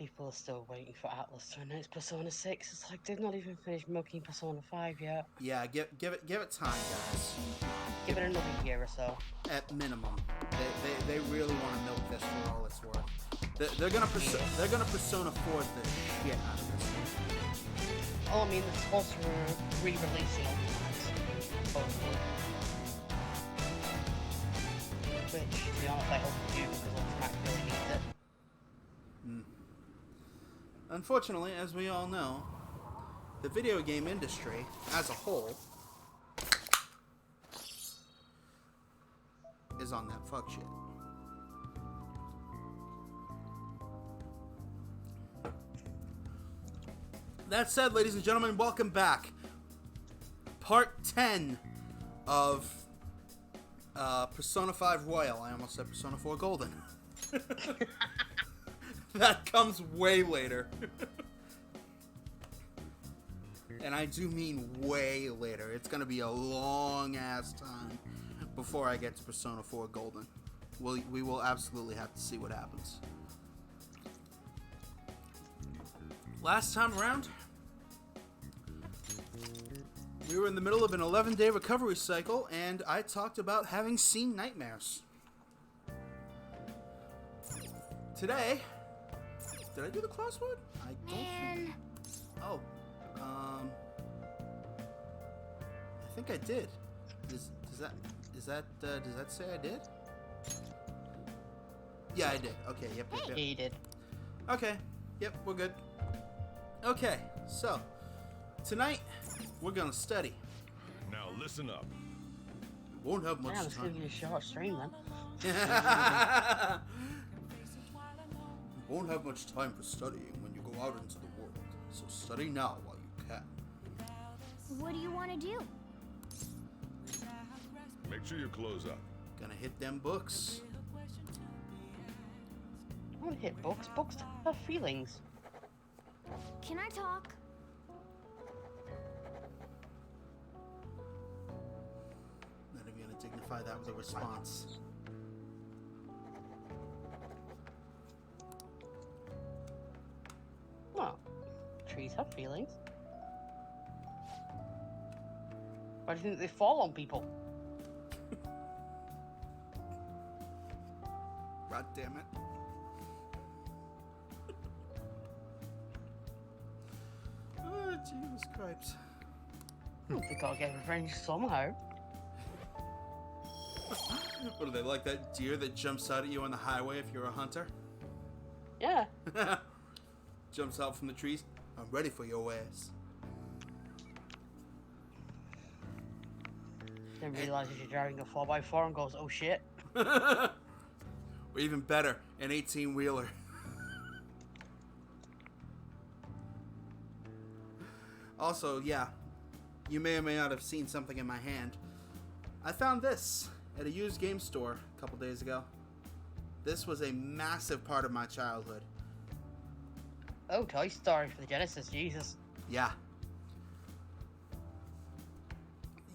people are still waiting for Atlas to announce Persona 6. It's like they've not even finished milking Persona 5 yet. Yeah, give it time, guys. Give it another year or so. At minimum. They really want to milk this for all it's worth. They're gonna Persona 4 the shit out of this. Oh, I mean, they're supposed to re-releasing all these ones, supposedly. Which, to be honest, I hope they do because Ultimate really needs it. Unfortunately, as we all know, the video game industry as a whole is on that fuck shit. That said, ladies and gentlemen, welcome back. Part 10 of Persona 5 Royal. I almost said Persona 4 Golden. That comes way later. And I do mean way later. It's going to be a long-ass time before I get to Persona 4 Golden. We will absolutely have to see what happens. Last time around, we were in the middle of an 11-day recovery cycle, and I talked about having seen nightmares. Today, did I do the crossword? I don't think. Oh, I think I did. Does that say I did? Yeah, I did. Okay, yep. Yeah, you did. Okay, yep, we're good. Okay, so tonight we're gonna study. Now listen up. We won't have much Yeah, it's time. going to be a short stream then. We won't have much time for studying when you go out into the world. So study now while you can. What do you want to do? Make sure you close up. Gonna hit them books. Don't hit books. Books have feelings. Can I talk? Not even gonna dignify that with a response. Well, trees have feelings. Why do you think they fall on people? God damn it. Oh, Jesus Christ. They gotta get revenge somehow. What are they, like that deer that jumps out at you on the highway if you're a hunter? Yeah. Jumps out from the trees. I'm ready for your ass. Then realizes you're driving a 4x4 and goes, oh shit. Or even better, an 18-wheeler. Also, yeah, you may or may not have seen something in my hand. I found this at a used game store a couple days ago. This was a massive part of my childhood. Oh, Toy Story for the Genesis, Jesus. Yeah.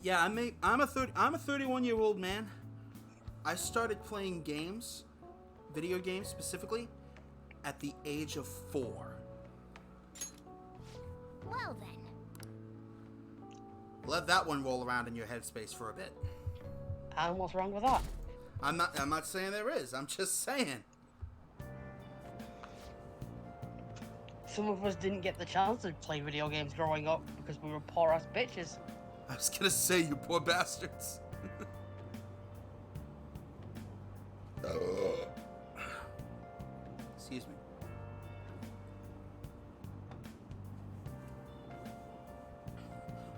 Yeah, I'm a 31-year-old man. I started playing games, video games specifically, at the age of 4. Well then. Let that one roll around in your headspace for a bit. And what's wrong with that? I'm not saying there is. I'm just saying. Some of us didn't get the chance to play video games growing up because we were poor ass bitches. I was gonna say, you poor bastards. Excuse me.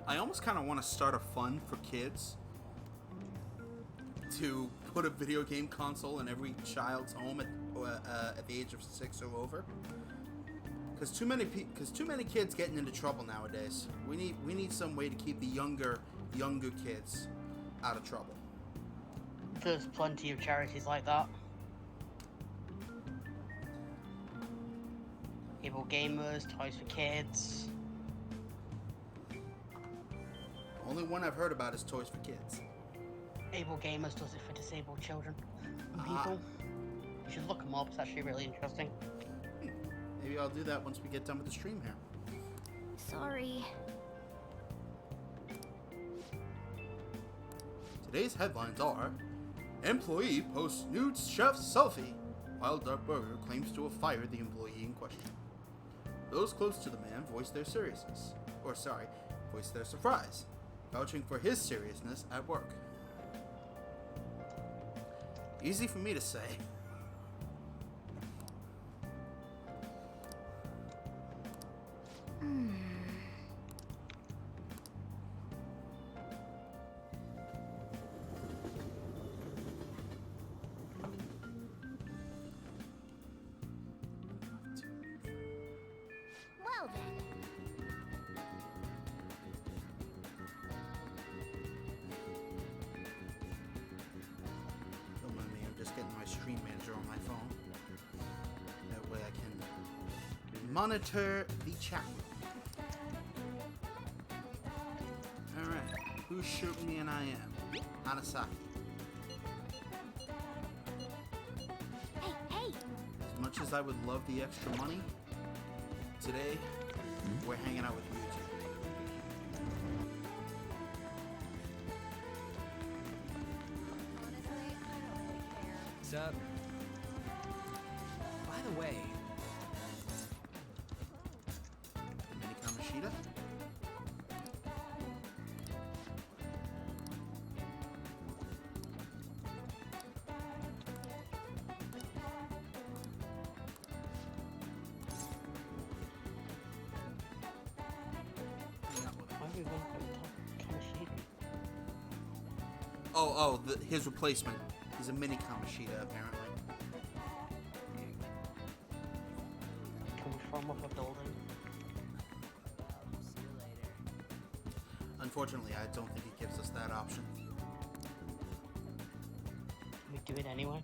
I almost kind of want to start a fund for kids to put a video game console in every child's home at the age of 6 or over. Because too many kids getting into trouble nowadays. We need some way to keep the younger kids out of trouble. There's plenty of charities like that. Able Gamers, Toys for Kids. Only one I've heard about is Toys for Kids. Able Gamers does it for disabled children and people. You should look them up, it's actually really interesting. Maybe I'll do that once we get done with the stream here. Sorry. Today's headlines are: employee posts nude chef selfie, while Dark Burger claims to have fired the employee in question. Those close to the man voiced their voiced their surprise, vouching for his seriousness at work. Easy for me to say. Well then. Don't mind me, I'm just getting my stream manager on my phone. That way I can monitor the chat room. Alright, who's shooting me an IM? Hanasaki. Hey, hey! As much as I would love the extra money, today we're hanging out with you two. Sup? By the way, Mini Kamishita? Why are we going for Kamishita? His replacement. He's a mini Kamishita, apparently. Can we form up a building? Unfortunately, I don't think it gives us that option. Can we do it anyway?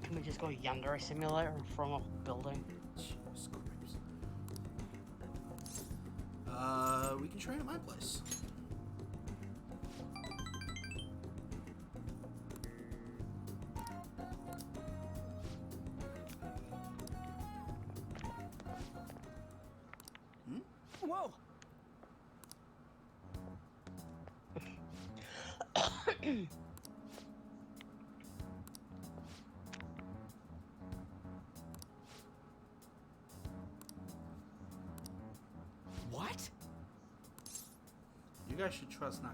Can we just go Yandere Simulator and form up a building? Jesus Christ. We can train at my place. whoa! What? You guys should trust Nako.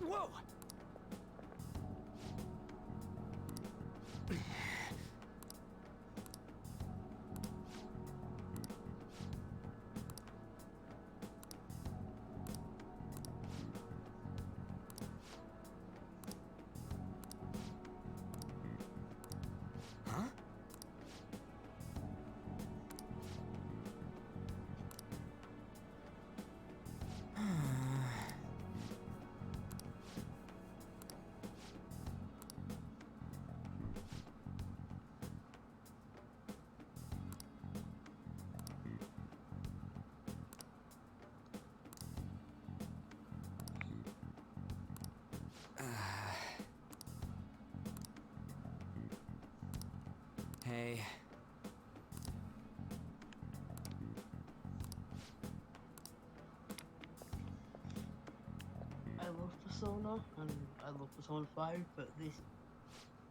Whoa! Huh? Hey. I love Persona and I love Persona 5, but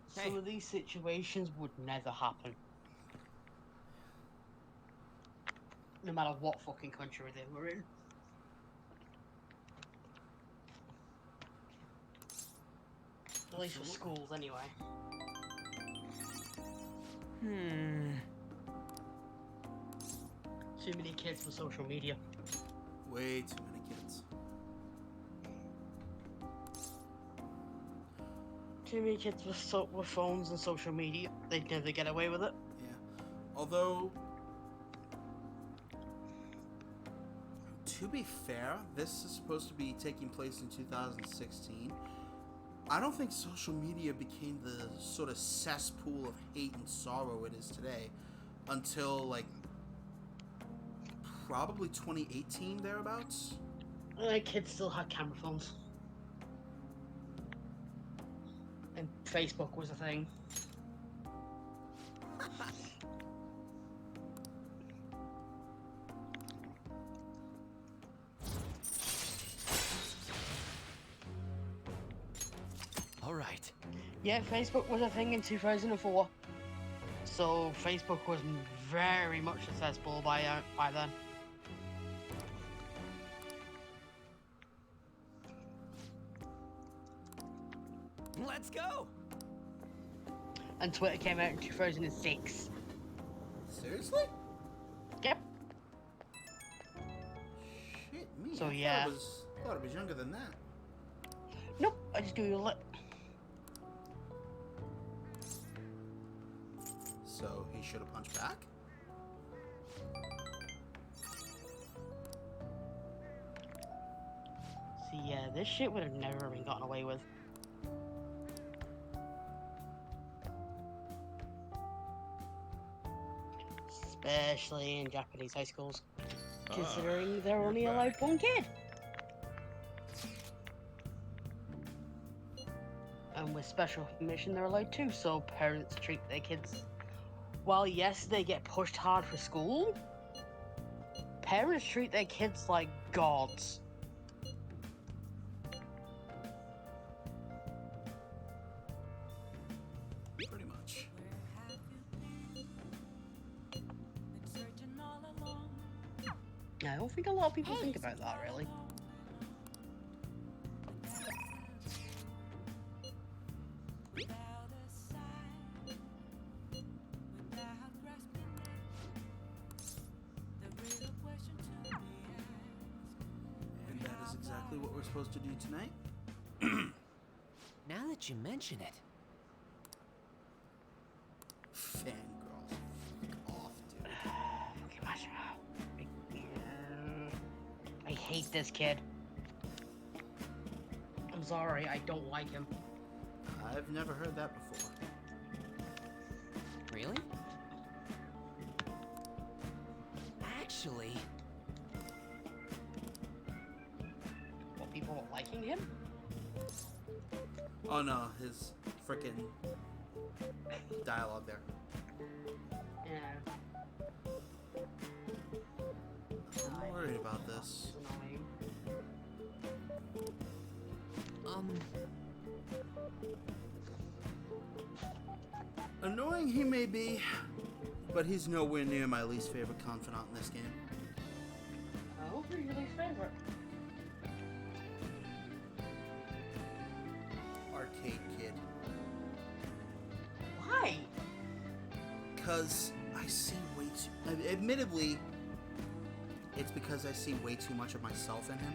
some Hey. of these situations would never happen. No matter what fucking country they were in. At least for schools, anyway. Too many kids for social media. Way too many kids. Too many kids with phones and social media. They'd never get away with it. Yeah. Although, to be fair, this is supposed to be taking place in 2016. I don't think social media became the sort of cesspool of hate and sorrow it is today until like probably 2018 thereabouts. Kids still had camera phones. And Facebook was a thing. All right. Yeah, Facebook was a thing in 2004. So Facebook was very much accessible by then. Let's go. And Twitter came out in 2006. Seriously? Yep. Shit, me. So, I yeah. thought it was younger than that. Nope, I just Googled it. So he should have punched back? See, yeah, this shit would have never been gotten away with. Especially in Japanese high schools, considering they're you're only back. allowed one kid. And with special permission, they're allowed two, so parents treat their kids. While yes, they get pushed hard for school, parents treat their kids like gods. Pretty much. I don't think a lot of people think about that, really. And that is exactly what we're supposed to do tonight. Now that you mention it. Fangirl. Fuck off, dude. I hate this kid. I'm sorry, I don't like him. I've never heard that before. Really? Actually, What, people are liking him? Oh no, his frickin' dialogue there. Yeah. I'm worried about this. It's annoying. Annoying he may be, but he's nowhere near my least favorite confidant in this game. Oh, who's your least favorite? Arcade Kid. Why? Because I see way too... Admittedly, it's because I see way too much of myself in him.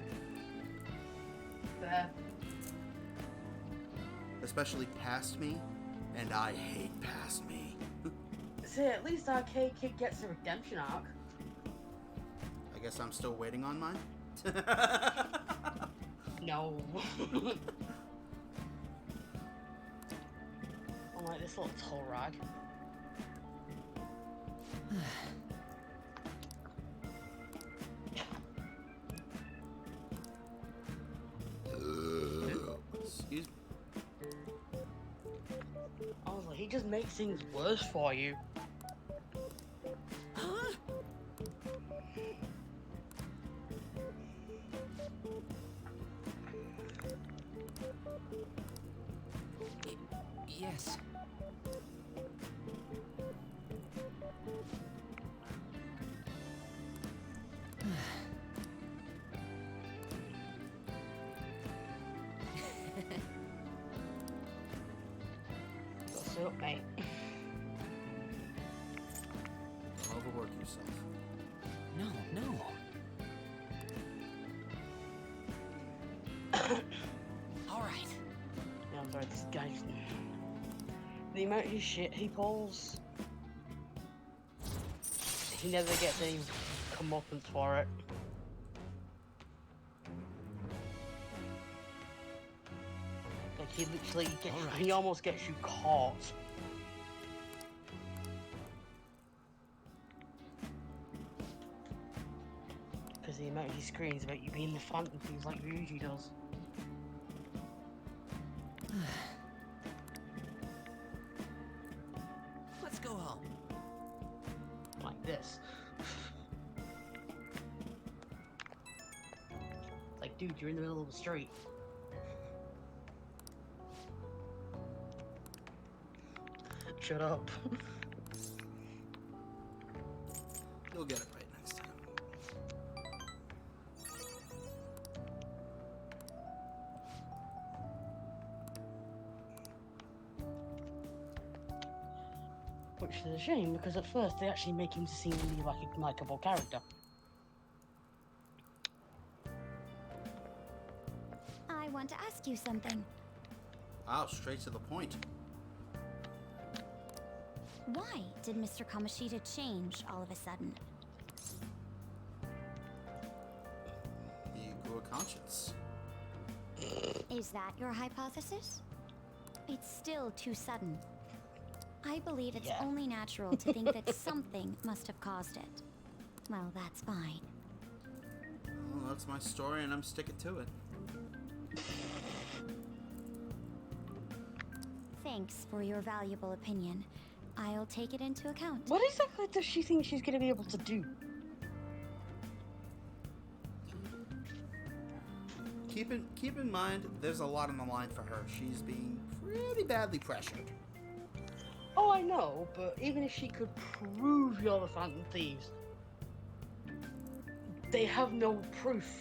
Especially past me, and I hate past me. See, at least Arcade Kid gets a redemption arc. I guess I'm still waiting on mine. No. I'm like this little toe rag. Excuse me. I was like, he just makes things worse for you. huh? Yes. Sit up, mate. Don't overwork yourself. No, no. All right. Yeah, I'm sorry, this guy. The amount of shit he pulls, he never gets any comeuppance for it. Like, He literally gets, All right. he almost gets you caught. Because the amount he screams about you being the phantom things like Ryuji does. Let's go home. Like this. Like, dude, you're in the middle of the street. Shut up. You'll get it right next time. Which is a shame, because at first they actually make him seem to be like a likable character. I want to ask you something. Wow, straight to the point. Why did Mr. Kamoshida change all of a sudden? He grew a conscience. Is that your hypothesis? It's still too sudden. I believe it's Yeah. only natural to think that something must have caused it. Well, that's fine. Well, that's my story, and I'm sticking to it. Thanks for your valuable opinion. I'll take it into account. What exactly does she think she's going to be able to do? Keep in mind, there's a lot on the line for her. She's being pretty badly pressured. Oh, I know, but even if she could prove you're the Phantom Thieves, they have no proof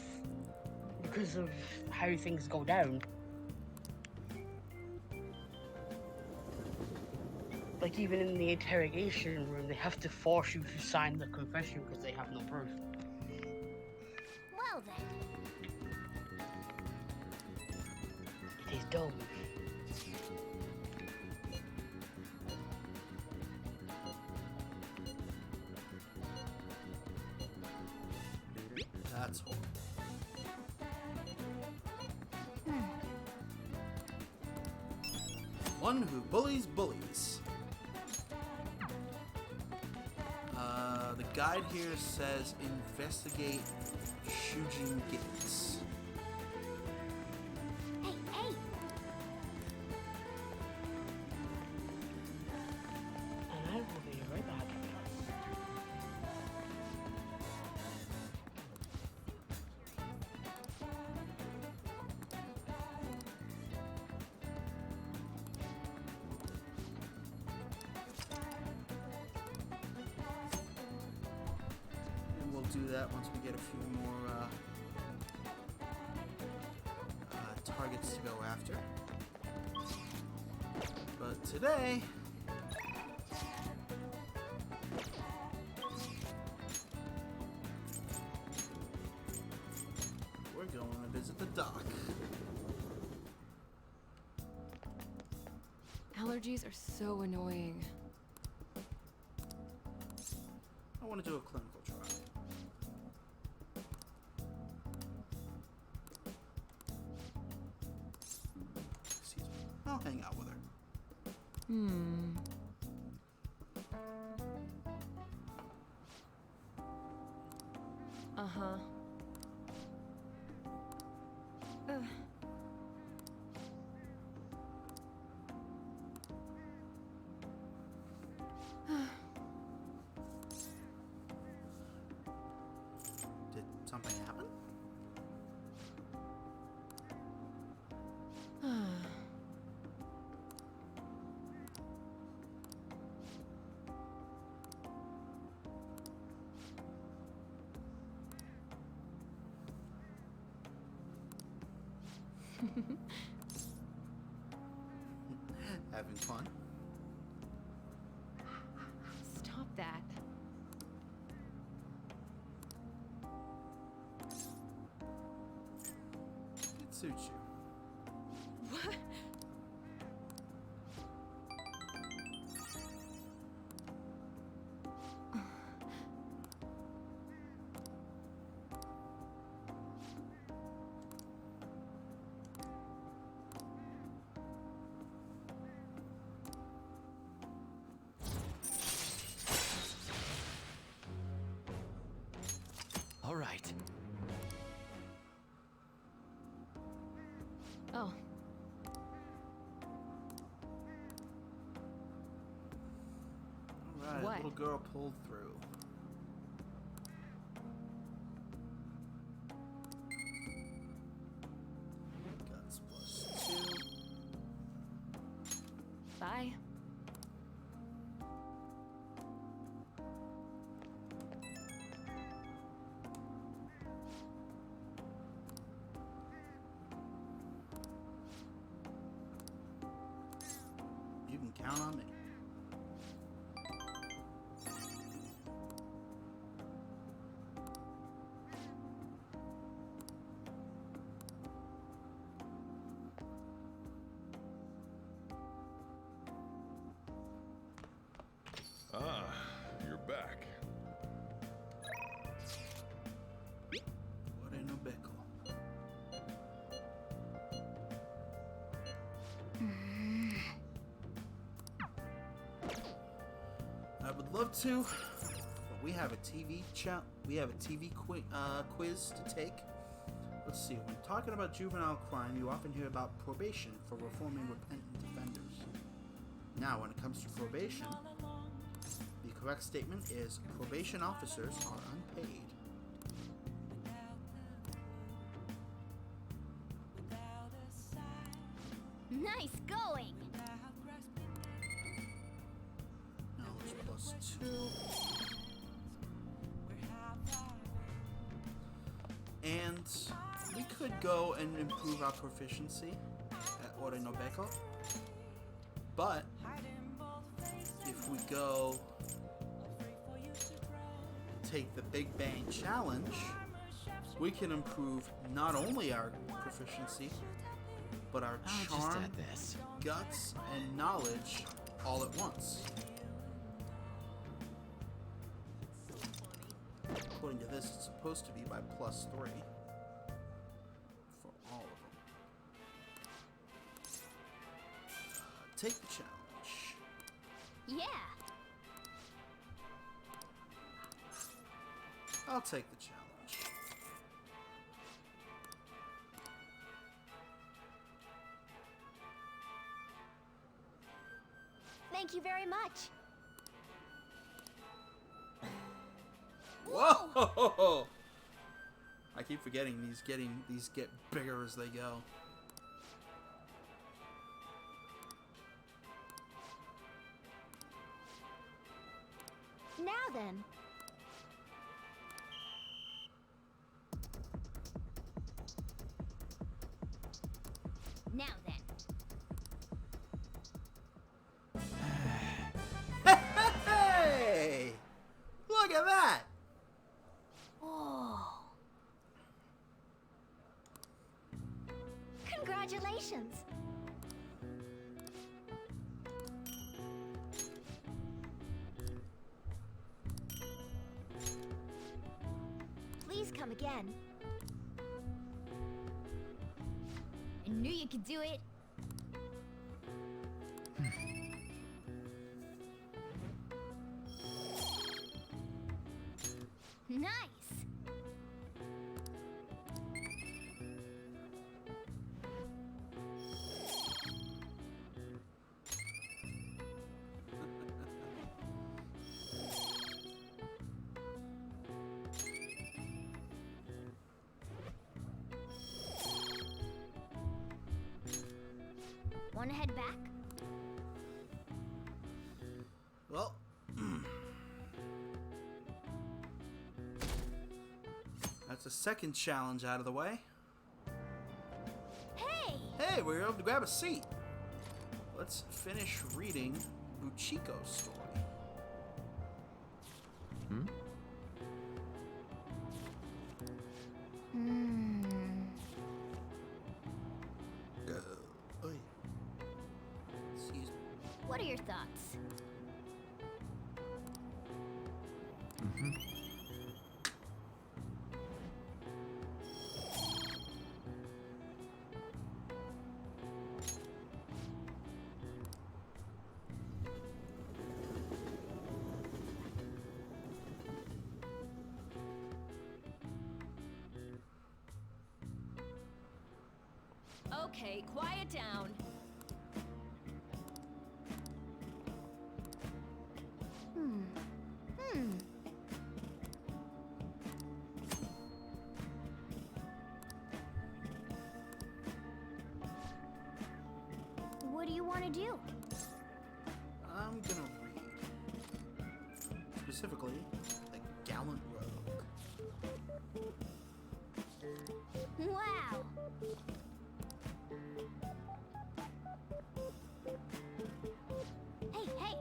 because of how things go down. Like, even in the interrogation room, they have to force you to sign the confession because they have no proof. Well then. It is dumb. That's horrible. One who bullies bullies. The guide here says investigate Shujin Gates. Hey, hey! And I will be right back. And we'll do that once we get a few more targets to go after. But today, we're going to visit the dock. Allergies are so annoying. I want to do a clinical trial. Excuse me. I'll hang out with her. Uh-huh. Did something happen? Having fun? Stop that. It suits you. What? Oh, Alright, What? little girl pulled through. Guts +2. bye. You can count on me. Ah, you're back. What in a bickle. I would love to, but we have a TV quiz to take. Let's see. When talking about juvenile crime, you often hear about probation for reforming repentant offenders. Now, when it comes to probation, the correct statement is probation officers are unpaid. Nice going. Knowledge +2. And we could go and improve our proficiency at Ore no Beko. But if we go take the Big Bang Challenge, we can improve not only our proficiency, but our I'll just charm, add this. guts, and knowledge all at once. According to this, it's supposed to be by +3 for all of them. Take the challenge. Yeah. I'll take the challenge. Thank you very much. Whoa! I keep forgetting these get bigger as they go. Now then. Now then. Hey! Look at that! Oh. Congratulations. Please come again. I knew you could do it. Nice. Want to head back? Well, that's the second challenge out of the way. Hey! Hey, we were able to grab a seat. Let's finish reading Buchiko's story. Oy. Excuse me. What are your thoughts? Okay, quiet down. What do you want to do? I'm gonna read. Specifically, the Gallant Rogue. Wow. Hey, hey.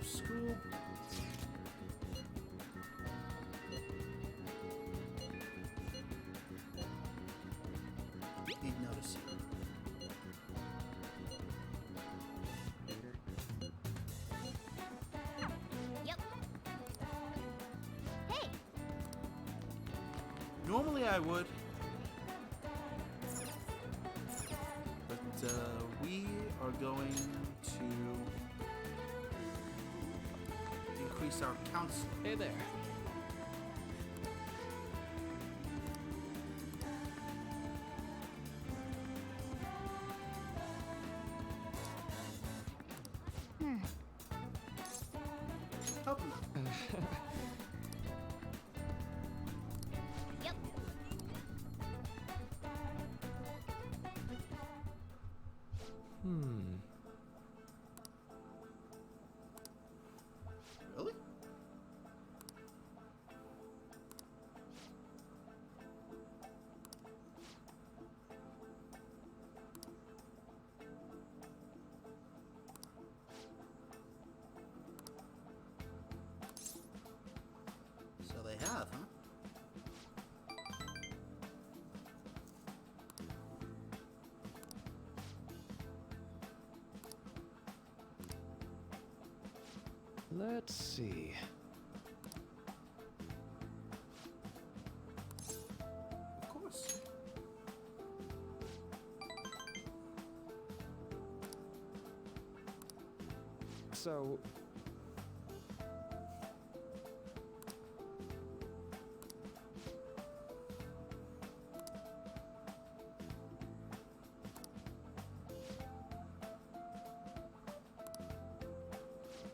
School. He'd notice you. Yep. Hey. Normally I would, but we are going to increase our council. Hey there. Help him out. Yep. Really? So they have, huh? Let's see. Of course. So,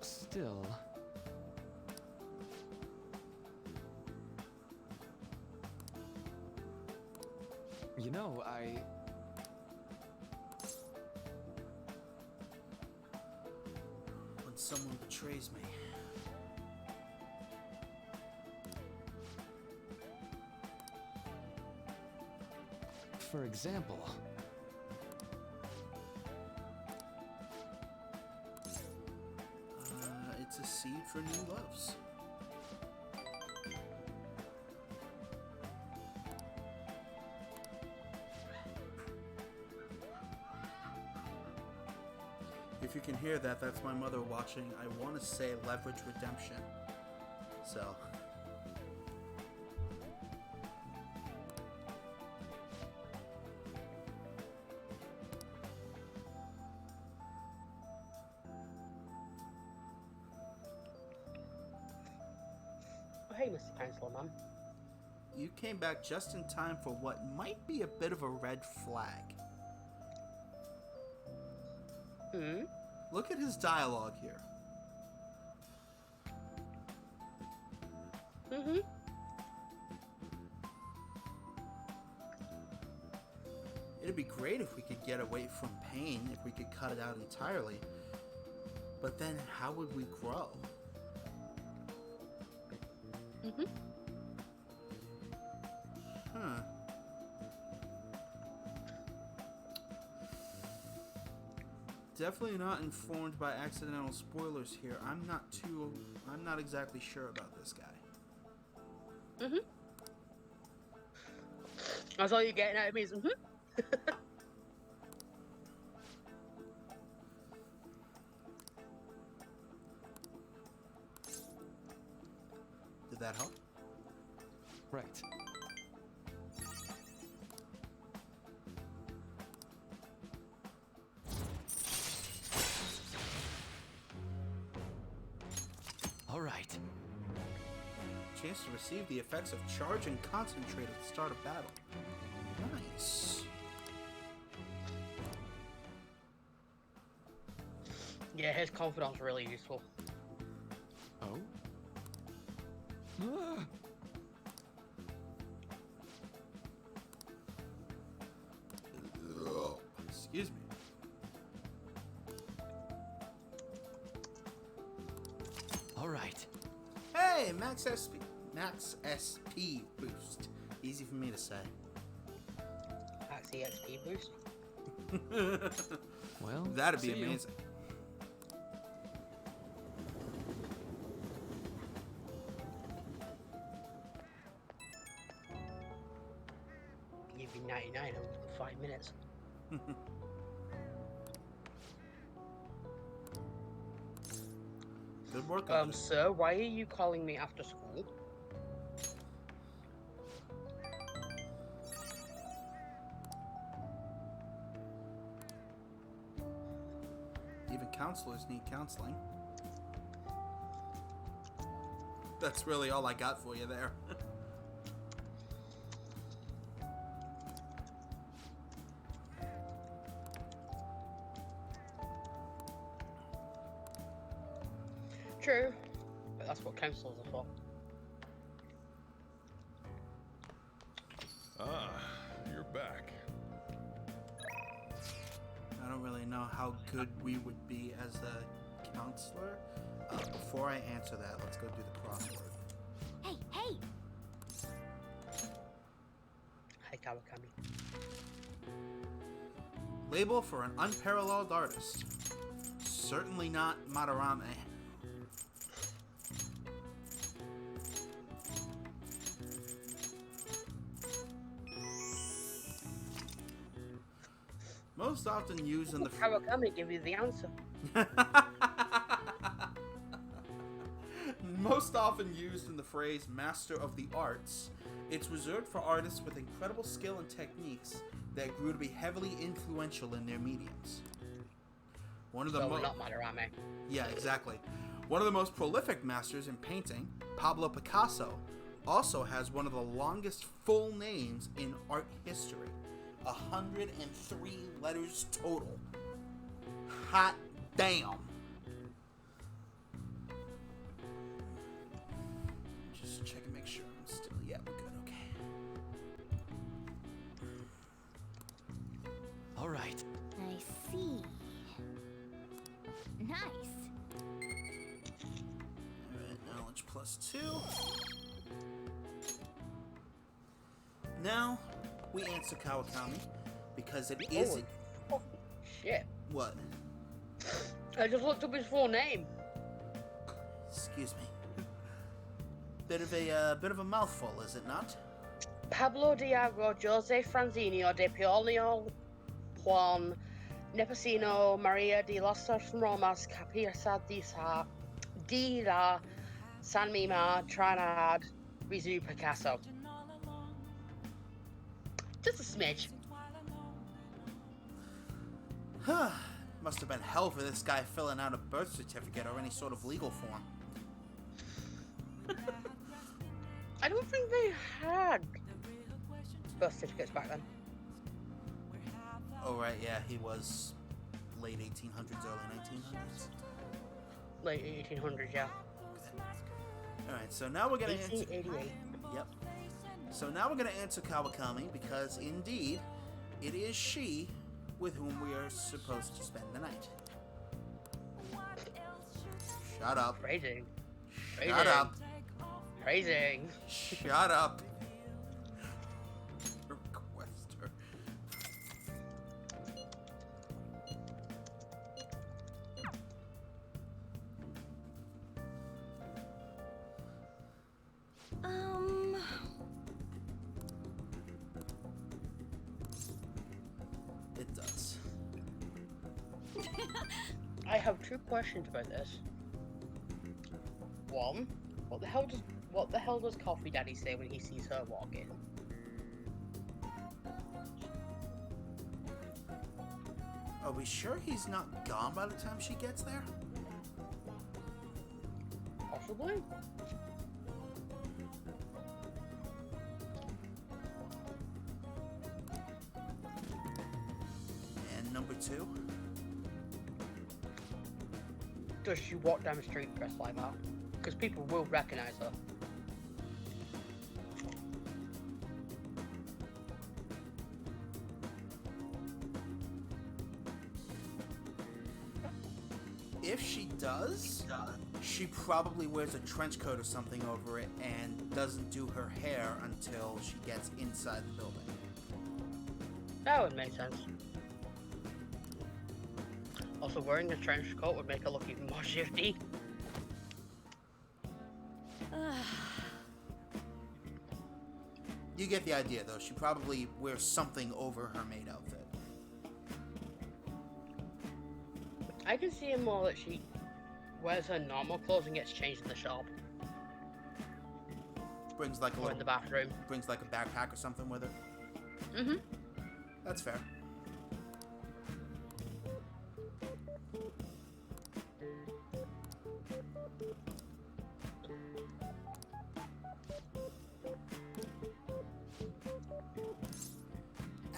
still, you know, When someone betrays me. for example, It's a seed for new loves. If you can hear that, that's my mother watching. I want to say Leverage Redemption. So. Oh, hey, Mr. Counselor, man. You came back just in time for what might be a bit of a red flag. Hmm? Look at his dialogue here. Mm-hmm. It'd be great if we could get away from pain, if we could cut it out entirely. But then how would we grow? Mm-hmm. Huh. Definitely not informed by accidental spoilers here. I'm not exactly sure about this guy. Mm-hmm. That's all you're getting out of me is mm-hmm. Did that help? right. right. Chance to receive the effects of charge and concentrate at the start of battle. Nice. Yeah, his confidant's really useful. Oh? Ah. Excuse me. All right. Hey, Max SP boost. Easy for me to say. That's the XP boost. Well, That'd be see you. amazing. Give you 99 over 5 minutes. Good work. on it. Sir, why are you calling me after school? Even counselors need counseling. That's really all I got for you there. True, but that's what counselors are for. Ah, you're back. I don't really know how good we would be as a counselor. Before I answer that, let's go do the crossword. Hey, hey! Hey, Kawakami. Label for an unparalleled artist. Certainly not Madarame. Most often used in the Kawakami give you the answer. Most often used in the phrase master of the arts, it's reserved for artists with incredible skill and techniques that grew to be heavily influential in their mediums. One of the So we're not Madarame. Yeah, exactly. One of the most prolific masters in painting, Pablo Picasso, also has one of the longest full names in art history. 103 letters total. Hot damn. Just check and make sure I'm still. Yeah, we're good. Okay. All right. I see. Nice. Alright, knowledge +2. Now, we answer Kawakami because it isn't. Oh, shit. What? I just looked up his full name. Excuse me. Bit of a mouthful, is it not? Pablo Diago Jose Franzinio de Pionio Juan Nepocino Maria de las Romas Capisa di la San Mima Trinidad Rizu Picasso. Just a smidge. Must have been hell for this guy filling out a birth certificate or any sort of legal form. I don't think they had birth certificates back then. Oh, right, yeah, he was late 1800s, early 1900s. Late 1800s, yeah. Alright, so now we're gonna answer. 1888. Yep. So now we're gonna answer Kawakami because indeed, it is she with whom we are supposed to spend the night. Shut up. Phrasing. Shut up. Phrasing. Shut up. Requester. It does. I have two questions about this. One, what the hell does Coffee Daddy say when he sees her walk in? Are we sure he's not gone by the time she gets there? Possibly. And number 2. Does she walk down the street dressed like that? Because people will recognize her. If she does, she probably wears a trench coat or something over it and doesn't do her hair until she gets inside the building. That would make sense. Also, wearing a trench coat would make her look even more shifty. You get the idea, though. She probably wears something over her maid outfit. I can see it more that she wears her normal clothes and gets changed in the shop Brings like a or in little, the bathroom. brings like a backpack or something with her. Mm-hmm. That's fair.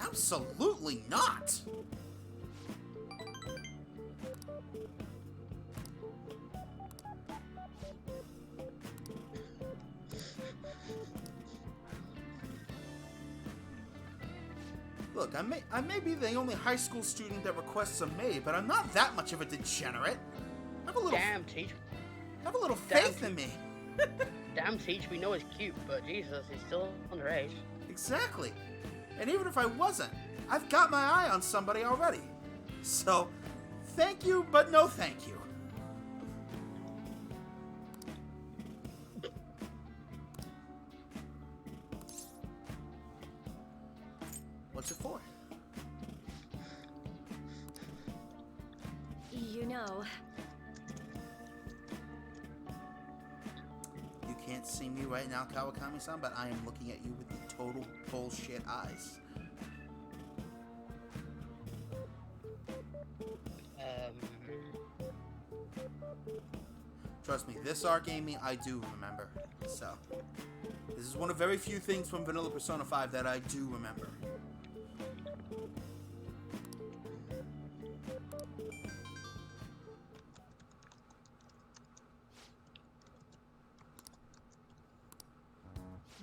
Absolutely not! Look, I may be the only high school student that requests a maid, but I'm not that much of a degenerate. Have a little, Damn, Teach. have a little Damn. faith in me. Damn, Teach. We know he's cute, but Jesus, he's still underage. Exactly. And even if I wasn't, I've got my eye on somebody already. So, thank you, but no thank you. What's it for? You know, You can't see me right now, Kawakami-san, but I am looking at you with the total bullshit eyes. Trust me, this arc, Amy, I do remember. So, this is one of very few things from Vanilla Persona 5 that I do remember.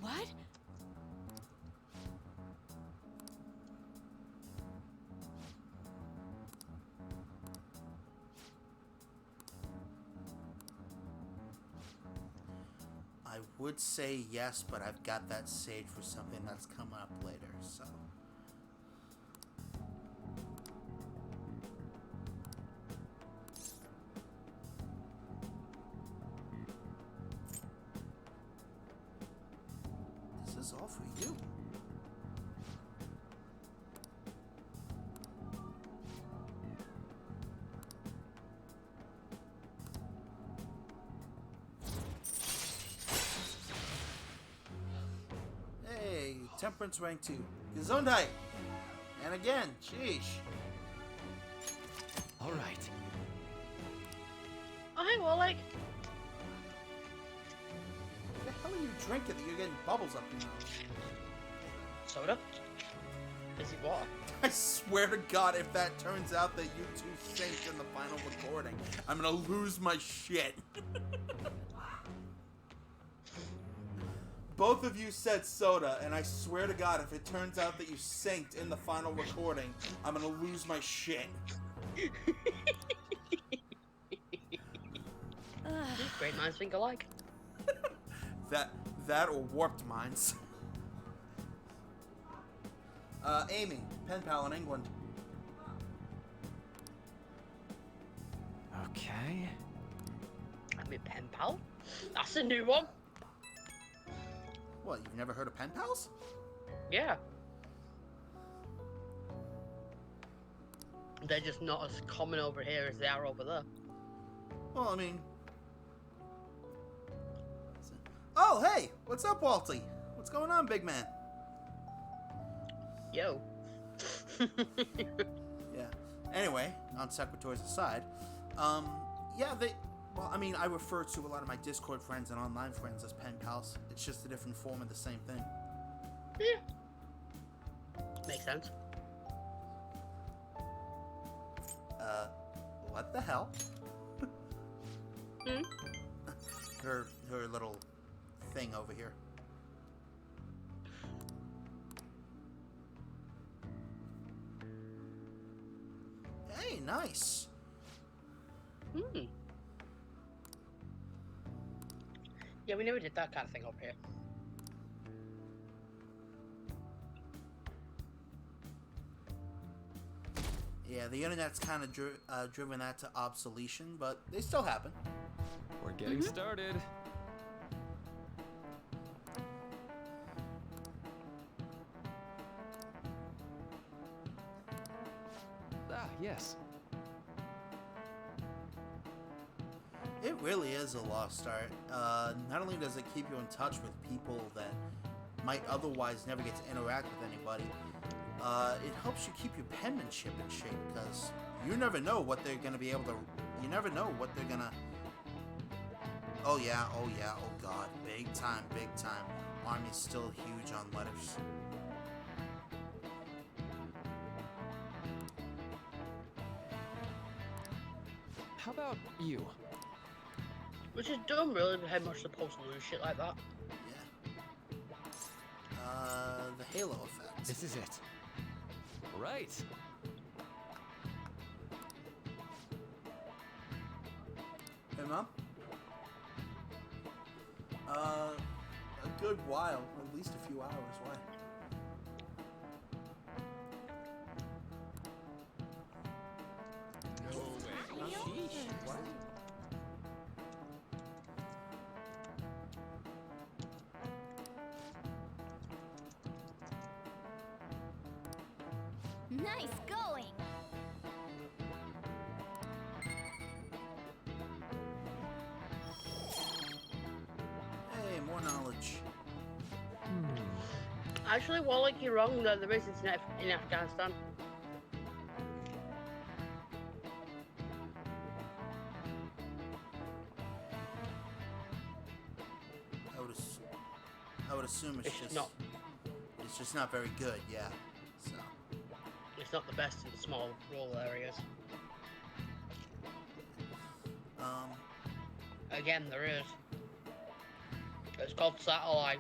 What? I would say yes, but I've got that saved for something that's coming up later, so. This is all for you. Hey, Temperance rank 2. Gesundheit! And again, sheesh. All right. Okay, well, like, What the hell are you drinking that you're getting bubbles up your nose? soda? Is it water? I swear to God, if that turns out that you two synced in the final recording, I'm gonna lose my shit. Both of you said soda, and I swear to God, if it turns out that you synced in the final recording, I'm gonna lose my shit. These great minds think alike. That or warped minds. Amy, pen pal in England. Okay. I mean, pen pal? That's a new one. What, you've never heard of pen pals? Yeah. They're just not as common over here as they are over there. Well, I mean... Oh, hey! What's up, Walty? What's going on, big man? Yo. Yeah. Anyway, non sequiturs aside, yeah, Well, I mean, I refer to a lot of my Discord friends and online friends as pen pals. It's just a different form of the same thing. Yeah. Makes sense. What the hell? Hmm? Her little thing over here. Hey, nice. Hmm. Yeah, we never did that kind of thing over here. Yeah, the internet's kind of driven that to obsolescence, but they still happen. We're getting started. Ah, yes. It really is a lost art. Not only does it keep you in touch with people that might otherwise never get to interact with anybody, it helps you keep your penmanship in shape, because you never know what they're going to be able to... You never know what they're going to... Oh yeah, oh god. Big time. Army's still huge on letters. How about you? Which is dumb, really, how much supposed to lose shit like that. Yeah. The halo effect. This is it. Right. Hey, Mom? A good while. At least a few hours. Why? Nice going. Hey, more knowledge. Actually, Wallach, you're wrong. There is internet in Afghanistan. I would assume it's just not. It's just not very good. Yeah. So. It's not the best in small rural areas. Again, there is. It's called satellite.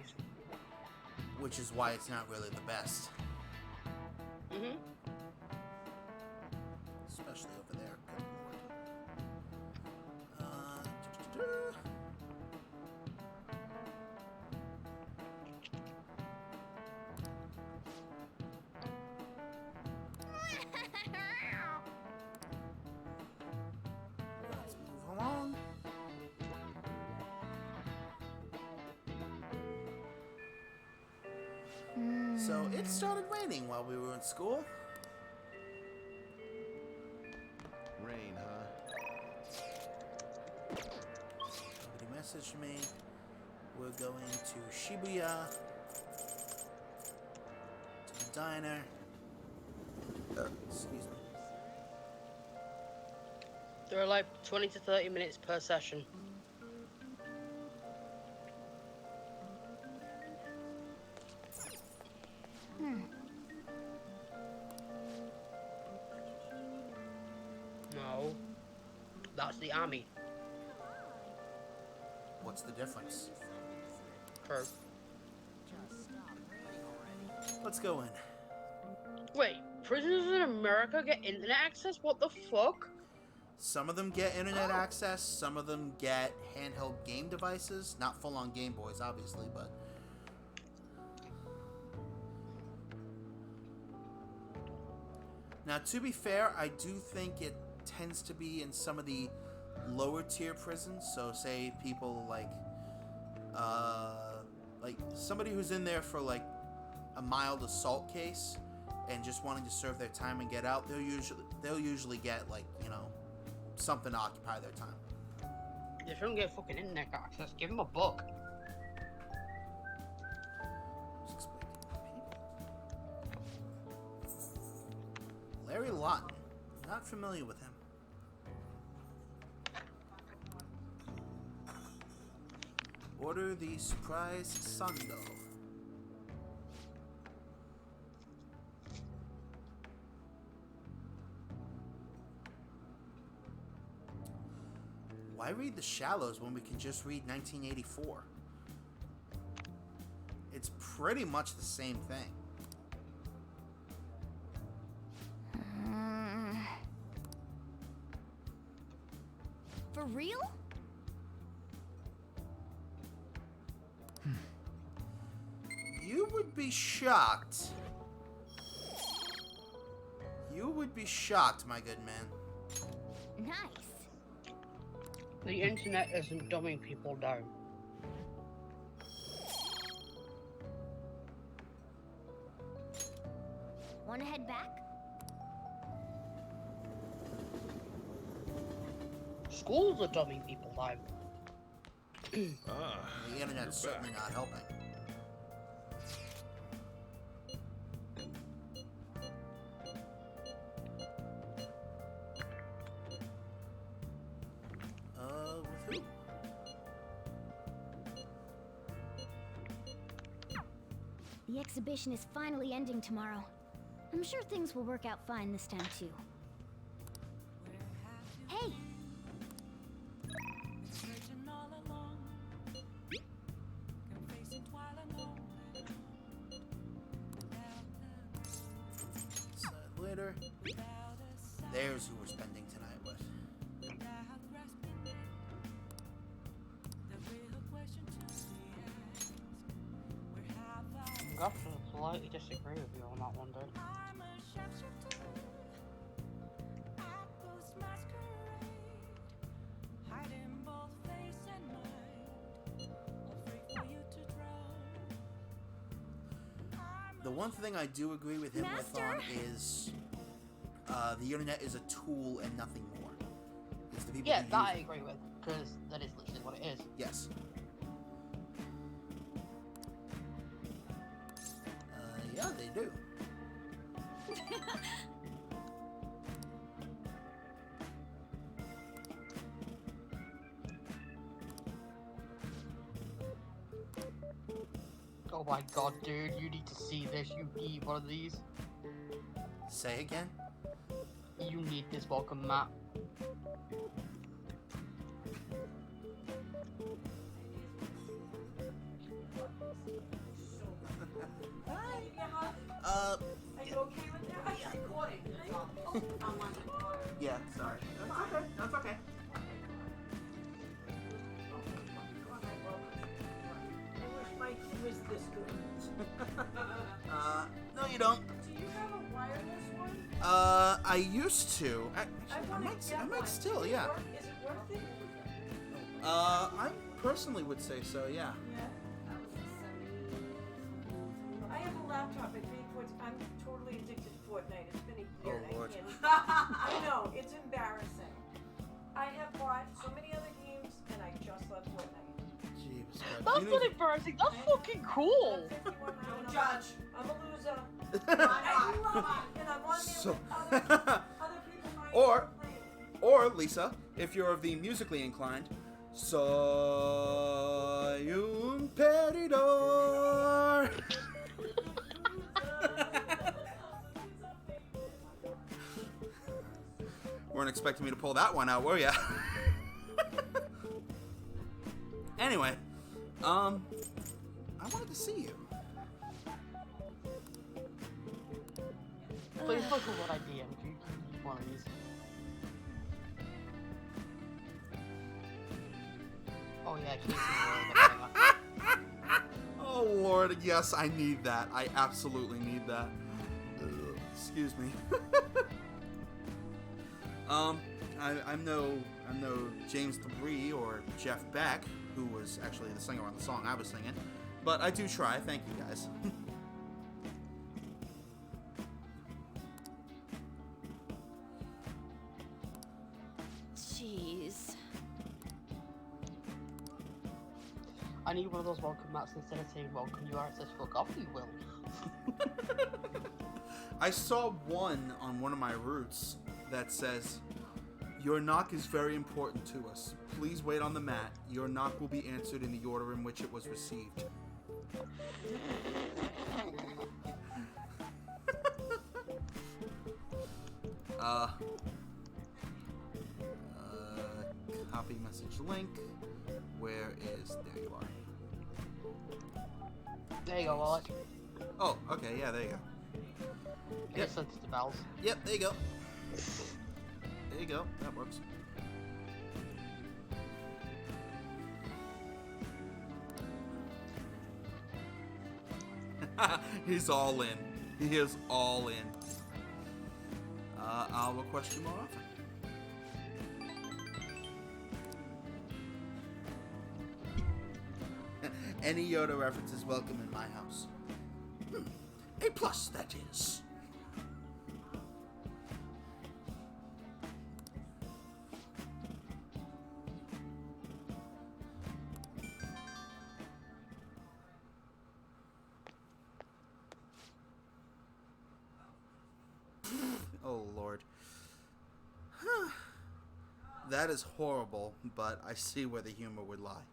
Which is why it's not really the best. Mhm. Especially over there. Good lord. Let's move along. So it started raining while we were in school. Rain, huh? Somebody messaged me. We're going to Shibuya. To the diner. Excuse me. There are like 20 to 30 minutes per session. No. That's the army. What's the difference? True. Let's go in. Wait, prisoners in America get internet access? What the fuck? Some of them get internet access, some of them get handheld game devices. Not full-on Game Boys, obviously, but... Now, to be fair, I do think it tends to be in some of the lower-tier prisons. So, say people like somebody who's in there for, like, a mild assault case and just wanting to serve their time and get out, they'll usually get, like, you know, something to occupy their time. They shouldn't get fucking internet access. Give them a book. Just explain to people. Larry Lawton. Not familiar with him. Order the surprise sando. Why read The Shallows when we can just read 1984? It's pretty much the same thing. For real? You would be shocked. You would be shocked, my good man. Nice. The internet isn't dumbing people down. Wanna head back? Schools are dumbing people down. Ah, The internet's you're certainly back. not helping. With who? The exhibition is finally ending tomorrow. I'm sure things will work out fine this time too. Hey! Said later. There's who we're spending tonight with. I'm going to politely disagree with you on that one, dude. The one thing I do agree with him with Master? on is the internet is a tool and nothing more. It's the people Yeah, who that I use it. agree with, because that is literally what it is. Yes. Yeah, they do. Oh my god, dude, you need to see this. You need one of these. Say again? You need this welcome mat. Uh, Are you okay with that? Yeah. Recording. I'm on the water. yeah, sorry. That's okay. That's okay. I wish my kid was this good. No, you don't. Do you have a wireless one? I used to. I wanna might, get I might one. still, Is it yeah. Is it worth it? I personally would say so, yeah. Yeah. I have a laptop. I paid for it. I'm totally addicted to Fortnite. It's been a year. Oh, Lord. I know. It's embarrassing. I have bought so many other games, and I just love Fortnite. Jeebus, That's not embarrassing. That's fucking cool. Don't judge. I'm a loser. Don't I love it, and I'm on there So- with other people my Or- age playing. Or, Lisa, if you're of the musically inclined, soy un perdedor. Weren't expecting me to pull that one out, were ya? Anyway, I wanted to see you. Please look at what I DM. You need one of these. Oh yeah, Casey. Oh Lord, yes, I need that. I absolutely need that. Ugh, excuse me. I'm no James Debris or Jeff Beck, who was actually the singer on the song I was singing, but I do try. Thank you guys. Jeez. I need one of those welcome mats instead of saying welcome you are. It says fuck off you will. I saw one on one of my routes that says, Your knock is very important to us. Please wait on the mat. Your knock will be answered in the order in which it was received. Copy message link. Where is... There you are. There you go, Alec. Oh, okay, yeah, there you go. Get sent to the bells. Yep, there you go. There you go, that works. He's all in. He is all in. I'll request you more often. Any Yoda reference is welcome in my house. A plus, that is. Oh, Lord. That is horrible, but I see where the humor would lie.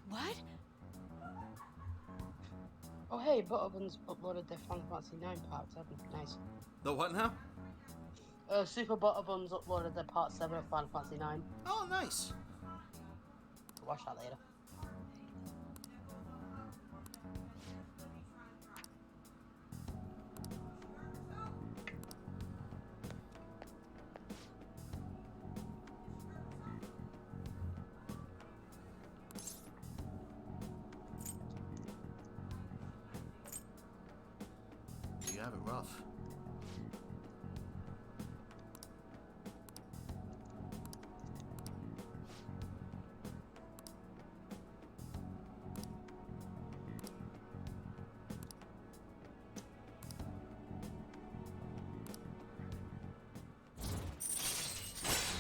What? Oh hey, Butterbuns uploaded their Final Fantasy 9 Part 7. Nice. The what now? Super Butterbuns uploaded their Part 7 of Final Fantasy 9. Oh, nice. Watch that later. You have it rough.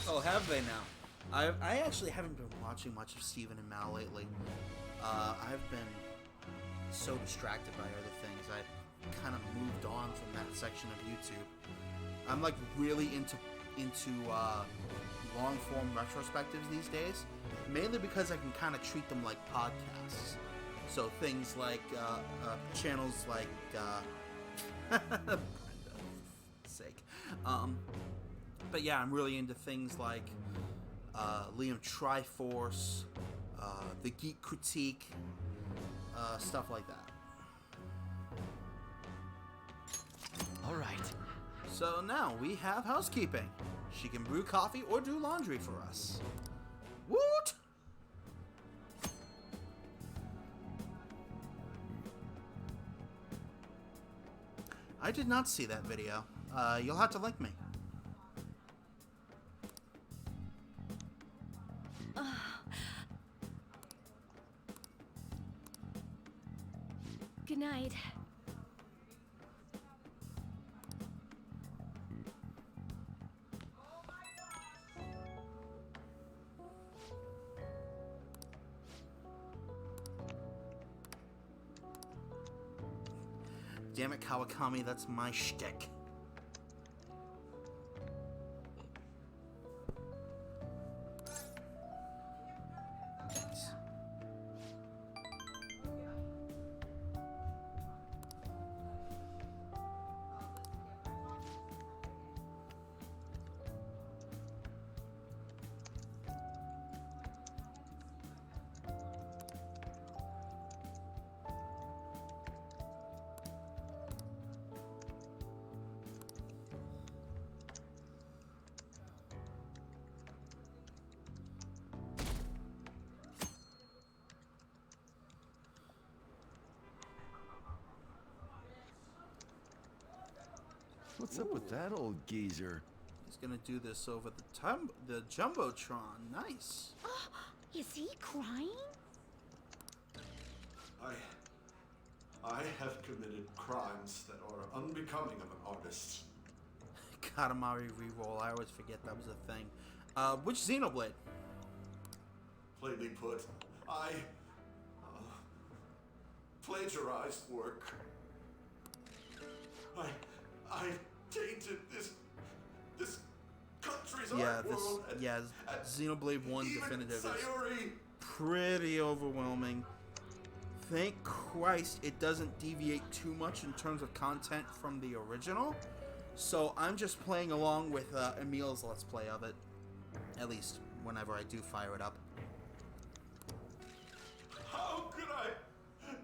Oh, have they now? I actually haven't been watching much of Stephen and Mal lately. I've been so distracted by other things. I've kind of moved on from that section of YouTube. I'm like really into long form retrospectives these days, mainly because I can kind of treat them like podcasts. So things like channels like Brenda's sake. But yeah, I'm really into things like Liam Triforce, the Geek Critique, stuff like that. All right. So now we have housekeeping. She can brew coffee or do laundry for us. Woot! I did not see that video. You'll have to link me. Good night. Damn it, Kawakami, that's my shtick. What's up with that old geezer? He's gonna do this over the Jumbotron. Nice. Is he crying? I have committed crimes that are unbecoming of an artist. Katamari reroll. I always forget that was a thing. Which Xenoblade? Plainly put, I plagiarized work. I tainted this country's Yeah, art this world. And, yeah, and Xenoblade 1 even Definitive is Sayuri. pretty overwhelming. Thank Christ it doesn't deviate too much in terms of content from the original. So I'm just playing along with Emil's Let's Play of it. At least whenever I do fire it up. How could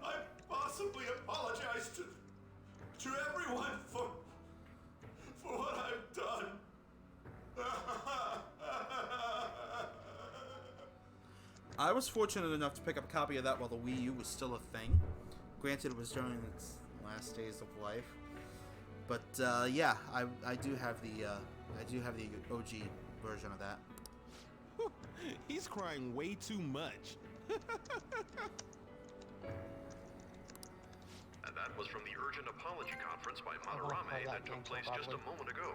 I possibly apologize to everyone for what I've done? I was fortunate enough to pick up a copy of that while the Wii U was still a thing. Granted, it was during its last days of life. But yeah, I do have the OG version of that. He's crying way too much. And that was from the urgent apology conference by Madarame that took place just a moment ago.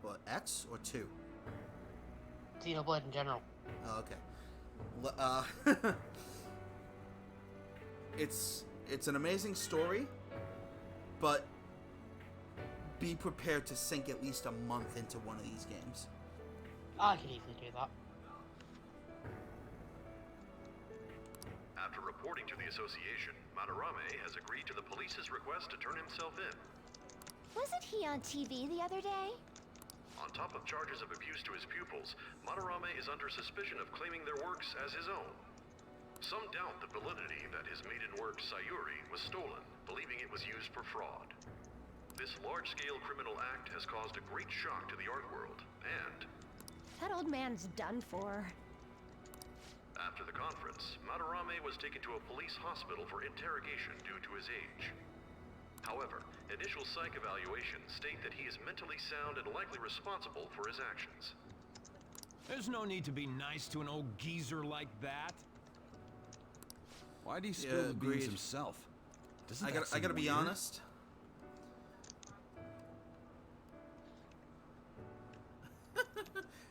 What, X or 2? Xenoblade in general. Oh, okay. It's an amazing story, but be prepared to sink at least a month into one of these games. I could easily do that. After reporting to the association, Madarame has agreed to the police's request to turn himself in. Wasn't he on TV the other day? On top of charges of abuse to his pupils, Madarame is under suspicion of claiming their works as his own. Some doubt the validity that his maiden work, Sayuri, was stolen, believing it was used for fraud. This large-scale criminal act has caused a great shock to the art world, and That old man's done for. after the conference, Madarame was taken to a police hospital for interrogation due to his age. However, initial psych evaluations state that he is mentally sound and likely responsible for his actions. There's no need to be nice to an old geezer like that. Why'd he spill Yeah, the beans agreed. himself? Doesn't I that gotta seem be weird? honest.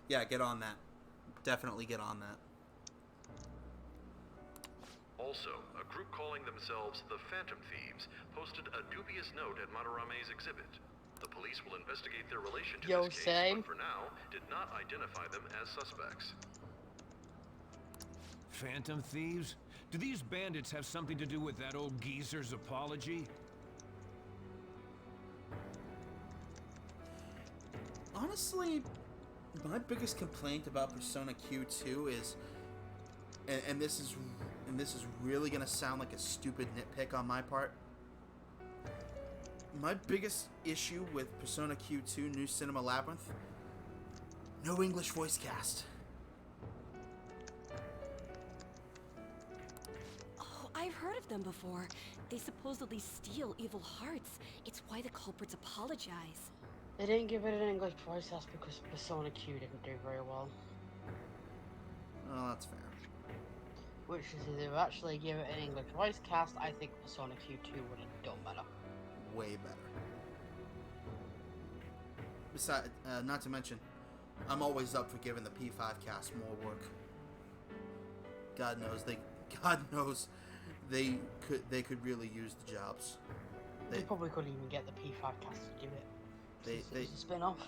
Yeah, get on that. Definitely get on that. Also, a group calling themselves the Phantom Thieves posted a dubious note at Madarame's exhibit. The police will investigate their relation to Yo, this case, same. but for now, did not identify them as suspects. Phantom thieves? Do these bandits have something to do with that old geezer's apology? Honestly, my biggest complaint about Persona Q2 is, and this is really gonna sound like a stupid nitpick on my part. My biggest issue with Persona Q2 New Cinema Labyrinth: no English voice cast. Oh, I've heard of them before. They supposedly steal evil hearts. It's why the culprits apologize. They didn't give it an English voice cast because Persona Q didn't do very well. Oh, that's fair. Which is, if they would actually give it an English voice cast, I think Persona Q2 would have done better. Way better. Besides, not to mention, I'm always up for giving the P5 cast more work. God knows they could really use the jobs. They probably couldn't even get the P5 cast to do it. They It's a spin-off.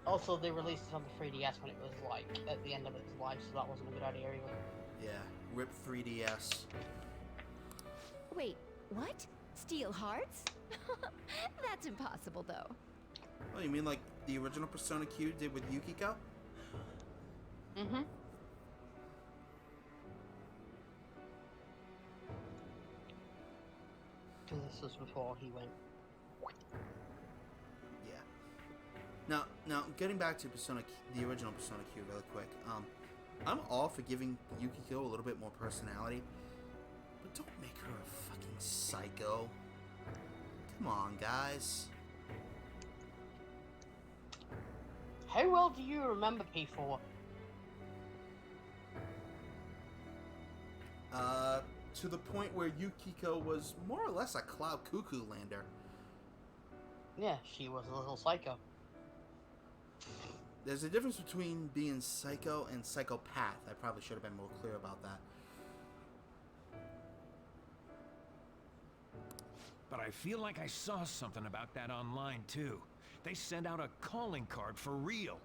Also, they released it on the 3DS when it was like at the end of its life, so that wasn't a good idea either. yeah, rip 3DS. Wait, what? Steal hearts? That's impossible, though. Oh, you mean like the original Persona Q did with Yukiko? Mm-hmm. Because this was before he went. Yeah. Now, getting back to the original Persona Q really quick. I'm all for giving Yukiko a little bit more personality, but don't make her a fucking psycho. Come on, guys. How well do you remember P4? To the point where Yukiko was more or less a Cloud Cuckoo lander. Yeah, she was a little psycho. There's a difference between being psycho and psychopath. I probably should have been more clear about that. But I feel like I saw something about that online, too. They sent out a calling card for real.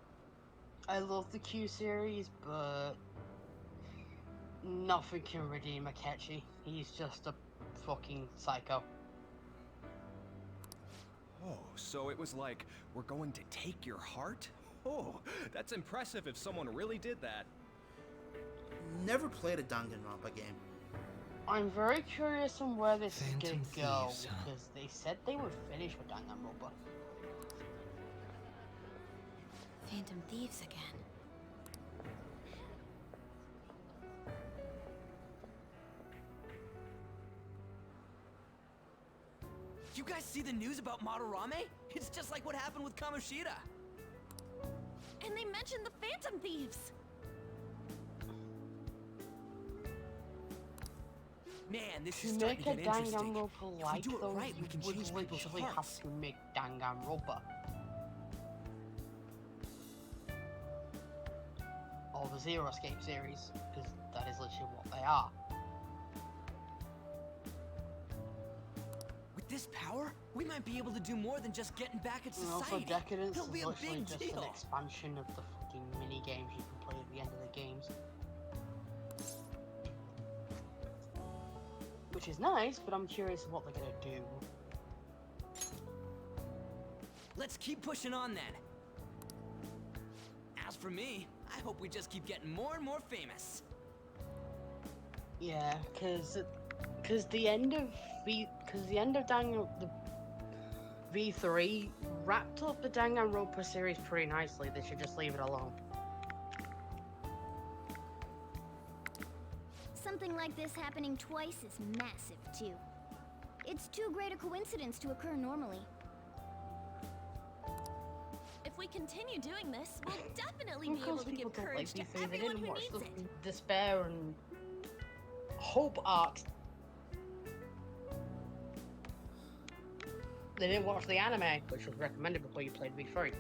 I love the Q series, but nothing can redeem Akechi. He's just a fucking psycho. Oh, so it was like, we're going to take your heart? Oh, that's impressive if someone really did that. Never played a Danganronpa game. I'm very curious on where this is Phantom gonna go, Thieves, huh? because they said they were finished with Danganronpa. Phantom Thieves again. You guys see the news about Madarame? It's just like what happened with Kamoshida. And they mentioned the Phantom Thieves. Man, this is To starting make to a get interesting. Danganronpa If we like do it those, right, we can would change people's literally have hearts. to make Danganronpa. Or the Zero Escape series, because that is literally what they are. With this power, we might be able to do more than just getting back at And also, society. Decadence It'll is be a literally big just an deal. expansion of the fucking mini games you can play at the end of the games. Which is nice, but I'm curious what they're gonna do. Let's keep pushing on then. As for me, I hope we just keep getting more and more famous. Yeah, because the end of the V3 wrapped up the Danganronpa series pretty nicely. They should just leave it alone. Something like this happening twice is massive, too. It's too great a coincidence to occur normally. If we continue doing this, we'll definitely Of be course able to people give don't like courage to V3. They everyone didn't who watch needs the it. Despair and Hope arcs. They didn't watch the anime, which was recommended before you played V3.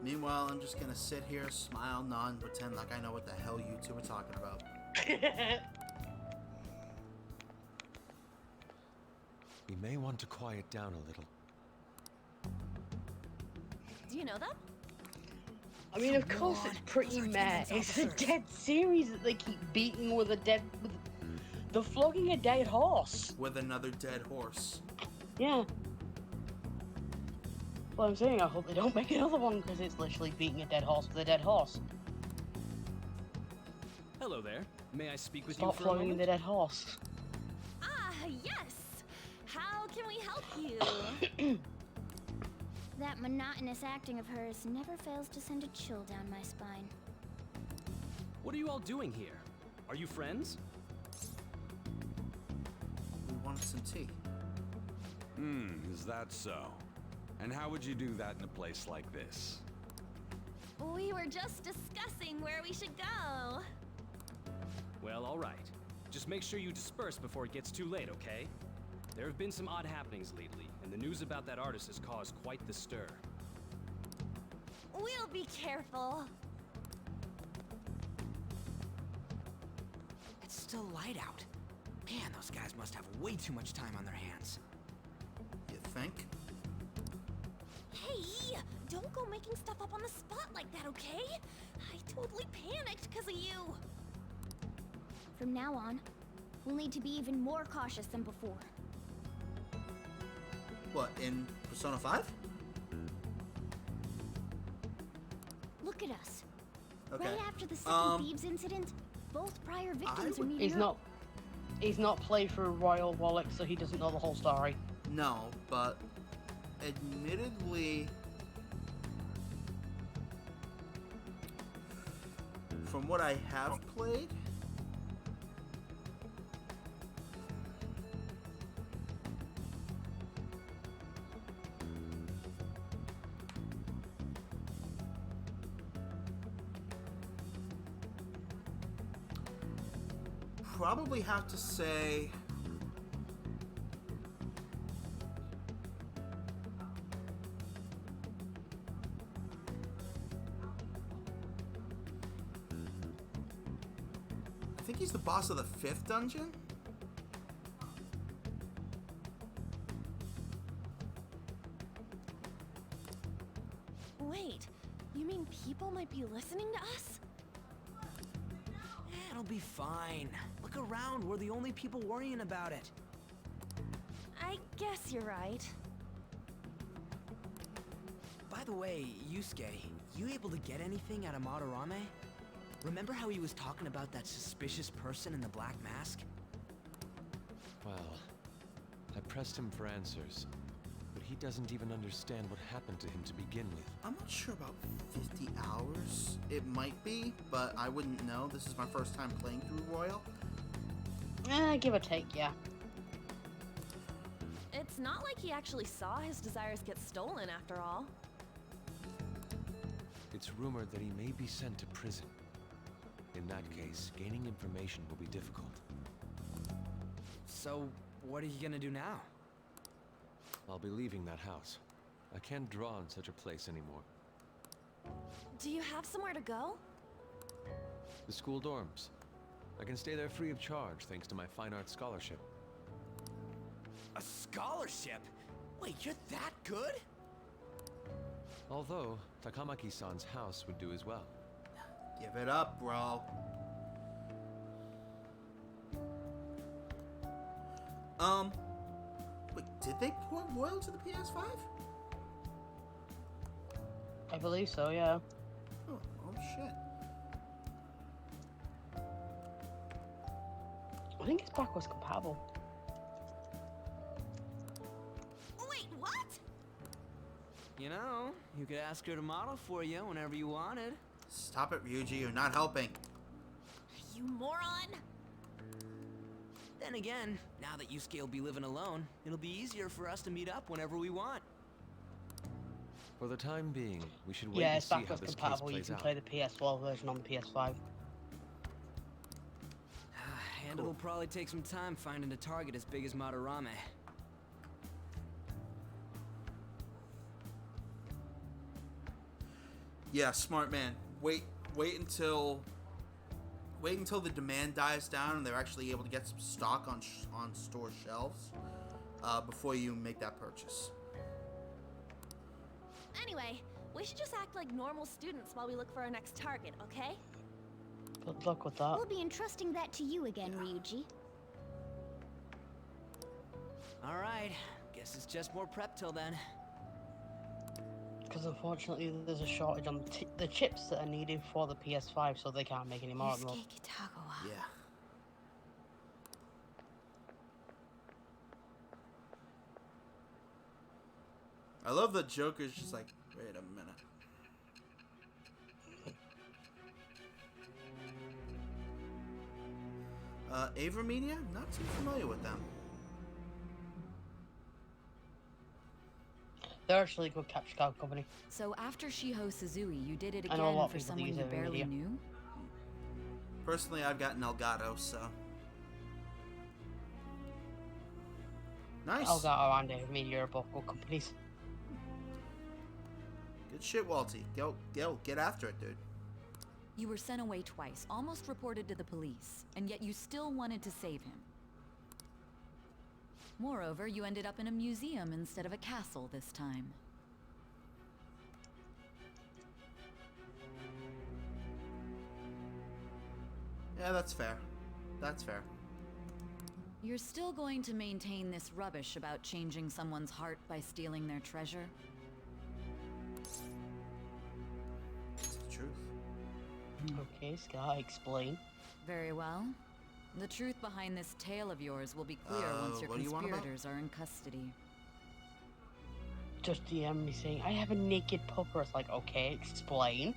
Meanwhile, I'm just gonna sit here, smile, nod, and pretend like I know what the hell you two are talking about. We may want to quiet down a little. Do you know them? I mean, of course, it's pretty meh. It's a dead series that they keep beating with the flogging a dead horse. With another dead horse. Yeah. Well, I'm saying I hope they don't make another one because it's literally beating a dead horse with a dead horse. Hello there. May I speak with Stop you for a flogging moment? the dead horse. Ah, yes. How can we help you? That monotonous acting of hers never fails to send a chill down my spine. What are you all doing here? Are you friends? We wanted some tea. Is that so? And how would you do that in a place like this? We were just discussing where we should go. Well, all right. Just make sure you disperse before it gets too late, okay? There have been some odd happenings lately, and the news about that artist has caused quite the stir. We'll be careful. It's still light out. Man, those guys must have way too much time on their hands. You think? Hey, don't go making stuff up on the spot like that, okay? I totally panicked because of you. From now on, we'll need to be even more cautious than before. What, in Persona 5? Look at us. Okay. Right after the second Thieves incident, both prior victims are meeting up. He's not played through Royal Wallach, so he doesn't know the whole story. No, but admittedly, from what I have played, probably have to say I think he's the boss of the 5th dungeon. Wait, you mean people might be listening to us? It'll be fine. Look around, we're the only people worrying about it. I guess you're right. By the way, Yusuke, you able to get anything out of Madarame? Remember how he was talking about that suspicious person in the black mask? Well, I pressed him for answers, but he doesn't even understand what happened to him to begin with. I'm not sure about 50 hours. It might be, but I wouldn't know. This is my first time playing through Royal. Give or take, yeah. It's not like he actually saw his desires get stolen after all. It's rumored that he may be sent to prison. In that case, gaining information will be difficult. So, what are you gonna do now? I'll be leaving that house. I can't draw in such a place anymore. Do you have somewhere to go? The school dorms. I can stay there free of charge thanks to my fine arts scholarship. A scholarship? Wait, you're that good? Although, Takamaki-san's house would do as well. Give it up, bro. Wait, did they port Royal to the PS5? I believe so, yeah. Oh shit. I think it's backwards compatible. Wait, what? You know, you could ask her to model for you whenever you wanted. Stop it, Ryuji. You're not helping. You moron! Then again, now that Yusuke will be living alone, it'll be easier for us to meet up whenever we want. For the time being, we should wait Yeah, and it's see how backwards this case compatible. You plays can out. play the PS4 version on the PS5. And it'll probably take some time finding a target as big as Madarame. Yeah, smart man. Wait until the demand dies down and they're actually able to get some stock on store shelves before you make that purchase. Anyway, we should just act like normal students while we look for our next target, okay? Good luck with that. We'll be entrusting that to you again, Ryuji. Alright, guess it's just more prep till then. Because unfortunately, there's a shortage on the chips that are needed for the PS5, so they can't make any more of them. Yeah. I love that Joker's just like, wait a minute. Ava Media? Not too familiar with them. They're actually a good capture card company. So after Shiho Suzui, you did it I know a again lot of for people someone use you Ava barely Media. knew? Personally, I've gotten Elgato, so. Nice. Elgato and Ava Media are both good companies. Good shit, Walty. Go, get after it, dude. You were sent away twice, almost reported to the police, and yet you still wanted to save him. Moreover, you ended up in a museum instead of a castle this time. Yeah, that's fair. That's fair. You're still going to maintain this rubbish about changing someone's heart by stealing their treasure? It's the truth. Okay, Sky, explain. Very well. The truth behind this tale of yours will be clear once your what do you want about? conspirators are in custody. Just DM me saying, I have a naked pupper. It's like, okay, explain.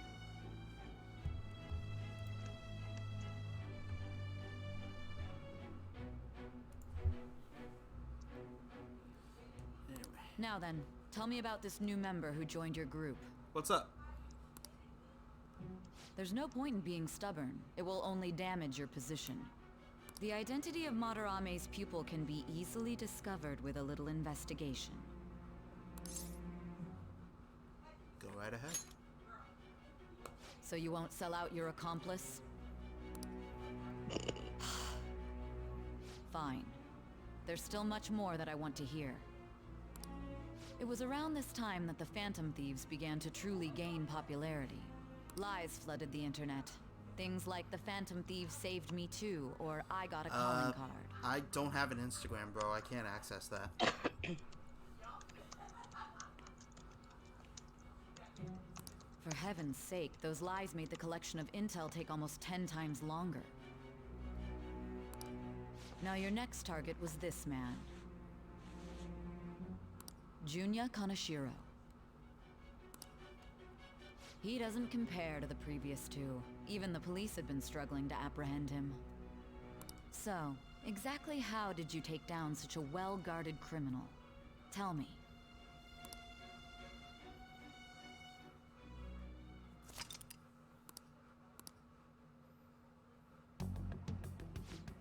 Anyway. Now then, tell me about this new member who joined your group. What's up? There's no point in being stubborn. It will only damage your position. The identity of Madarame's pupil can be easily discovered with a little investigation. Go right ahead. So you won't sell out your accomplice? Fine. There's still much more that I want to hear. It was around this time that the Phantom Thieves began to truly gain popularity. Lies flooded the internet. Things like the Phantom Thieves saved me too, or I got a calling card. I don't have an Instagram, bro. I can't access that. For heaven's sake, those lies made the collection of intel take almost 10 times longer. Now your next target was this man. Junya Kanashiro. He doesn't compare to the previous two. Even the police had been struggling to apprehend him. So, exactly how did you take down such a well-guarded criminal? Tell me.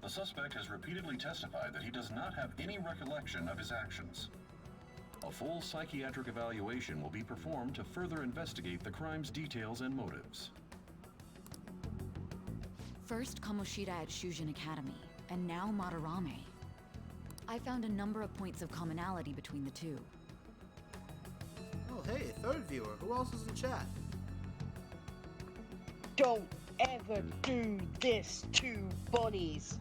The suspect has repeatedly testified that he does not have any recollection of his actions. A full psychiatric evaluation will be performed to further investigate the crime's details and motives. First Kamoshida at Shujin Academy, and now Madarame. I found a number of points of commonality between the two. Oh, hey, third viewer. Who else is in chat? Don't ever do this to bunnies,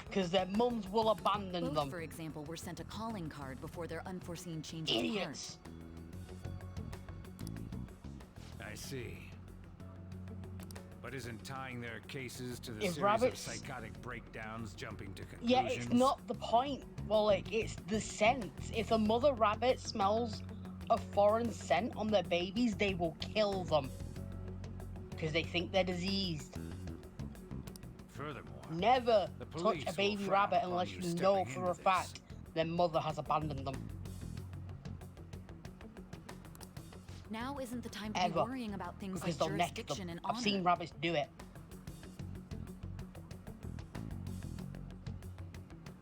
because their mums will abandon Both, them. for example, were sent a calling card before their unforeseen change of heart. Idiots. I see. But isn't tying their cases to the If series rabbits- of psychotic breakdowns jumping to Yeah, conclusions? it's not the point. Well, like, it's the scent. If a mother rabbit smells a foreign scent on their babies, they will kill them. Because they think they're diseased. Furthermore, Never the touch police a will baby frown rabbit upon unless you you know stepping for into a this. fact their mother has abandoned them. Now isn't the time to Ever. be worrying about things Because like they'll neck jurisdiction them. and honor. I've seen rabbits do it.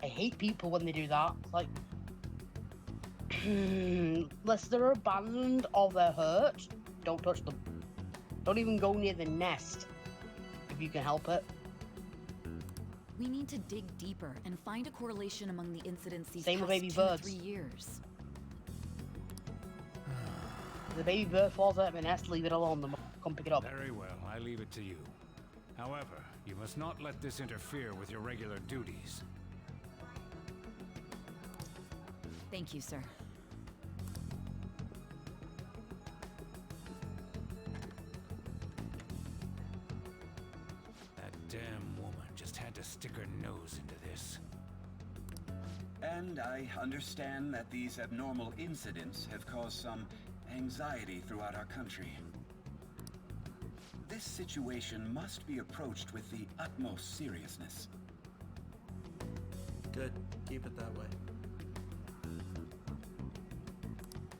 I hate people when they do that. It's like, unless they're abandoned or they're hurt, don't touch them. Don't even go near the nest if you can help it. We need to dig deeper and find a correlation among the incidents these Same with past baby 2 to birds. 3 years. If the baby bird falls out of the nest, leave it alone. Them come pick it up. Very well, I leave it to you. However, you must not let this interfere with your regular duties. Thank you, sir. That damn woman just had to stick her nose into this. And I understand that these abnormal incidents have caused some anxiety throughout our country. This situation must be approached with the utmost seriousness. Good. Keep it that way.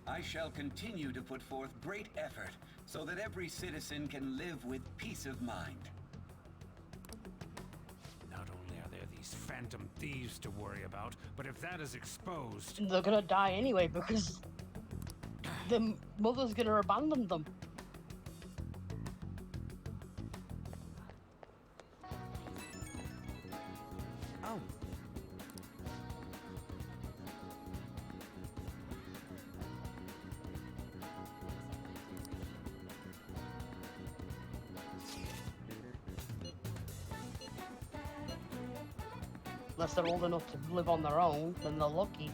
I shall continue to put forth great effort so that every citizen can live with peace of mind. Not only are there these phantom thieves to worry about, but if that is exposed... They're gonna die anyway because the mother's gonna abandon them. Oh. Unless they're old enough to live on their own, then they're lucky.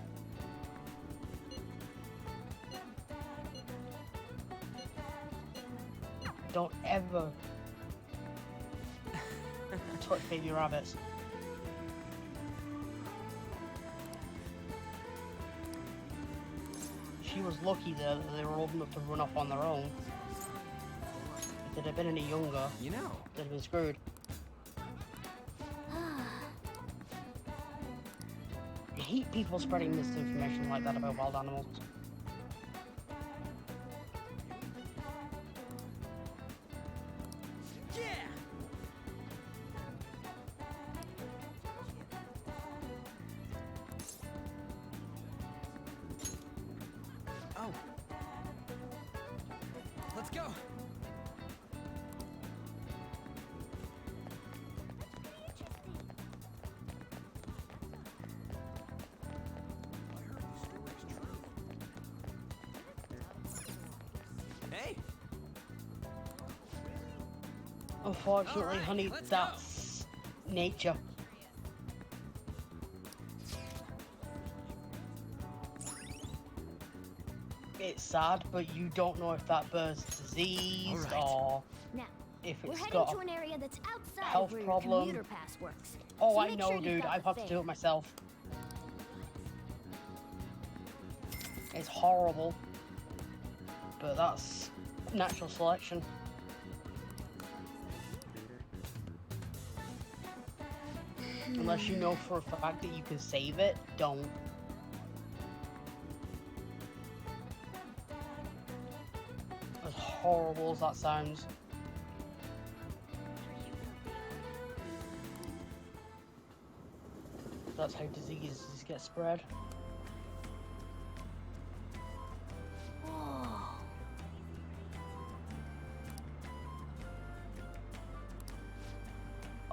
Don't ever touch baby rabbits. She was lucky that they were old enough to run off on their own. If they'd have been any younger, You know, they'd have been screwed. I hate people spreading misinformation like that about wild animals. yeah. Oh. Let's go. Unfortunately, honey, that's nature. It's sad, but you don't know if that bird's diseased or Now, if we're it's heading got to an area that's outside health of where problem. your commuter pass works. Oh, So I make know, sure you've dude. got I've the had to do it fare. myself. It's horrible, but that's natural selection. Unless you know for a fact that you can save it, don't. As horrible as that sounds. That's how diseases get spread.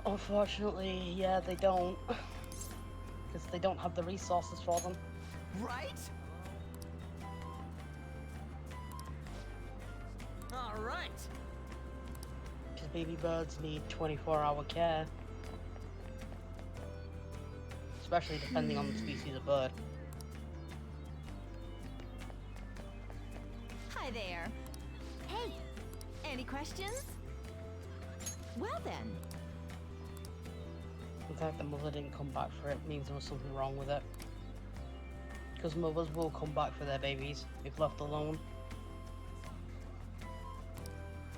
Unfortunately, yeah, they don't. Because they don't have the resources for them. Right? All right. Because baby birds need 24-hour care. Especially depending on the species of bird. Hi there. Hey, any questions? Well then. The fact that mother didn't come back for it means there was something wrong with it. Because mothers will come back for their babies if left alone.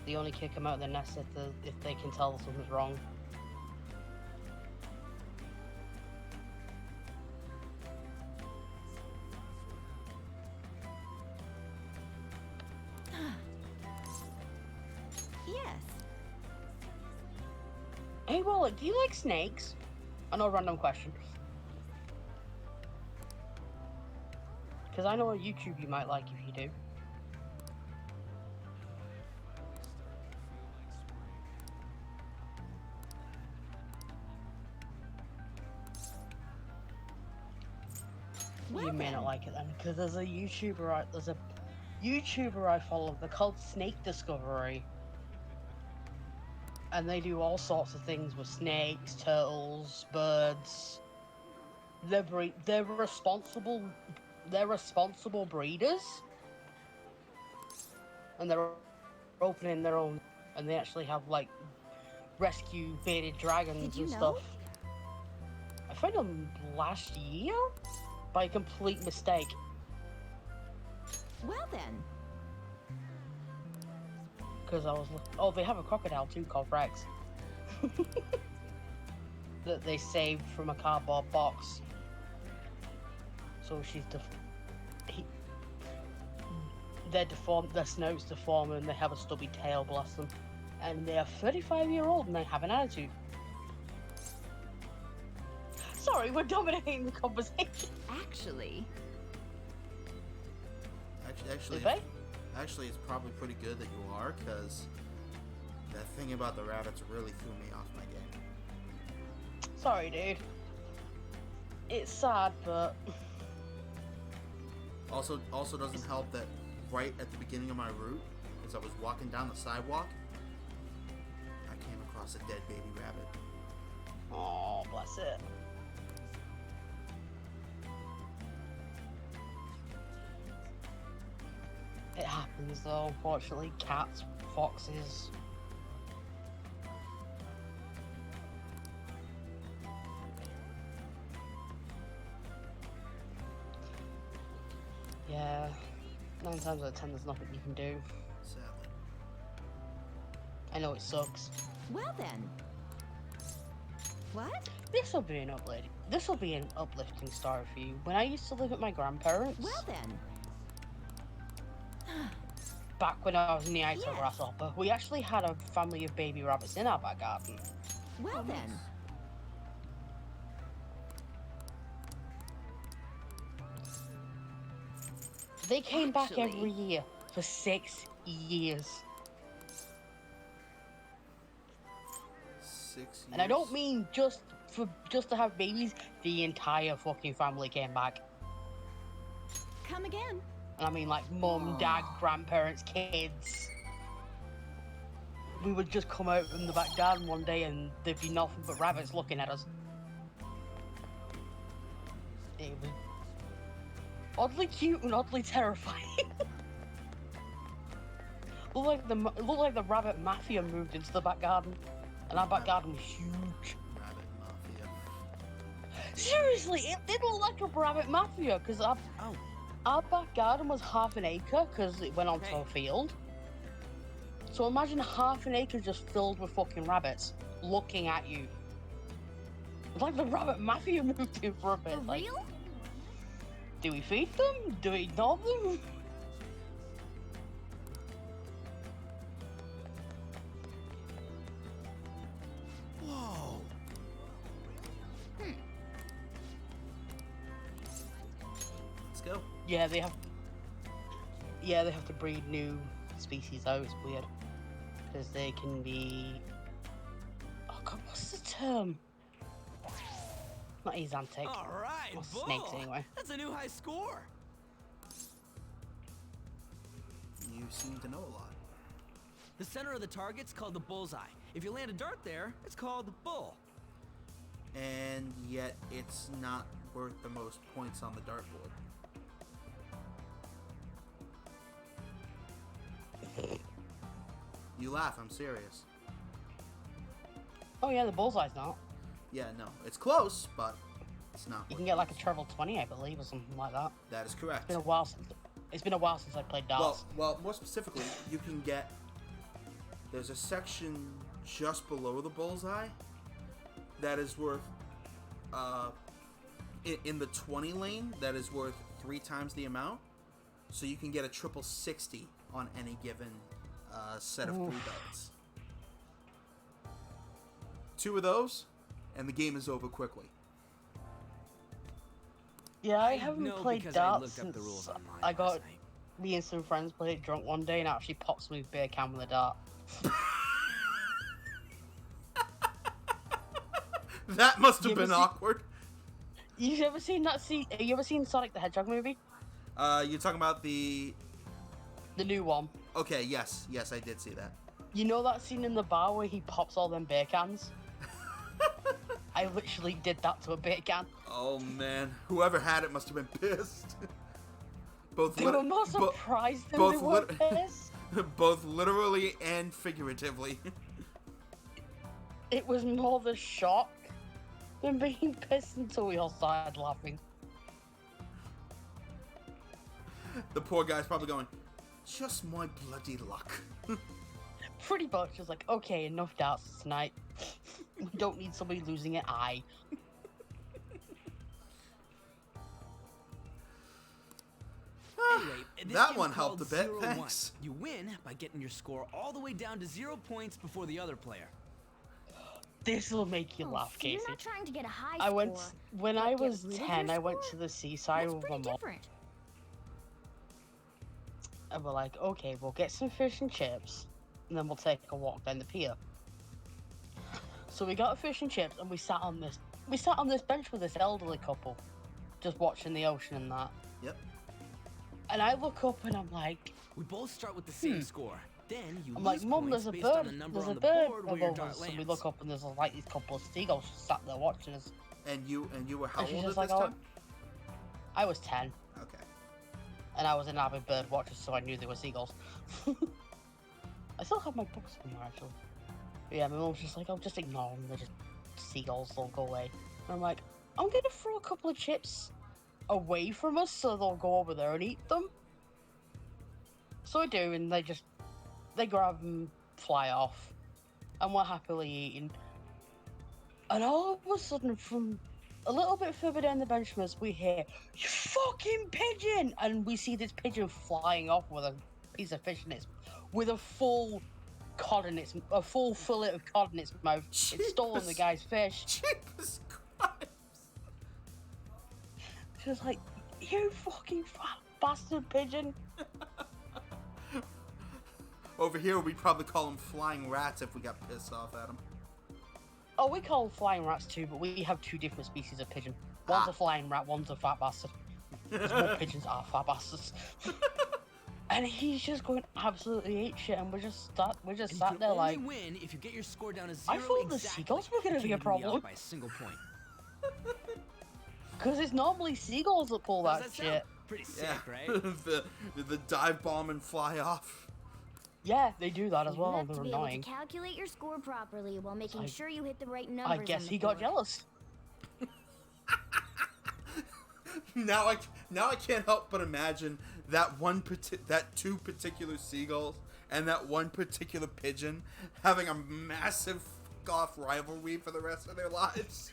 They only kick them out of the nest if they can tell something's wrong. Yes. Hey, Wally, do you like snakes? I know, random question. Because I know a YouTube you might like if you do. Well You may then. not like it then, because there's a YouTuber I follow. They're called Snake Discovery, and they do all sorts of things with snakes, turtles, birds. They're responsible breeders, and they're opening their own, and they actually have like rescue bearded dragons Did you and know? stuff. I found them last year by complete mistake. Well then. Because I was oh, they have a crocodile too called Rex. That they saved from a cardboard box. So they're deformed, their snout's deformed and they have a stubby tail, bless them. And they are 35-year-old and they have an attitude. Sorry, we're dominating the conversation. Actually. Actually, it's probably pretty good that you are, because that thing about the rabbits really threw me off my game. Sorry, dude. It's sad, but Also doesn't help that right at the beginning of my route, as I was walking down the sidewalk, I came across a dead baby rabbit. oh, bless it. It happens though, unfortunately. Cats, foxes. Yeah, 9 times out of 10 there's nothing you can do. Sadly. I know it sucks. Well then. What? This will be an uplifting story for you. When I used to live with my grandparents, Well then. back when I was in the Ice Yes. Grasshopper, we actually had a family of baby rabbits in our back garden. Well then. They came back Actually- every year for 6 years. 6 years. And I don't mean just to have babies, the entire fucking family came back. Come again. And I mean like mum, dad, grandparents, kids. we would just come out in the back garden one day and there'd be nothing but rabbits looking at us. It was oddly cute and oddly terrifying. Looked like the rabbit mafia moved into the back garden, and our back garden was huge. Rabbit mafia. Seriously, it did look like a rabbit mafia because our back garden was half an acre because it went onto a field. So imagine half an acre just filled with fucking rabbits looking at you. It's like the rabbit mafia moved in for a bit. For like, real? do we feed them? Do we ignore them? Whoa. Let's go. Yeah, they have to breed new species though. It's weird because they can be. Oh god, what's the term? Not exantic. All right, Or Bull. snakes anyway. That's a new high score. You seem to know a lot. The center of the target's called the bullseye. If you land a dart there, it's called the bull. And yet, it's not worth the most points on the dartboard. You laugh, I'm serious. Oh yeah, the bullseye's not. Yeah, no. It's close, but it's not. You can get like a treble 20, I believe, or something like that. That is correct. It's been a while since I played darts. Well, more specifically, you can get... There's a section just below the bullseye that is worth... in the 20 lane, that is worth 3 times the amount. So you can get a triple 60 on any given set of 3 darts. 2 of those, and the game is over quickly. Yeah, I haven't know played because I darts looked up since the rules online I got last night. me and some friends played it drunk one day and actually popped some beer can with a dart. That must have been awkward. You ever seen that scene? You ever seen Sonic the Hedgehog movie? You're talking about the new one. Okay, yes, I did see that. You know that scene in the bar where he pops all them beer cans? I literally did that to a beer can. Oh man, whoever had it must have been pissed. They were more surprised than they were pissed. Both literally and figuratively. It was more the shock than being pissed until we all started laughing. The poor guy's probably going, just my bloody luck. Pretty much, it's like, okay, enough darts tonight. We don't need somebody losing an eye. Anyway, this That game's one helped called a bit, 0-1. thanks. You win by getting your score all the way down to 0 points before the other player. This will make you laugh, So Casey. you're not trying to get a high I went score, when but I get was rid of 10. your I went score? to the seaside That's with my pretty mom, different. and we're like, okay, we'll get some fish and chips, and then we'll take a walk down the pier. So we got fish and chips, and we sat on this bench with this elderly couple, just watching the ocean and that. Yep. And I look up and I'm like, we both start with the same score. Then you I'm lose like, Mum, points there's a based bird. on the number There's a on the bird board where your above dart us. And we lands. look up and there's like these couple of seagulls just sat there watching us. And you were how And she's old just at this like, time? I was 10. Okay. And I was an avid bird watcher, so I knew they were seagulls. I still have my books somewhere, actually. But yeah, my mum was just like, oh, just ignore them. They're just seagulls. They'll go away. And I'm like, I'm going to throw a couple of chips away from us so they'll go over there and eat them. So I do, and they grab them, fly off, and we're happily eating. And all of a sudden, from a little bit further down the bench from us, we hear, "You fucking pigeon!" And we see this pigeon flying off with a piece of fish in its, with a full cod in its, a full fillet of cod in its mouth. It's stolen the guy's fish. Jesus Christ! She was like, "You fucking fat bastard pigeon!" Over here, we'd probably call them flying rats if we got pissed off at them. Oh, we call them flying rats too, but we have 2 different species of pigeon. One's a flying rat, one's a fat bastard. Because more pigeons are fat bastards. And he's just going absolutely apeshit, and we're just sat And you there can like. only win if you get your score down to 0 I thought the exactly. seagulls were gonna You be a can't even be problem. off by a single point. Because it's normally seagulls that pull How does that that sound? shit. Pretty sick, Yeah. right? the dive bomb and fly off. Yeah, they do that as You well. have to They're be able to annoying. calculate your score properly while making Like, sure you hit the right numbers. I guess on the he got board. jealous. Now I can't help but imagine that that two particular seagulls and that one particular pigeon having a massive fuck-off rivalry for the rest of their lives.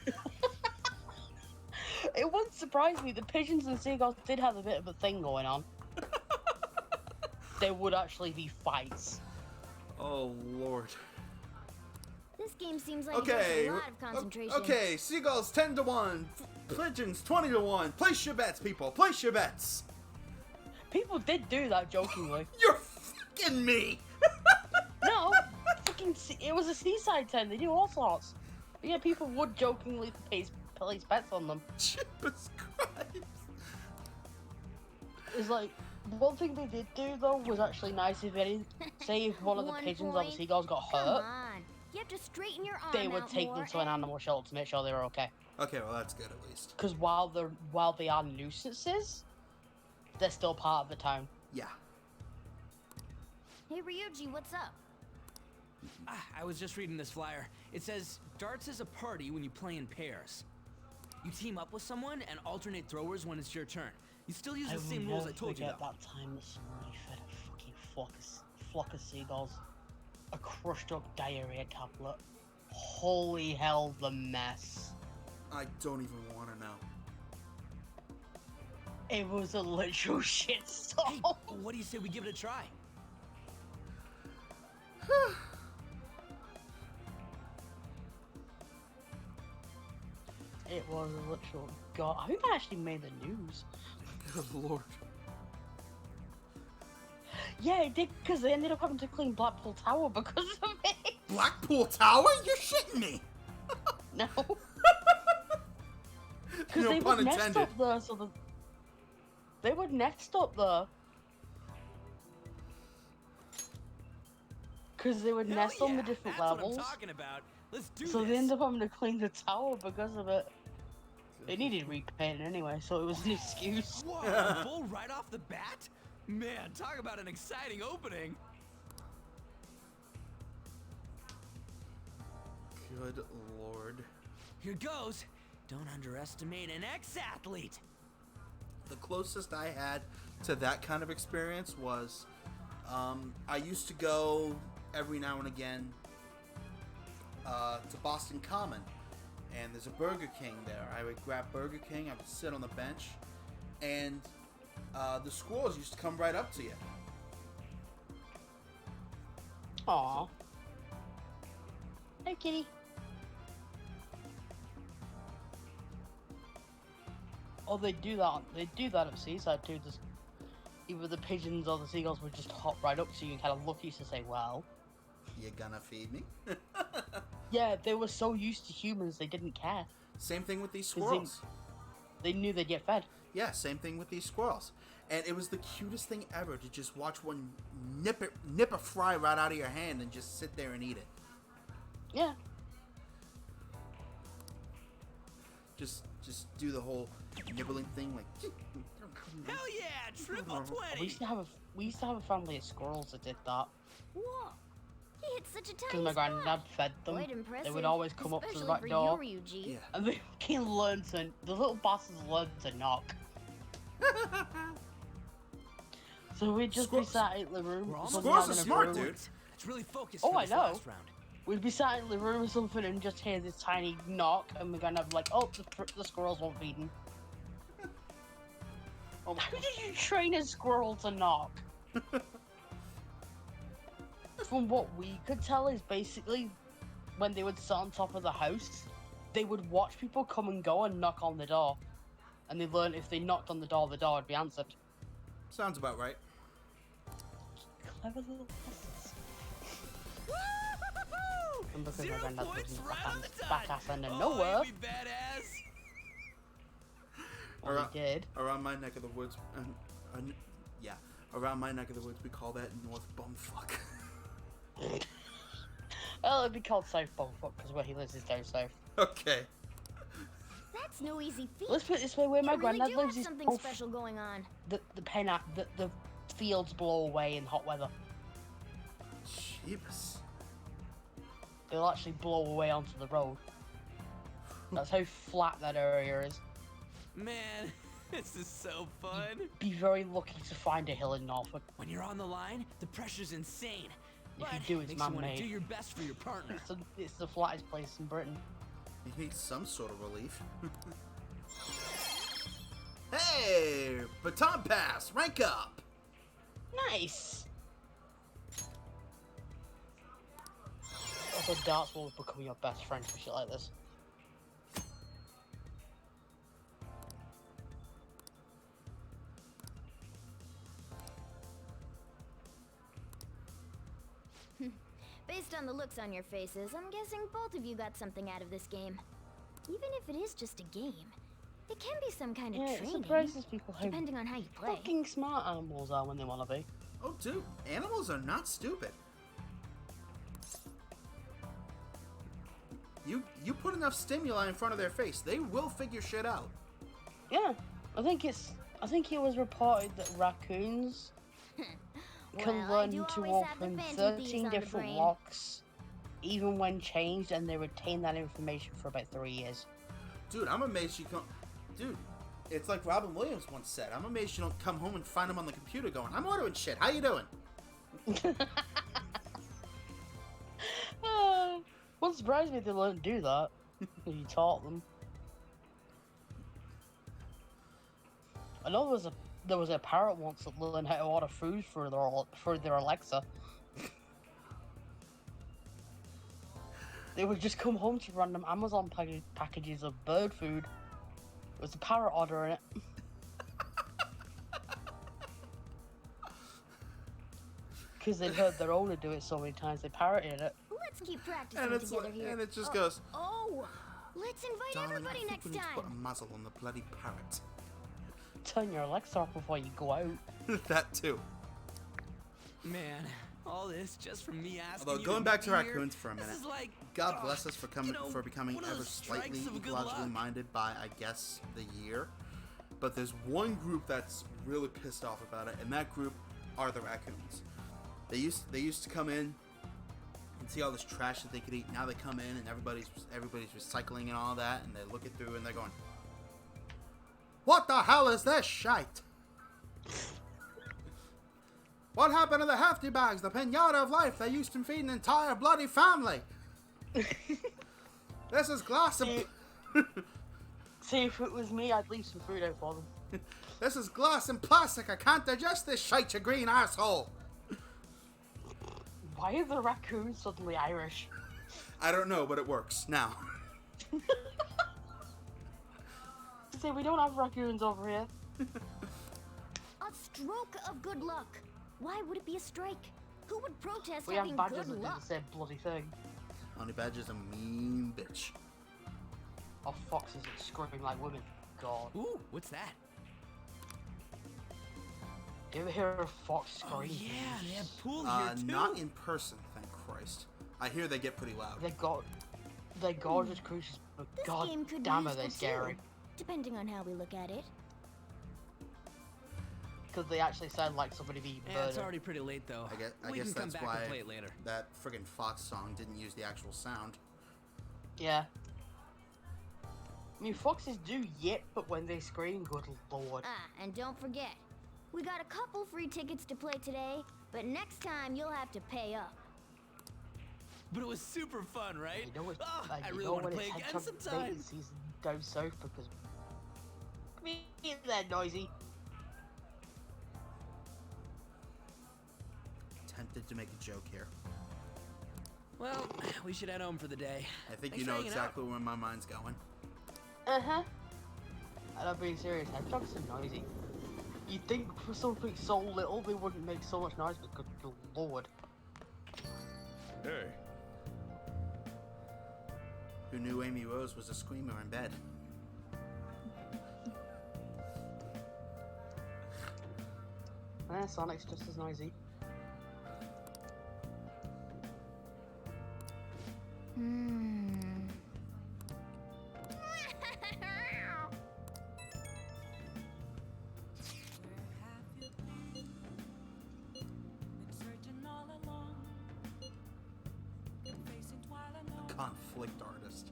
It wouldn't surprise me. The pigeons and seagulls did have a bit of a thing going on. There would actually be fights. Oh Lord. This game seems like it Okay. takes a lot of concentration. Okay. Seagulls 10-1, pigeons 20-1. Place your bets, people. Place your bets. People did do that jokingly. You're fucking me. No, fucking. It was a seaside town. They do all sorts. But yeah, people would jokingly place bets on them. Jesus Christ. It's like one thing they did do though was actually nice. Say if one of the 1 pigeons or the point. seagulls got Come hurt, on. You have to straighten your arm they would out take more them to an animal shelter to make sure they were okay. Okay, well that's good at least. Because while they are nuisances, they're still part of the town. Yeah. Hey Ryuji, what's up? I was just reading this flyer. It says, darts is a party when you play in pairs. You team up with someone and alternate throwers when it's your turn. You still use the same rules I told you Forget though. that time that somebody fed a fucking flock of seagulls a crushed up diarrhea tablet. Holy hell, the mess. I don't even want to know. It was a literal shitstorm. Hey, what do you say we give it a try? It was a literal god. I think I actually made the news. Good Lord. Yeah, it did, because they ended up having to clean Blackpool Tower because of it. Blackpool Tower? You're shitting me. No. Because No they pun would nest intended. up there, so they would nest up there. Because they would nest on the different That's levels. what I'm talking about. Let's do So this. they ended up having to clean the tower because of it. It needed repainting anyway, so it was an excuse. Whoa, a bull right off the bat? Man, talk about an exciting opening. Good Lord. Here goes. Don't underestimate an ex-athlete. The closest I had to that kind of experience was I used to go every now and again to Boston Common, and there's a Burger King there. I would grab Burger King, I would sit on the bench, and the squirrels used to come right up to you. Aww. Hey, kitty. Oh, they do that. They do that at Seaside too. Just either the pigeons or the seagulls would just hop right up to you and kind of look at you to say, "Well, You gonna feed me? yeah." They were so used to humans, they didn't care. Same thing with these 'Cause squirrels. They knew they'd get fed. Yeah, same thing with these squirrels. And it was the cutest thing ever to just watch one nip a fry right out of your hand and just sit there and eat it. Yeah. Just do the whole nibbling thing, like. Hell yeah, triple 20. We used to have a family of squirrels that did that. Whoa! He hit such a tiny Because my spot. granddad fed them. Quite They impressive, would always come up to the especially back for door. you, Ryuji. Yeah. And they fucking learned to. The little bastards learned to knock. So we'd just be sat in the room. Squirrels are smart, dude. It's really focused Oh, for I this know. last round. We'd be sat in the room or something and just hear this tiny knock, and we're gonna be like, "Oh, the squirrels won't feed him." How did you train a squirrel to knock? From what we could tell, is basically when they would sit on top of the house, they would watch people come and go and knock on the door, and they learned if they knocked on the door would be answered. Sounds about right. Clever little bastards. And because 0 my granddad points wasn't right on the back dot. ass end of Oh, nowhere. ain't we badass? Well, he did. Around my neck of the woods, Around my neck of the woods, we call that North Bumfuck. Well, it'd be called South Bumfuck because where he lives is down south. Okay. That's no easy feat. Let's put it this way: where my You really granddad do lives have is something both special going on. the fields blow away in hot weather. Jeebus. They'll actually blow away onto the road. That's how flat that area is. Man, this is so fun. Be very lucky to find a hill in Norfolk. When you're on the line, the pressure's insane. If But you do, it's makes you want to man-made. do your best for your partner. It's the flattest place in Britain. You need some sort of relief. Hey! Baton pass! Rank up! Nice! Also, darts will become your best friend for shit like this. Based on the looks on your faces, I'm guessing both of you got something out of this game. Even if it is just a game, it can be some kind of Yeah, it training. surprises people how depending on how you play. fucking smart animals are when they want to be. Oh, dude, animals are not stupid. You put enough stimuli in front of their face, they will figure shit out. Yeah, I think it was reported that raccoons can Well, I learn do to always have the open phantom thieves 13 on the different brain. locks, even when changed, and they retain that information for about 3 years. Dude, I'm amazed you can't... Dude, it's like Robin Williams once said. I'm amazed you don't come home and find him on the computer going, I'm ordering shit, how you doing? Wouldn't surprise me if they learned to do that. If you taught them. I know there was a parrot once that learned how to order food for their Alexa. They would just come home to random Amazon packages of bird food. It was a parrot ordering it. Because they'd heard their owner do it so many times, they parroted it. Let's keep practicing And it's together like, here. and it just goes, Oh, let's invite darling, everybody I think next we need to time. put a muzzle on the bloody parrot. Turn your Alexa off before you go out. That too. Man, all this just from me asking Although you going to back meet to me here? raccoons for a minute, This is like, God bless us for coming you know, for becoming one of ever those slightly strikes of good ecologically luck. minded by, I guess, the year. But there's one group that's really pissed off about it, and that group are the raccoons. They used to come in and see all this trash that they could eat. Now they come in and everybody's recycling and all that, and they look it through and they're going, "What the hell is this shite? What happened to the hefty bags, the pinata of life they used to feed an entire bloody family? This is glass and... See, if it was me, I'd leave some food out for them. This is glass and plastic. I can't digest this shite, you green arsehole." Why are the raccoons suddenly Irish? I don't know, but it works now. Say, we don't have raccoons over here. A stroke of good luck. Why would it be a strike? Who would protest We have having badgers good that do luck? the same bloody thing. Honey Badger's a mean bitch. Or foxes that scream like women. God. Ooh, what's that? Do you ever hear a fox scream? Oh yeah, they have pool here too. Not in person, thank Christ. I hear they get pretty loud. They're gorgeous creatures, but This god game could damn be are they useful scary. too, depending on how we look at it. Because they actually sound like somebody being Yeah, murdered. it's already pretty late though. I we guess can come that's back why and play it later. that friggin' Fox song didn't use the actual sound. Yeah. I mean, foxes do yip, but when they scream, good lord. Ah, and don't forget, we got a couple free tickets to play today, but next time you'll have to pay up. But it was super fun, right? You know what? I you really know want to when play it's again hedgehog sometime. mating season down south because... Me, they're noisy. Tempted to make a joke here. Well, we should head home for the day. I think Thanks you for know hanging exactly where my mind's going. Uh-huh. I'm not being serious, hedgehogs are noisy. You'd think for something so little they wouldn't make so much noise, but good lord. Hey. Who knew Amy Rose was a screamer in bed? Sonic's just as noisy. Conflict artist.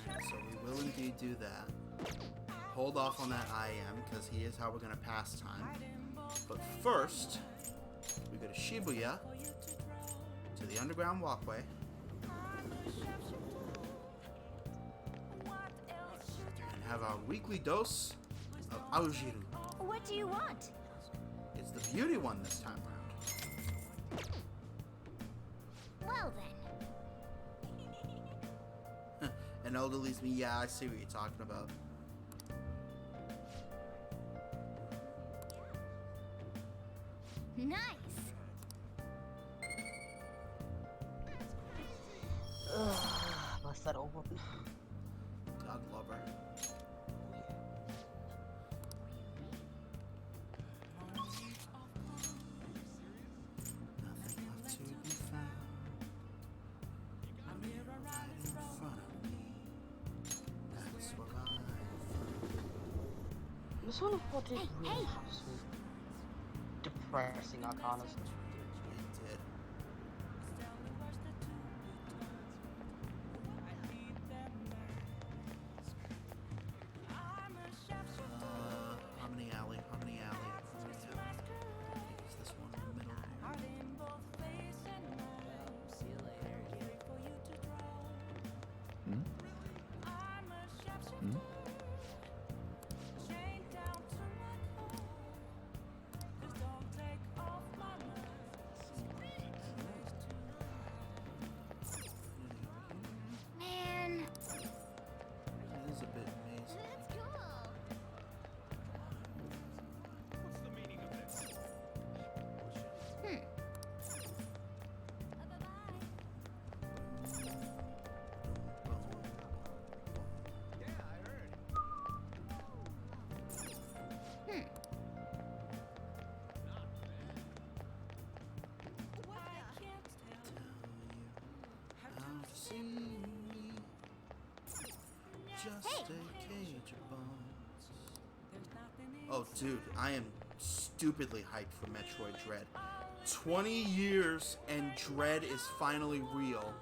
Alright, so we will indeed do that. Hold off on that IM, because he is how we're going to pass time. But first, we go to Shibuya, to the underground walkway. And have our weekly dose of Aojiru. What do you want? It's the beauty one this time around. Well then. And elderly's me, yeah, I see what you're talking about. Nice. Bless that old woman. God love her. Nothing left to be found. A mirror right in front of me. That's what I found. This one of what did really have some depressing arcanas. It did. Harmony Alley, Harmony Alley. Is this one in the middle Man. It is a bit amazing. That's cool. What's the meaning of this? Just a cage of bones. Oh, dude, I am stupidly hyped for Metroid Dread. 20 years and Dread is finally real.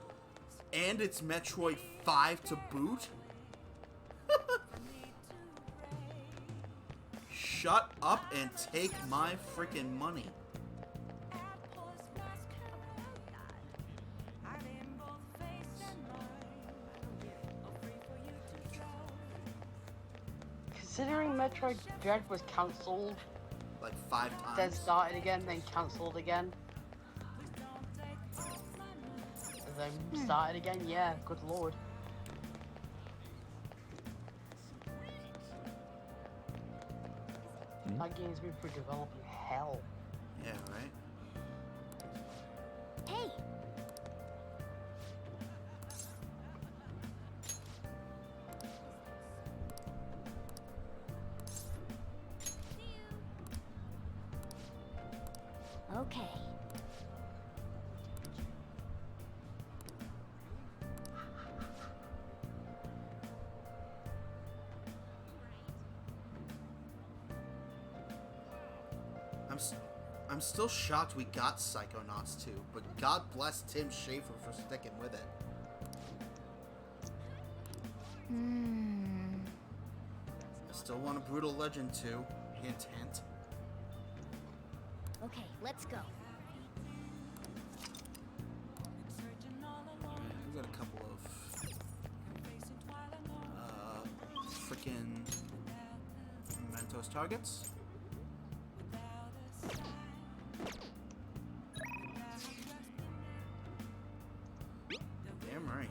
And it's Metroid 5 to boot? Shut up and take my freaking money. Considering Metroid Dread was cancelled like 5 times, then started again, then cancelled again, and then started again, yeah, good lord. That game's been for developing hell. Yeah, right? Hey. Okay. I'm still shocked we got Psychonauts 2, but God bless Tim Schafer for sticking with it. I still want a Brutal Legend 2. Hint, hint. Okay, let's go. We've got a couple of freaking Mentos targets. Damn right.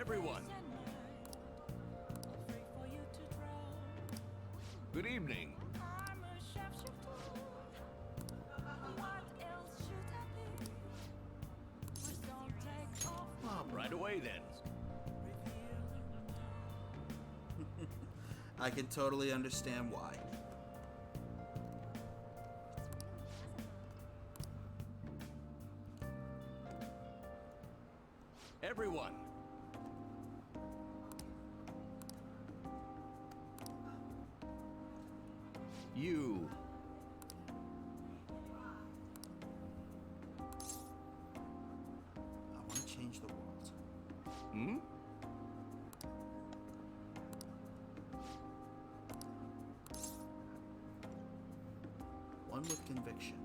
Everyone. Good evening. Right away then. I can totally understand why. Everyone. You. I want to change the world. Hmm? One with conviction.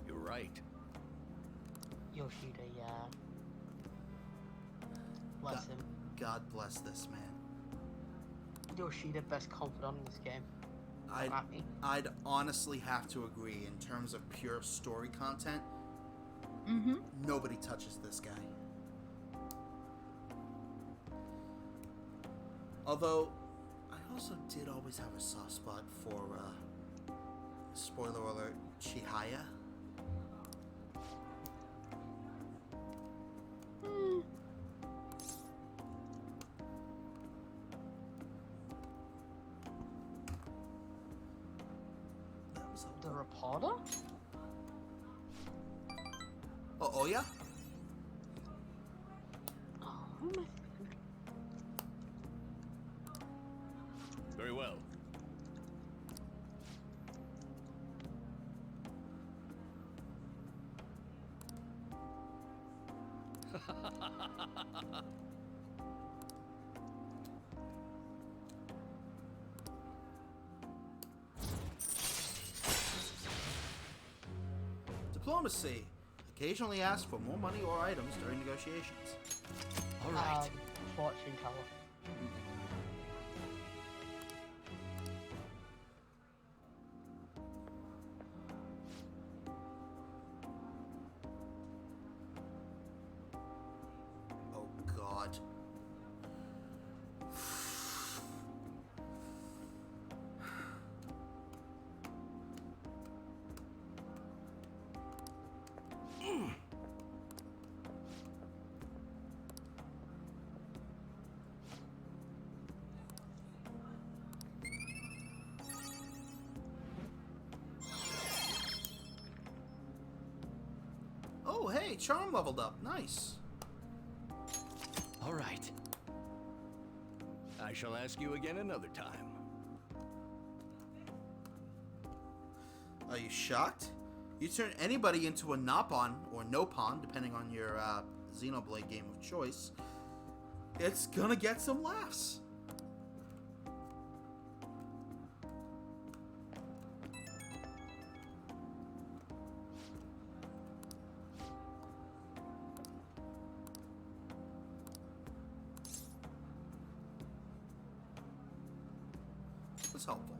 You're right. Yoshida, yeah. Bless him. God bless this man. Yoshida, best confidant in this game. I'd honestly have to agree in terms of pure story content. Nobody touches this guy. Although, I also did always have a soft spot for, spoiler alert, Chihaya. The reporter? Oh yeah? Oh, who am I? Very well. Diplomacy. Occasionally ask for more money or items during negotiations. All right. Fortune teller. Oh God. Oh, hey, charm leveled up. Nice. All right. I shall ask you again another time. Are you shocked? You turn anybody into a Nopon, or Nopon, depending on your Xenoblade game of choice. It's gonna get some laughs. That's helpful.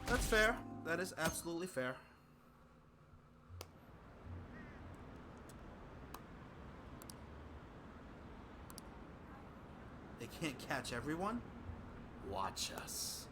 That's fair. That is absolutely fair. They can't catch everyone? Watch us.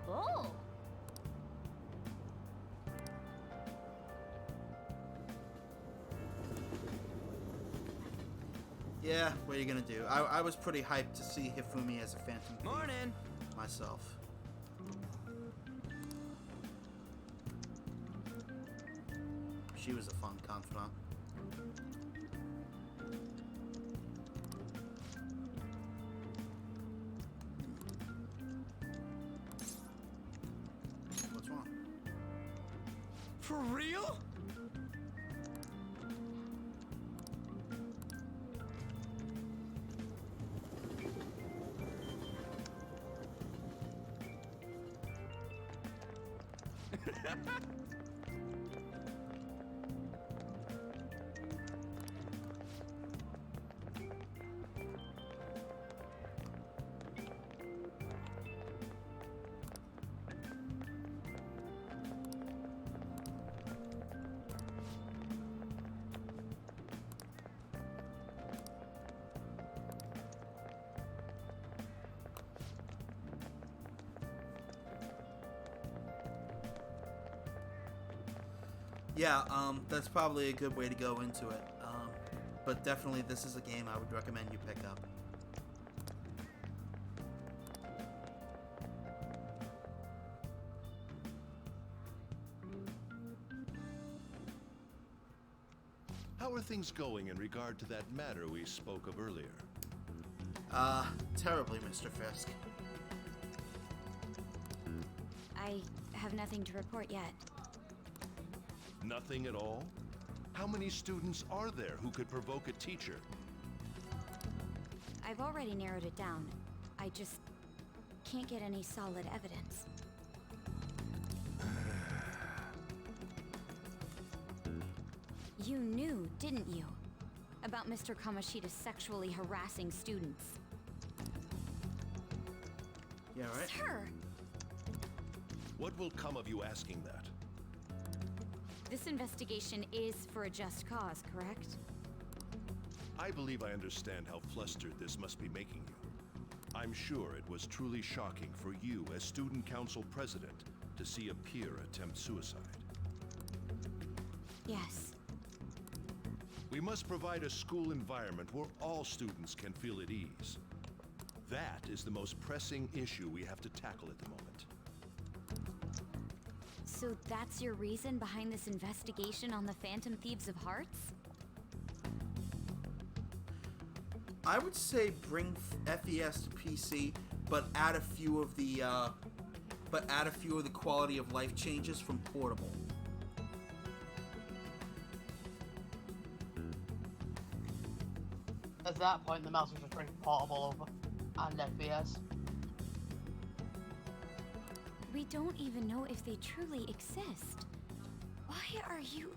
Oh. Yeah, what are you gonna do? I was pretty hyped to see Hifumi as a Phantom Thief Morning. myself. She was a fun confidant. What's wrong? For real? Yeah, that's probably a good way to go into it. But definitely this is a game I would recommend you pick up. How are things going in regard to that matter we spoke of earlier? Terribly, Mr. Fisk. I have nothing to report yet. Nothing at all? How many students are there who could provoke a teacher? I've already narrowed it down. I just can't get any solid evidence. You knew, didn't you? About Mr. Kamashita sexually harassing students. Yeah, right? Sir! What will come of you asking that? This investigation is for a just cause, correct? I believe I understand how flustered this must be making you. I'm sure it was truly shocking for you as student council president to see a peer attempt suicide. Yes. We must provide a school environment where all students can feel at ease. That is the most pressing issue we have to tackle at the moment. So that's your reason behind this investigation on the Phantom Thieves of Hearts? I would say bring FES to PC, but add a few of the quality of life changes from portable. At that point, the mouse will just bring portable over and FPS. We don't even know if they truly exist. Why are you...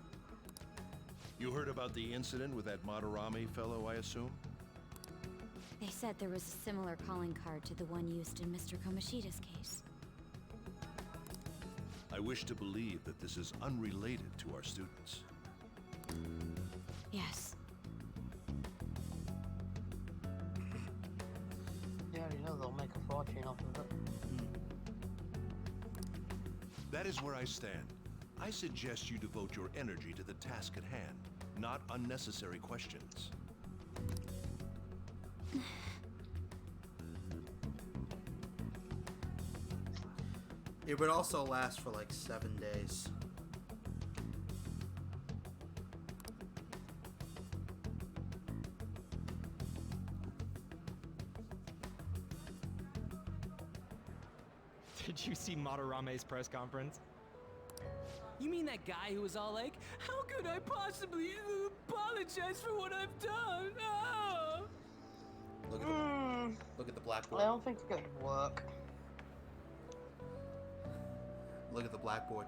You heard about the incident with that Madarame fellow, I assume? They said there was a similar calling card to the one used in Mr. Komashita's case. I wish to believe that this is unrelated to our students. Yes. You already know they'll make a fortune off of it. That is where I stand. I suggest you devote your energy to the task at hand, not unnecessary questions. It would also last for like 7 days. Did you see Madarame's press conference? You mean that guy who was all like, "How could I possibly apologize for what I've done?" Oh! Look at the blackboard. I don't think it could work. Look at the blackboard.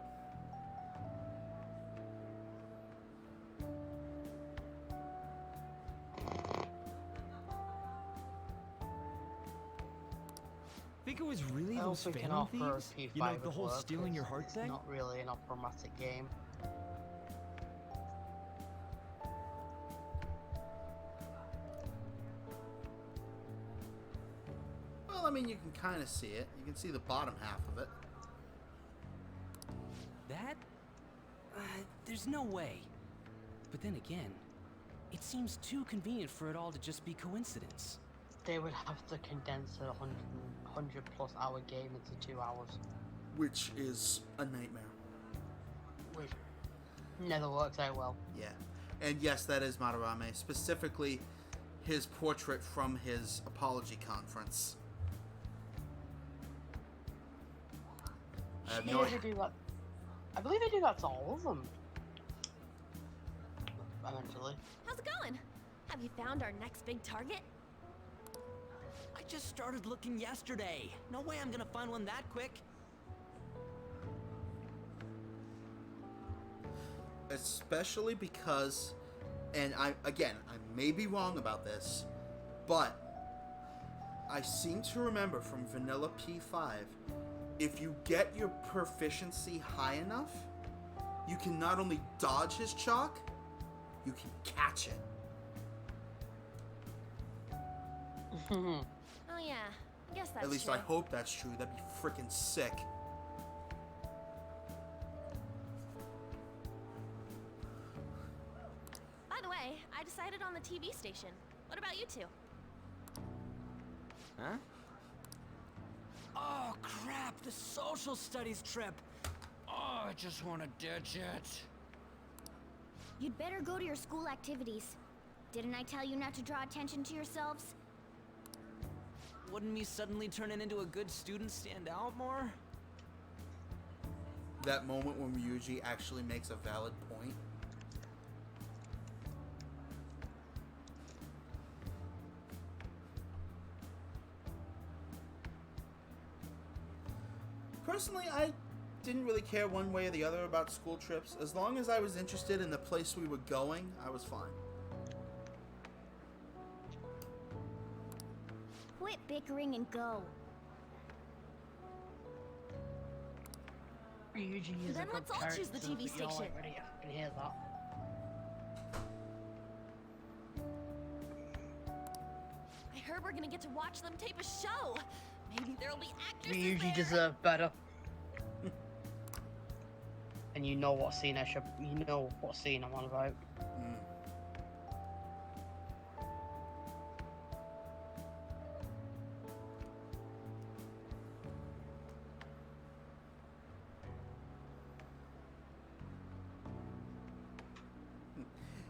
Think it was really I those don't think Phantom an offer Thieves? P5 You know, would the whole work, stealing your 'cause heart it's thing? not really an operatic game. Well, I mean, you can kind of see it. You can see the bottom half of it. That? There's no way. But then again, it seems too convenient for it all to just be coincidence. They would have to condense a 100 plus hour game into 2 hours. Which is a nightmare. Which never works out well. Yeah. And yes, that is Madarame. Specifically, his portrait from his apology conference. I have He no ever idea. do like I believe they do that to all of them. Eventually. How's it going? Have you found our next big target? I just started looking yesterday. No way I'm gonna find one that quick. Especially because, and I may be wrong about this, but I seem to remember from Vanilla P5, if you get your proficiency high enough, you can not only dodge his chalk, you can catch it. Oh yeah, I guess that's At least true. I hope that's true. That'd be freaking sick. By the way, I decided on the TV station. What about you two? Huh? Oh crap, the social studies trip. Oh, I just want to ditch it. You'd better go to your school activities. Didn't I tell you not to draw attention to yourselves? Wouldn't me suddenly turning into a good student stand out more? That moment when Ryuji actually makes a valid point. Personally, I didn't really care one way or the other about school trips. As long as I was interested in the place we were going, I was fine. Quit bickering and go. Ryuji is Then a good let's all choose the character, TV but y'all station. already can hear that. I heard we're gonna get to watch them tape a show. Maybe there'll be actors in Ryuji there. deserve better. And you know what scene I'm on about.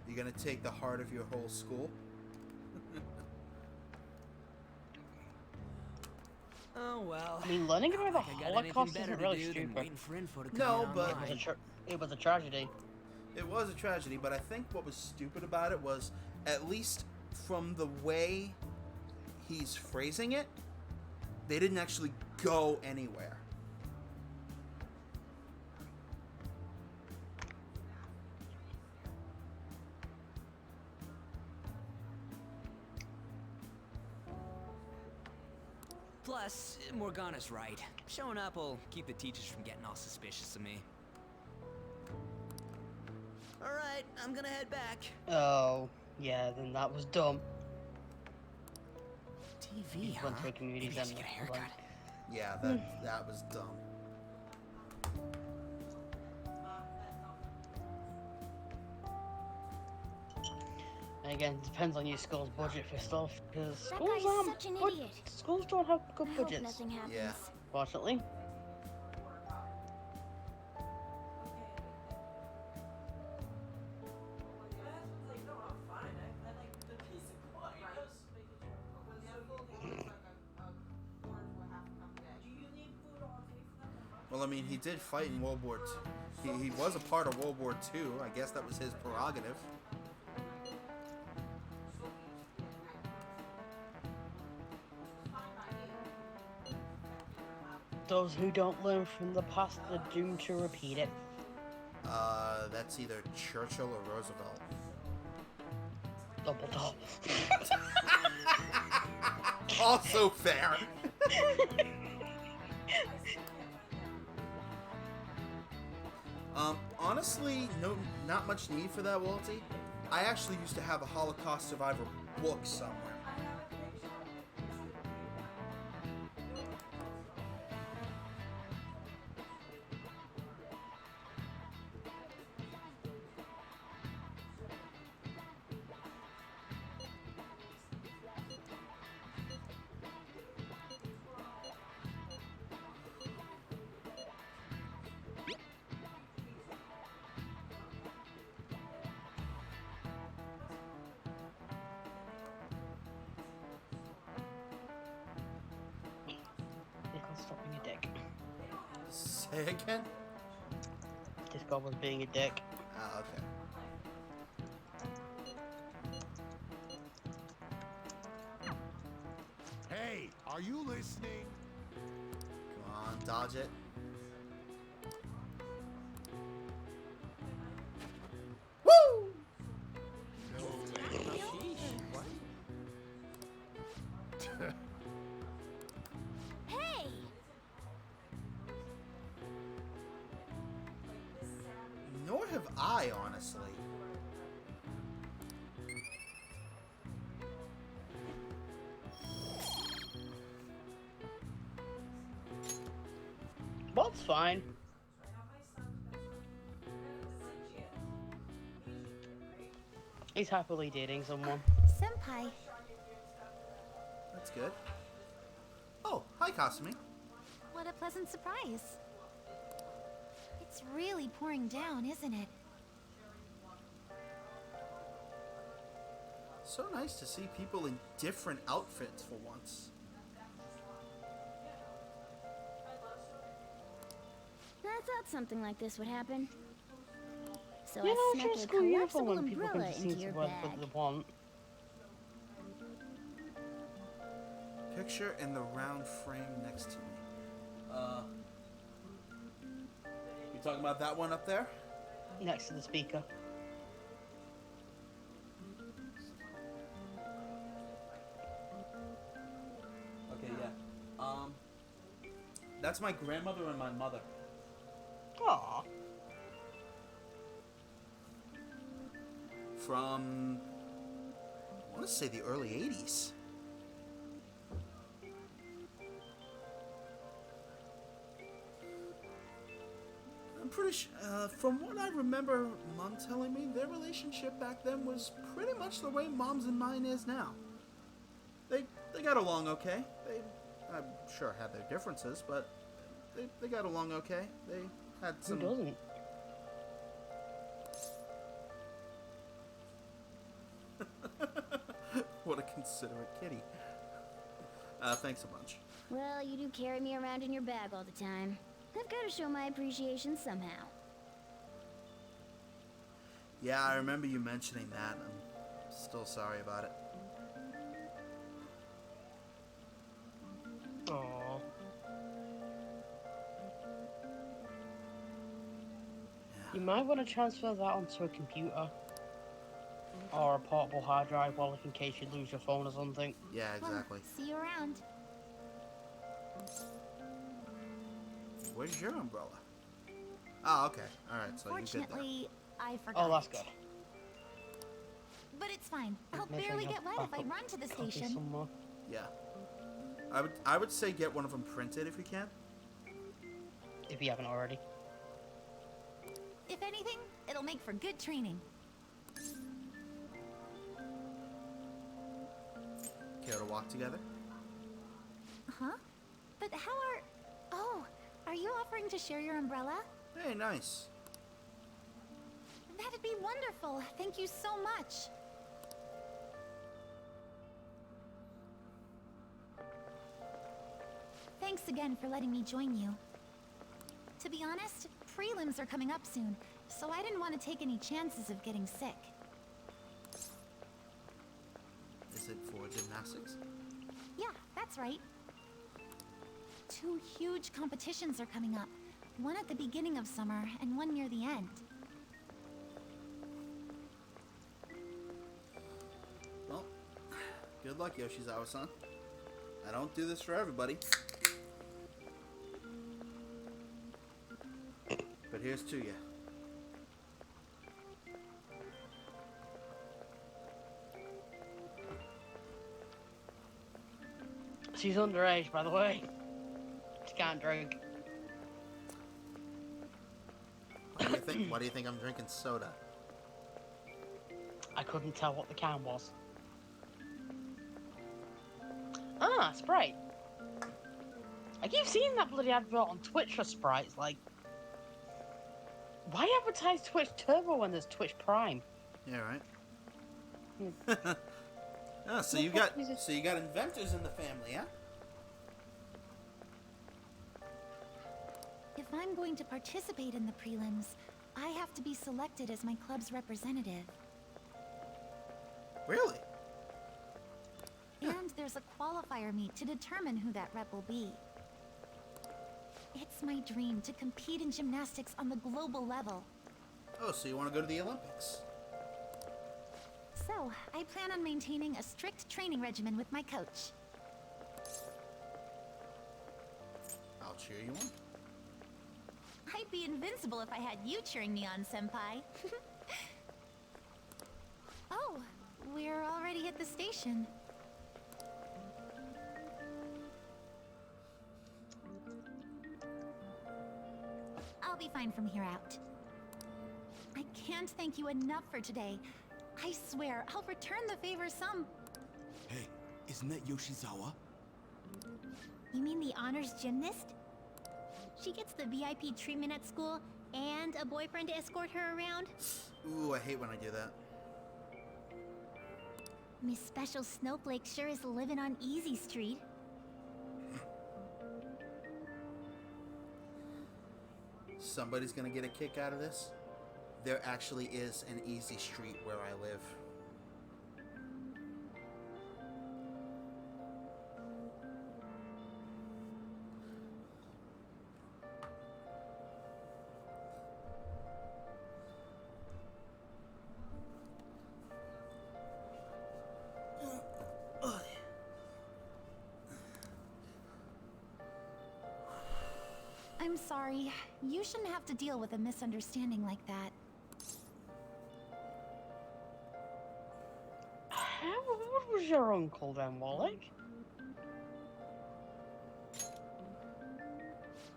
You're gonna take the heart of your whole school? Oh well. I mean, learning about the I got Holocaust anything isn't better to really do than stupid. waiting for info to come No, in but online. It was a tragedy. It was a tragedy, but I think what was stupid about it was, at least from the way he's phrasing it, they didn't actually go anywhere. Plus, Morgana's right. Showing up will keep the teachers from getting all suspicious of me. Alright, I'm gonna head back. Oh, yeah, then that was dumb. TV, Went to a community Maybe I should center. get a haircut. Yeah, that was dumb. And again, it depends on your school's budget for stuff, because That schools guy's such an idiot. schools don't have good I hope budgets. nothing happens. Yeah. Fortunately. Well, I mean, he did fight in World War II. He was a part of World War II. I guess that was his prerogative. Those who don't learn from the past are doomed to repeat it. That's either Churchill or Roosevelt. Double top. Also fair. Honestly, not much need for that, Walty. I actually used to have a Holocaust survivor book somewhere. Stop being a dick. Say again? this goblin's being a dick. Ah, okay. Hey, are you listening? Come on, dodge it. Woo! Hey! Nor have I, honestly. Well, it's fine. He's happily dating someone. Senpai. That's good. Oh, hi, Kasumi. What a pleasant surprise. It's really pouring down, isn't it? So nice to see people in different outfits for once. I thought something like this would happen. So You I know, snuck just a school uniform collapsible when people can umbrella just into seem your to wear bag. what they want. Picture in the round frame next to me. You talking about that one up there? Next to the speaker. Okay, yeah. That's my grandmother and my mother. Aww. From, I want to say the early 80s. I'm pretty sure, from what I remember Mom telling me, their relationship back then was pretty much the way Mom's and mine is now. They got along okay. I'm sure had their differences, but they got along okay. They had some... Who doesn't? What a considerate kitty. Thanks a bunch. Well, you do carry me around in your bag all the time. I've got to show my appreciation somehow. Yeah, I remember you mentioning that. I'm still sorry about it. Aww. You might want to transfer that onto a computer. Or a portable hard drive, well, in case you lose your phone or something. Yeah, exactly. Well, see you around. Where's your umbrella? Oh, okay. Alright, so you did that. Fortunately, I forgot. Oh, that's good. But it's fine. I'll Maybe barely I get have wet if I backup run to the copy station. somewhere. Yeah. I would say get one of them printed if you can. If you haven't already. If anything, it'll make for good training. Care to walk together? Huh? But how are... Oh, are you offering to share your umbrella? Hey, nice. That'd be wonderful. Thank you so much. Thanks again for letting me join you. To be honest, prelims are coming up soon, so I didn't want to take any chances of getting sick. Is it for gymnastics? Yeah, that's right. 2 huge competitions are coming up. One at the beginning of summer, and one near the end. Well, good luck, Yoshizawa-san. I don't do this for everybody. But here's to you. She's underage, by the way. She can't drink. Why do you think? Why do you think I'm drinking soda? I couldn't tell what the can was. Ah, Sprite. I keep seeing that bloody advert on Twitch for Sprites. Like, why advertise Twitch Turbo when there's Twitch Prime? Yeah, right. Ah, so you got inventors in the family, huh? If I'm going to participate in the prelims, I have to be selected as my club's representative. Really? And there's a qualifier meet to determine who that rep will be. It's my dream to compete in gymnastics on the global level. Oh, so you want to go to the Olympics? So, I plan on maintaining a strict training regimen with my coach. I'll cheer you on. I'd be invincible if I had you cheering me on, Senpai. Oh, we're already at the station. I'll be fine from here out. I can't thank you enough for today. I swear, I'll return the favor some... Hey, isn't that Yoshizawa? You mean the honors gymnast? She gets the VIP treatment at school and a boyfriend to escort her around? Ooh, I hate when I do that. Miss Special Snowflake sure is living on Easy Street. Somebody's gonna get a kick out of this. There actually is an easy street where I live. I'm sorry. You shouldn't have to deal with a misunderstanding like that. What was your uncle then, Wallach?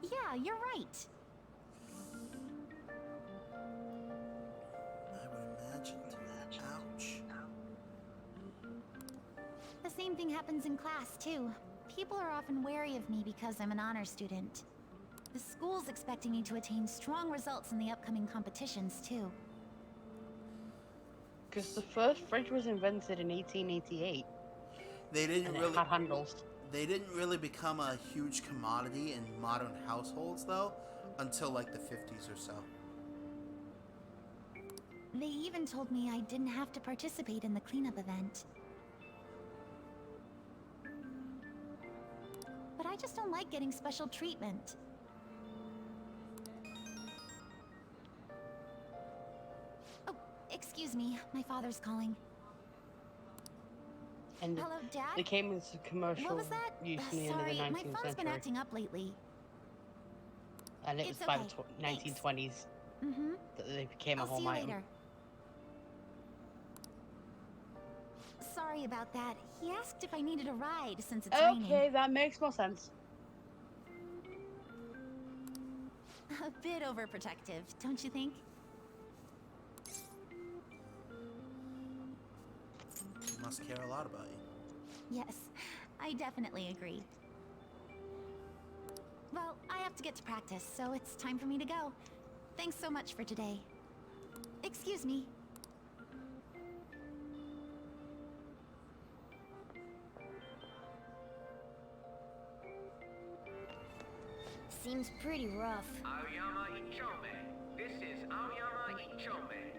Yeah, you're right. I would imagine. Ouch. The same thing happens in class, too. People are often wary of me because I'm an honor student. The school's expecting me to attain strong results in the upcoming competitions, too. Because the first fridge was invented in 1888. They didn't and really it had handles. They didn't really become a huge commodity in modern households though until like the 50s or so. They even told me I didn't have to participate in the cleanup event. But I just don't like getting special treatment. Oh, excuse me. My father's calling. And Hello, Dad? they came into commercial What was that? use in the end of the 19th Sorry, my phone's been century. acting up lately. And it was It's by okay. the 1920s Mm-hmm. that they became I'll a home see you item. later. Sorry about that. He asked if I needed a ride since it's raining. Okay, that makes more sense. A bit overprotective, don't you think? He must care a lot about you. Yes, I definitely agree. Well, I have to get to practice, so it's time for me to go. Thanks so much for today. Excuse me. Seems pretty rough. Aoyama Ichome. This is Aoyama Ichome.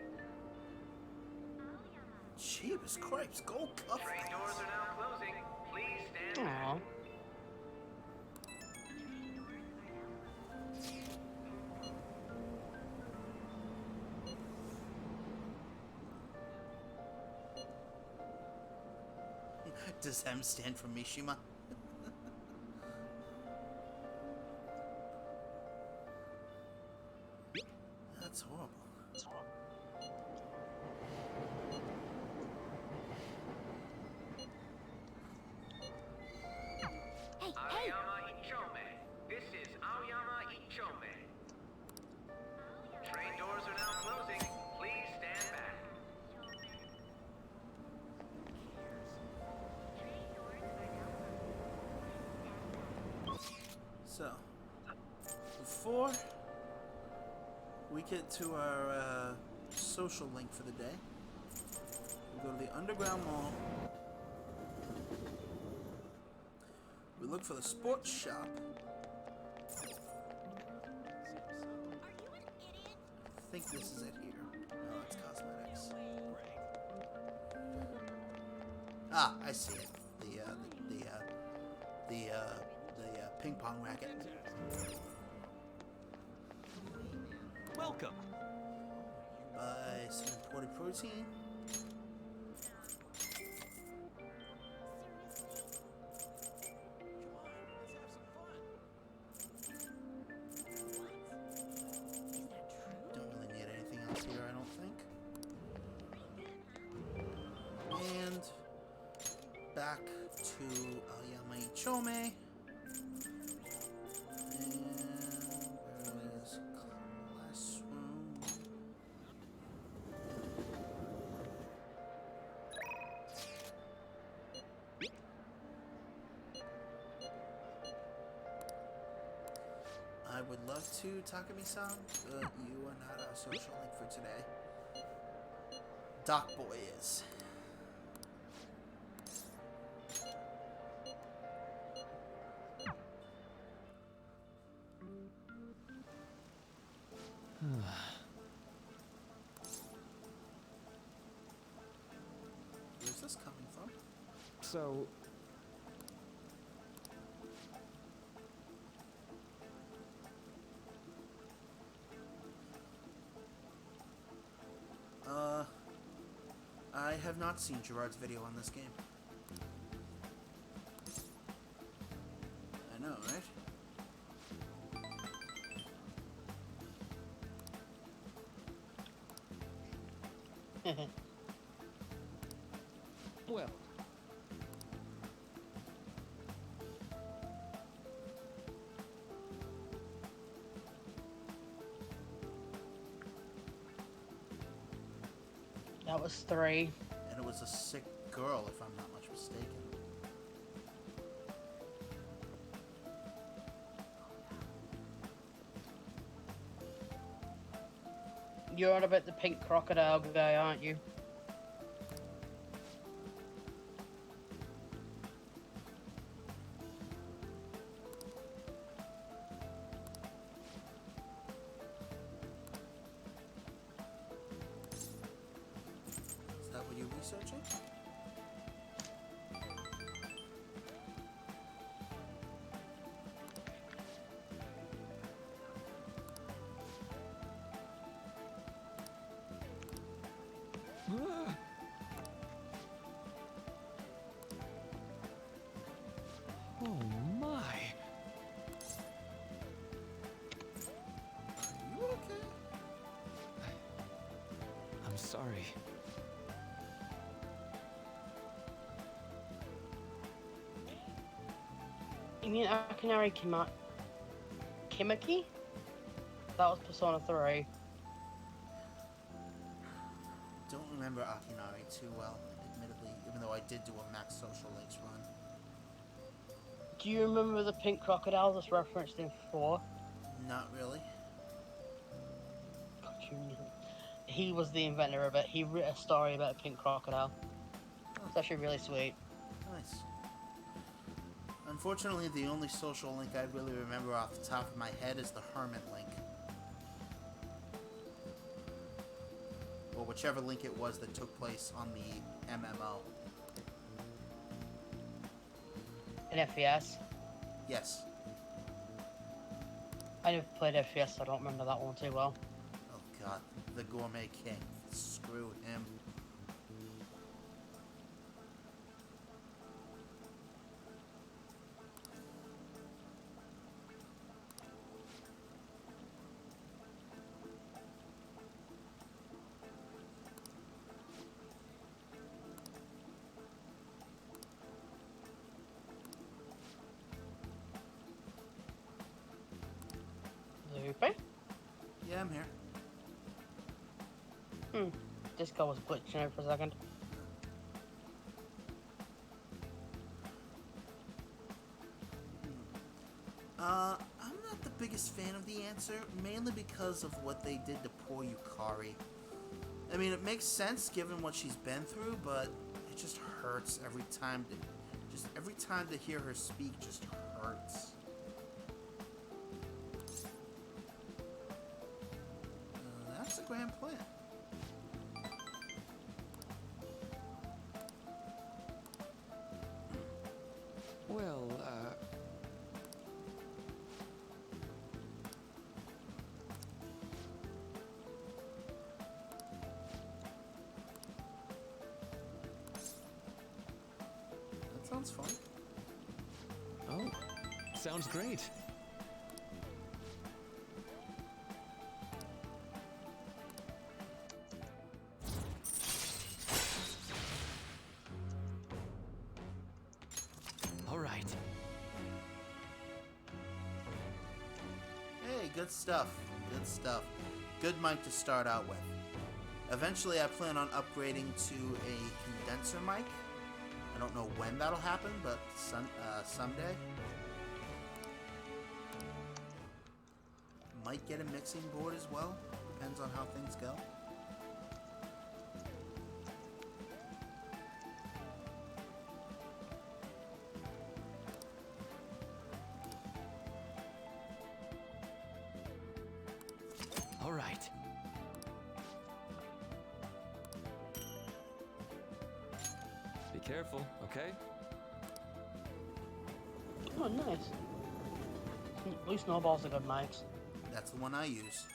Jeebus Cripes, gold cup. Train doors are now closing. Please stand Aww. back. Does M stand for Mishima? That's horrible. Hey, Aoyama Ichome. This is Aoyama Ichome. Train doors are now closing. Please stand back. So, before we get to our social link for the day, we go to the Underground Mall. We look for the sports shop. I think this is it here. No, it's cosmetics. Ah, I see it. The ping pong racket. Welcome. Buy some imported protein. Don't really need anything else here, I don't think. And back to Aoyama Ichome. And where is classroom? I would love to, Takumi-san, but you are not our social link for today. Doc Boy is. Where's this coming from? So, I have not seen Gerard's video on this game. I know, right? Well. That was 3. And it was a sick girl, if I'm not much mistaken. You're on about the pink crocodile guy, aren't you? Is that what you're researching? oh my. Are you okay? I'm sorry. You mean Akinari Kimaki? That was Persona 3. Don't remember Akinari too well, admittedly, even though I did do a Max Social Links run. Do you remember the pink crocodile that's referenced in 4? Not really. He was the inventor of it. He wrote a story about a pink crocodile. It's actually really sweet. Nice. Unfortunately, the only social link I really remember off the top of my head is the Hermit link. Or whichever link it was that took place on the MMO. In FPS? Yes. I never played FPS, so I don't remember that one too well. Oh god, the Gourmet King. Screw him. Lupe? Yeah, I'm here. Disco was glitching out for a second. I'm not the biggest fan of the answer, mainly because of what they did to poor Yukari. I mean, it makes sense given what she's been through, but it just hurts every time to hear her speak just hurts. That's a grand plan? Well, That sounds fun. oh, sounds great. All right. Hey, good stuff. Good stuff. Good mic to start out with. Eventually, I plan on upgrading to a condenser mic. I don't know when that'll happen, but someday. Might get a mixing board as well. Depends on how things go. All right. Be careful, okay? Oh, nice. At least snowballs are good mics. That's the one I use.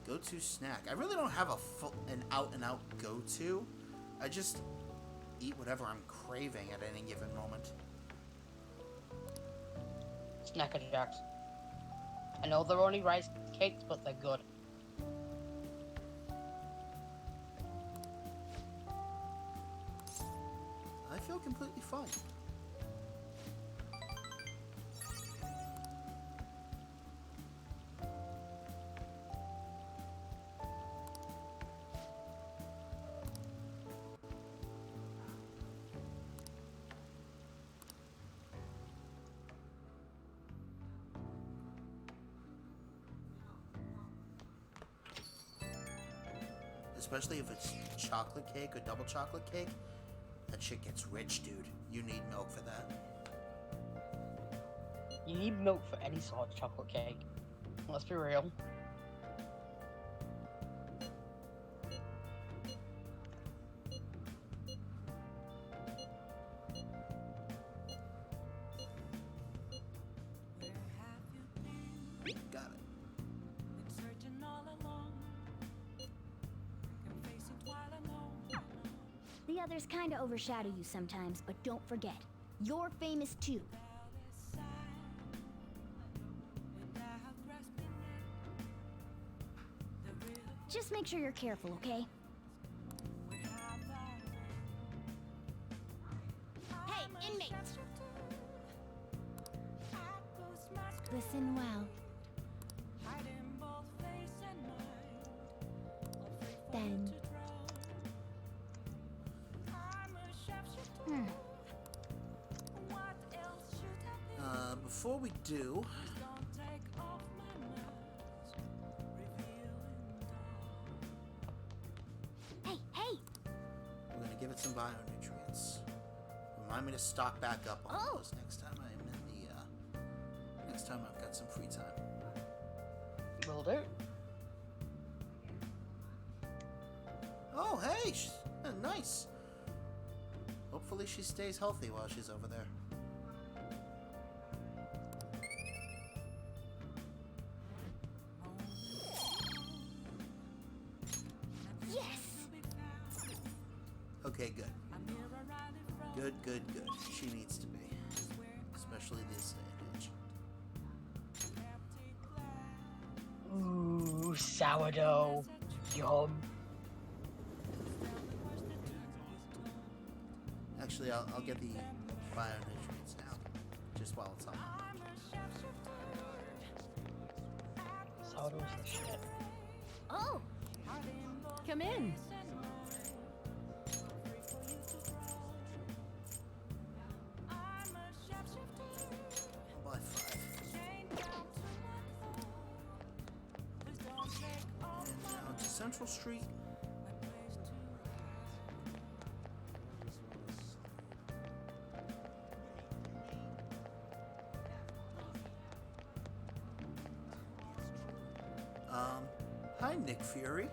Go-to snack. I really don't have an out-and-out go-to. I just eat whatever I'm craving at any given moment. Snacker Jacks. I know they're only rice cakes, but they're good. I feel completely fine. Especially if it's chocolate cake or double chocolate cake. That shit gets rich, dude. You need milk for that. You need milk for any sort of chocolate cake. Let's be real. Got it. The others kinda overshadow you sometimes, but don't forget, you're famous too. Just make sure you're careful, okay? Hey, inmates! Listen well. Then... Before we do... Hey, hey! We're gonna give it some bionutrients. Remind me to stock back up on those next time I'm in the, next time I've got some free time. Will do. Oh, hey! Nice! Hopefully she stays healthy while she's over there. Okay, good. Good, good, good. She needs to be. Especially this day and age. Ooh, sourdough. Yum. Actually, I'll get the bionutrients now. Just while it's on. Sourdough's the shit. Oh! Come in. I'll buy 5. And now to Central Street. Hi, Nick Fury.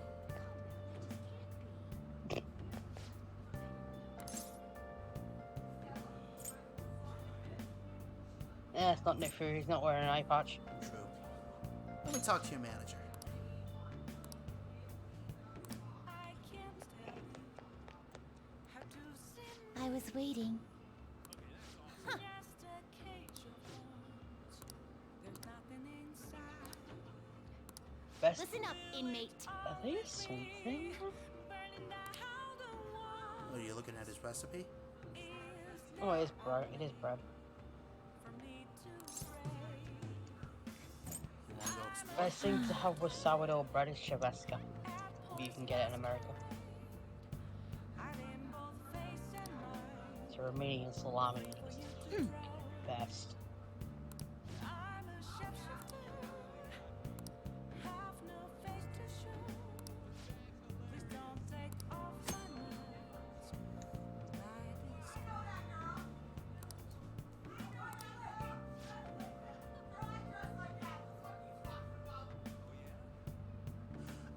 Yeah, it's not Nick Fury. He's not wearing an eye patch. True. Let me talk to your manager. I was waiting. Best. Listen up, inmate. Are they something? Oh, you're looking at his recipe? Oh, it is bread. It is bread. You wanna go explore? Best thing to have with sourdough bread is chevesca. You can get it in America. It's a Romanian salami. Best.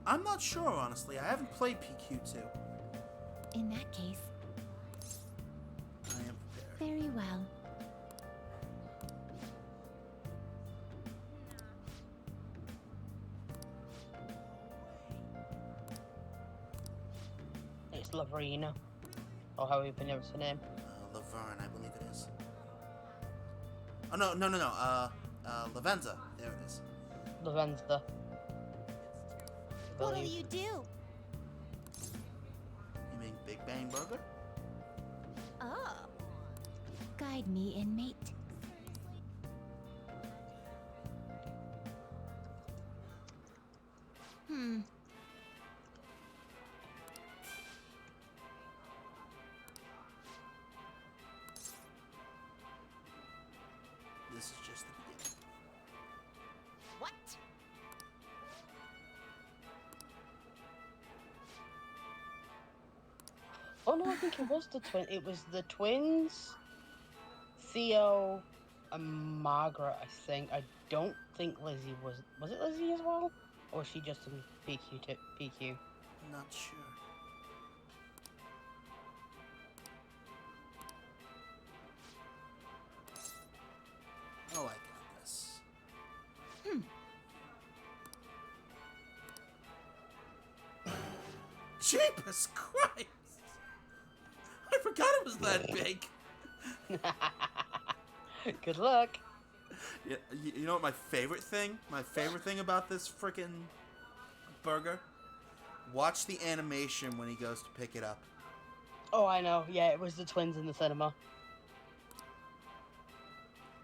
I'm not sure, honestly. I haven't played PQ2. In that case, I am prepared. very well. It's Laverina. Or how you pronounce the name. Laverne, I believe it is. Oh, no. Lavenza. There it is. Lavenza. What'll you do? You mean Big Bang Burger? Oh. Guide me, inmate. This is just the beginning. What? Oh no, I think it was the twin. It was the twins, Theo, and Margaret. I think. I don't think Lizzie was. Was it Lizzie as well, or was she just in PQ? PQ. Not sure. Oh, I got this. Jeepers Christ! I forgot it was that big. Good luck. Yeah, you know what my favorite thing? My favorite thing about this freaking burger? Watch the animation when he goes to pick it up. Oh, I know. Yeah, it was the twins in the cinema.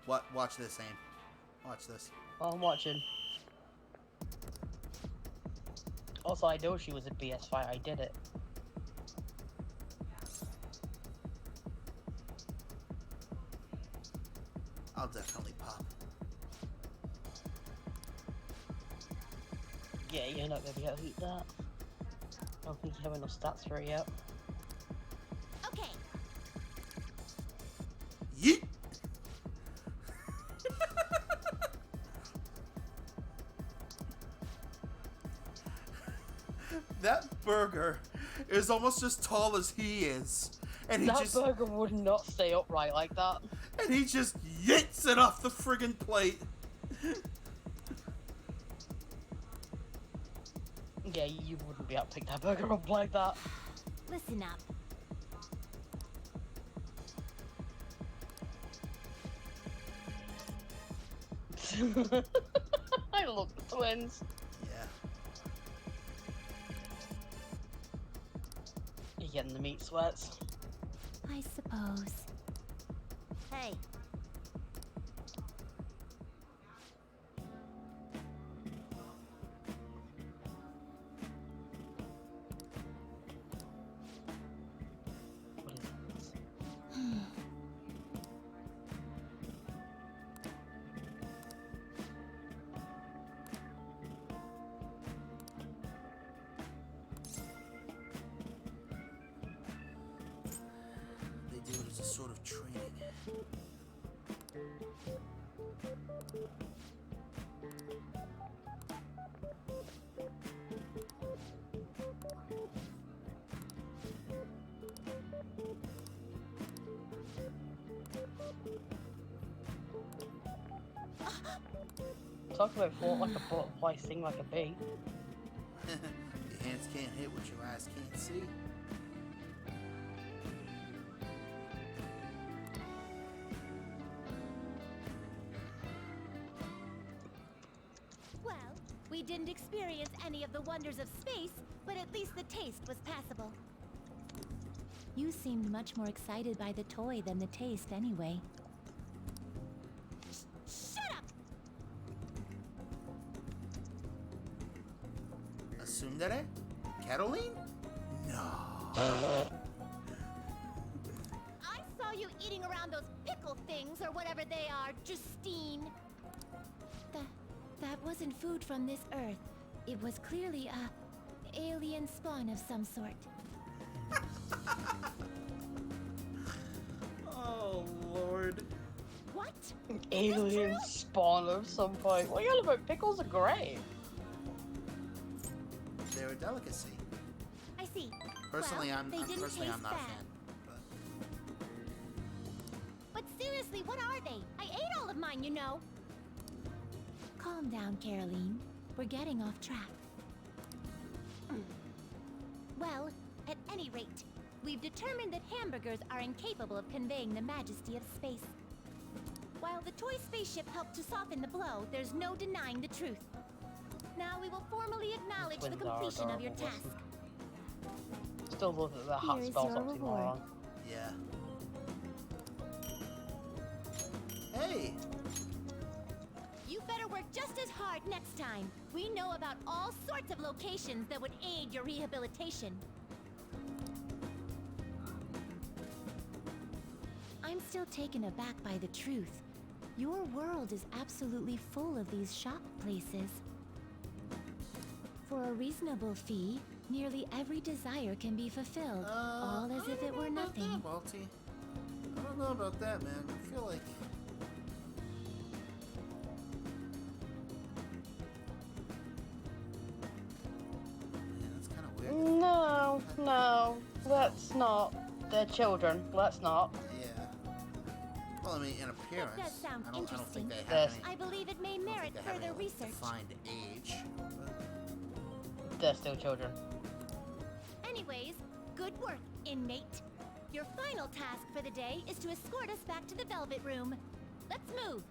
What? Watch this, Aim. Watch this. Well, I'm watching. Also, I know she was a BS5. I did it. I'll definitely pop. Yeah, you're not gonna be able to eat that. I don't think you have enough stats for it yet. Okay. Yeet! That burger is almost as tall as he is. And he That burger would not stay upright like that. And he just yeets it off the friggin' plate. Yeah, you wouldn't be able to pick that burger up like that. Listen up. I love the twins. Yeah. You're getting the meat sweats. I suppose. Hey. They do it as a sort of training. Talk about float like a butterfly, sing like a bee. Your hands can't hit what your eyes can't see. Well, we didn't experience any of the wonders of space, but at least the taste was passable. You seemed much more excited by the toy than the taste anyway. Shut up! Asundere? Caroline? No. I saw you eating around those pickle things, or whatever they are, Justine. That wasn't food from this Earth. It was clearly a alien spawn of some sort. Oh, Lord. What? Alien spawn of some point. What are you on about? Pickles are great. They're a delicacy. I see. Personally, well, I'm they didn't personally taste I'm not a bad. fan. But seriously, what are they? I ate all of mine, you know. Calm down, Caroline. We're getting off track. Well, at any rate, we've determined that hamburgers are incapable of conveying the majesty of space. While the toy spaceship helped to soften the blow, there's no denying the truth. Now we will formally acknowledge the completion of your task. Still love that the hot Here is spells your oxymoron. reward. Yeah. Hey! You better work just as hard next time. We know about all sorts of locations that would aid your rehabilitation. I'm still taken aback by the truth. Your world is absolutely full of these shop places. For a reasonable fee, nearly every desire can be fulfilled, all as if it were nothing. Balti. I don't know about that, man. I feel like... No, let's not. They're children. Let's not. Yeah. Well, I mean, in appearance, That does sound I don't interesting. think they have any... I believe it may merit they have further any, like, research. defined age. They're still children. Anyways, good work, inmate. Your final task for the day is to escort us back to the Velvet Room. Let's move.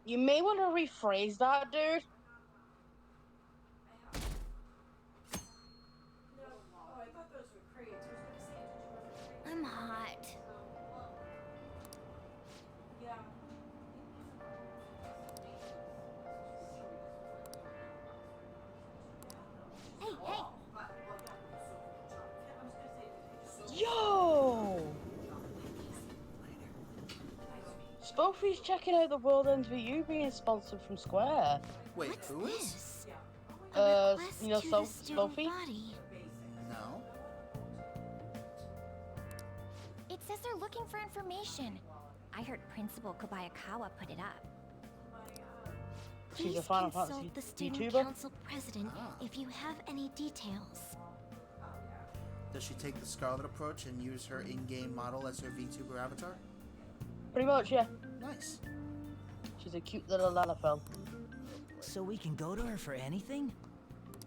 You may want to rephrase that, dude. I'm hot. Hey, hey! Yo! Spofy's checking out the World Ends With You being sponsored from Square. Wait, who is? You know, Spofy? No. It says they're looking for information. I heard Principal Kobayakawa put it up. She's a Please Final consult Fantasy the Student YouTuber. Council President if you have any details. Does she take the Scarlet approach and use her in-game model as her VTuber avatar? Pretty much, yeah. Nice. She's a cute little Lalafell. So we can go to her for anything?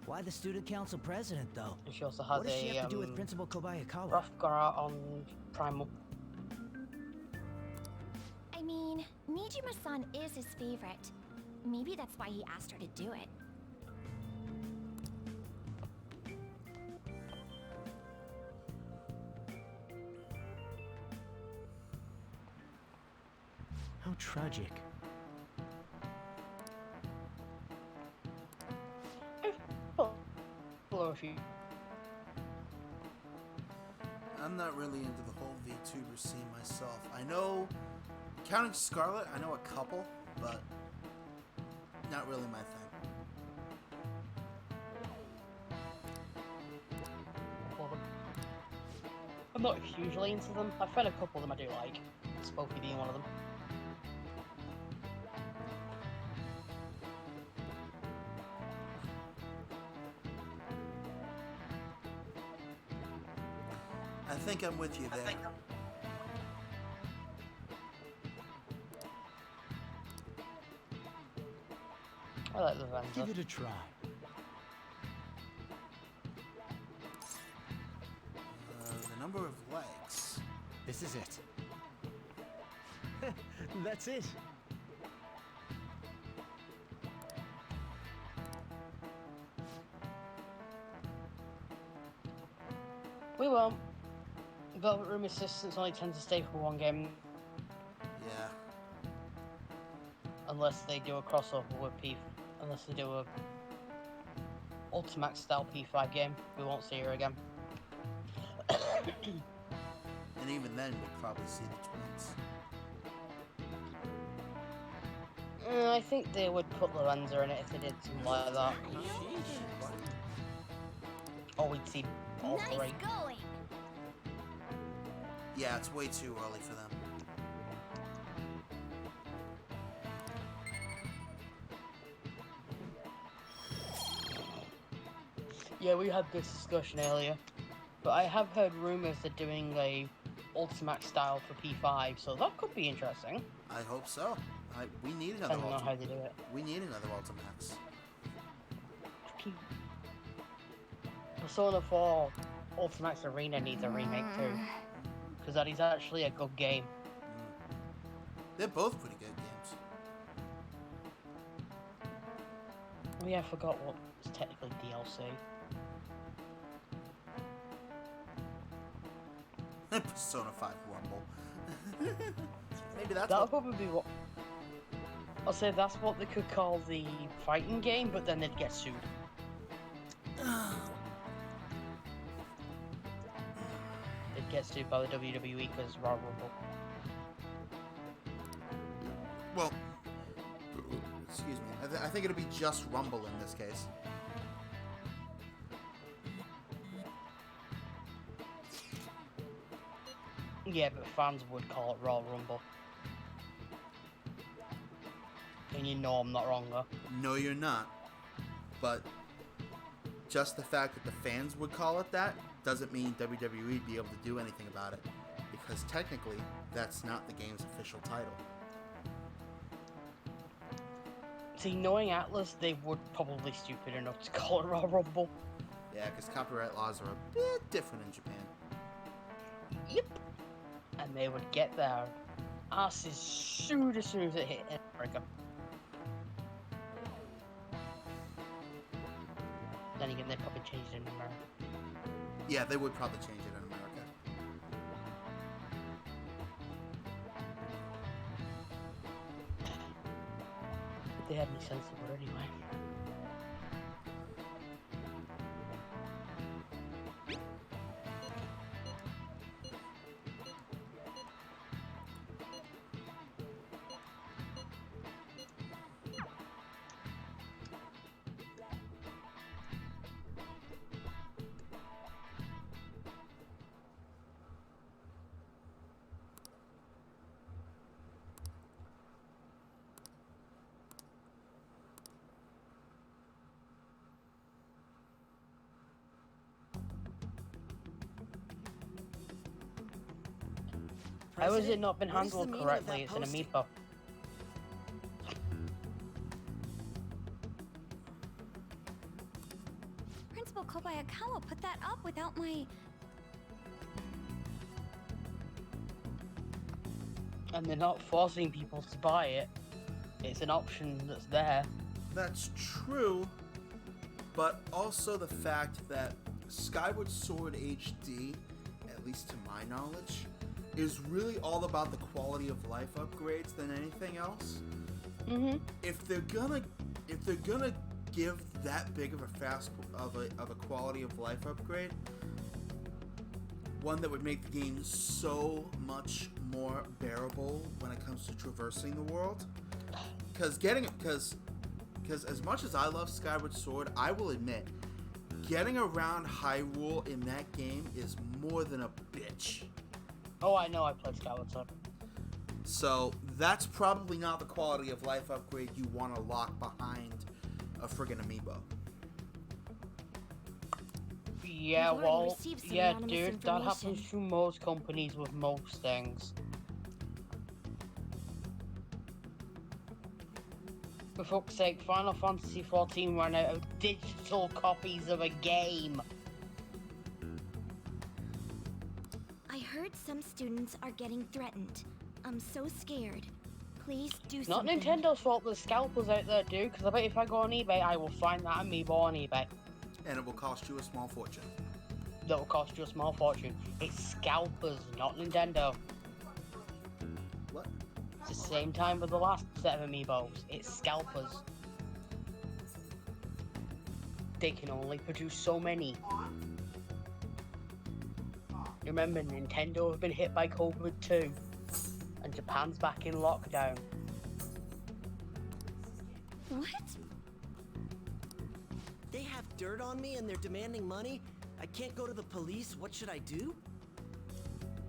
Why the Student Council President, though? And she also has what does she a, have to do with Principal Kobayakawa? rough girl on Primal. I mean, Nijima-san is his favorite. Maybe that's why he asked her to do it. How tragic. I'm not really into the whole VTuber scene myself. I know, counting Scarlet, I know a couple, but not really my thing. not hugely into them. I've found a couple of them I do like. Spooky being one of them. I think I'm with you there. I like the Venza. Give it a try. The number of legs. This is it. That's it. We won't. Velvet Room assistants only tend to stay for one game. Yeah. Unless they do a crossover with unless they do a Ultimax style P5 game, we won't see her again. And even then, we'd probably see the twins. I think they would put Lorenza in it if they did something like that. Or we'd see all three. Going. Yeah, it's way too early for them. Yeah, we had this discussion earlier, but I have heard rumors they're doing a Ultimax style for P5, so that could be interesting. I hope so. We need another. I don't know how they do it. We need another Ultimax. Persona 4 Ultimax Arena needs a remake too, because that is actually a good game. They're both pretty good games. Oh yeah, I forgot what was technically DLC. Persona 5 Rumble. Maybe that's That'll probably be what... I'll say that's what they could call the fighting game, but then they'd get sued. They'd get sued by the WWE because Royal Rumble. Well, excuse me. I think it'll be just Rumble in this case. Yeah, but fans would call it Royal Rumble. And you know I'm not wrong though. No, you're not. But just the fact that the fans would call it that doesn't mean WWE would be able to do anything about it. Because technically, that's not the game's official title. See, knowing Atlas, they would probably stupid enough to call it Royal Rumble. Yeah, because copyright laws are a bit different in Japan. Yep. And they would get their asses sued as soon as it hit in America. Then again, they probably changed it in America. Yeah, they would probably change it in America. If they had any sense of it anyway. How has it not been handled correctly? It's an amiibo. Principal Kobayakawa put that up without my... And they're not forcing people to buy it. It's an option that's there. That's true, but also the fact that Skyward Sword HD, at least to my knowledge, is really all about the quality of life upgrades than anything else. Mm-hmm. If they're gonna give that big of a quality of life upgrade, one that would make the game so much more bearable when it comes to traversing the world, because as much as I love Skyward Sword, I will admit getting around Hyrule in that game is more than a bitch. bitch. Oh, I know I played Skyward Sword. So that's probably not the quality of life upgrade you want to lock behind a friggin' amiibo. Yeah, We've already well, received some yeah, anonymous dude, that information. happens to most companies with most things. For fuck's sake, Final Fantasy XIV ran out of digital copies of a game. I heard some students are getting threatened. I'm so scared. Please do It's not something. Nintendo's fault there's scalpers out there, dude, because I bet if I go on eBay, I will find that amiibo on eBay. And it will cost you a small fortune. That will cost you a small fortune. It's scalpers, not Nintendo. What? It's the same time with the last set of amiibos. It's scalpers. They can only produce so many. Remember, Nintendo have been hit by COVID too. And Japan's back in lockdown. What? They have dirt on me and they're demanding money? I can't go to the police. What should I do?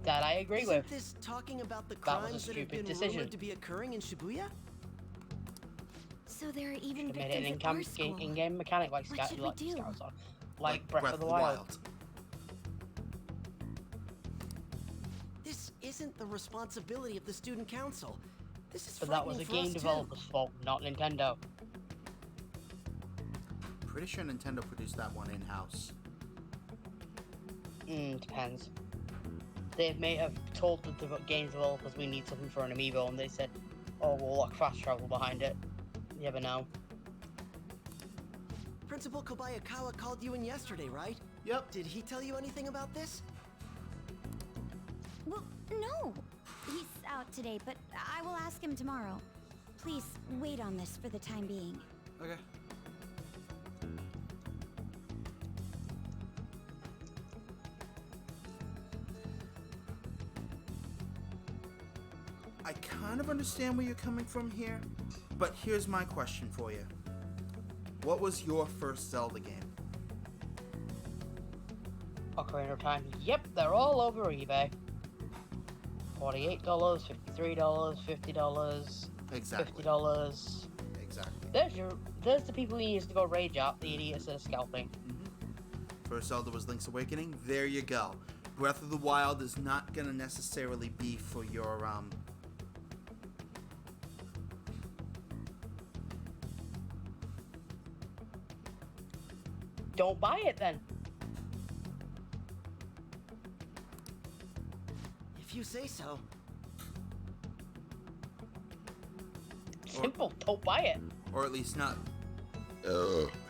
That I agree Isn't with. this talking about the That was a crimes that have stupid been decision. rumored to be occurring in Shibuya? So there are even They made it victims an at our school. in-game mechanic like What should we do? Skyward Sword. Like Breath of the Wild. This isn't the responsibility of the student council. This is But that was a frightening for game us, too. developer's fault, not Nintendo. Pretty sure Nintendo produced that one in-house. Depends. They may have told the game developers we need something for an amiibo, and they said, oh, we'll lock fast travel behind it. You never know. Principal Kobayakawa called you in yesterday, right? Yep. Did he tell you anything about this? Well, no. He's out today, but I will ask him tomorrow. Please wait on this for the time being. Okay. I kind of understand where you're coming from here, but here's my question for you. What was your first Zelda game? Ocarina of Time. Yep, they're all over eBay. $48, $53, $50, Exactly. $50. Exactly. There's the people you used to go rage at, the idiots that are scalping. First Zelda was Link's Awakening. There you go. Breath of the Wild is not gonna necessarily be for your Don't buy it then. If you say so. Simple, don't buy it. Or at least not.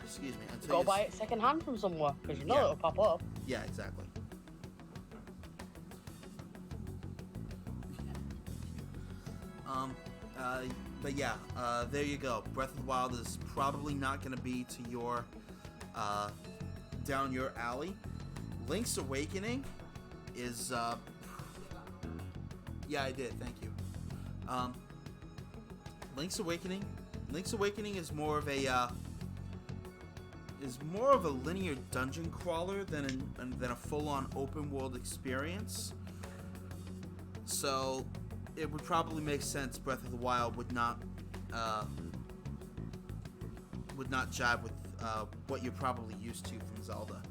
Excuse me. Until Go you buy it second hand from somewhere, because you know Yeah. it'll pop up. Yeah, exactly. But yeah, there you go. Breath of the Wild is probably not going to be to your, down your alley. Link's Awakening is, yeah, I did. Thank you. Link's Awakening is more of a, linear dungeon crawler than a full-on open world experience. So it would probably make sense Breath of the Wild would not jive with what you're probably used to from Zelda.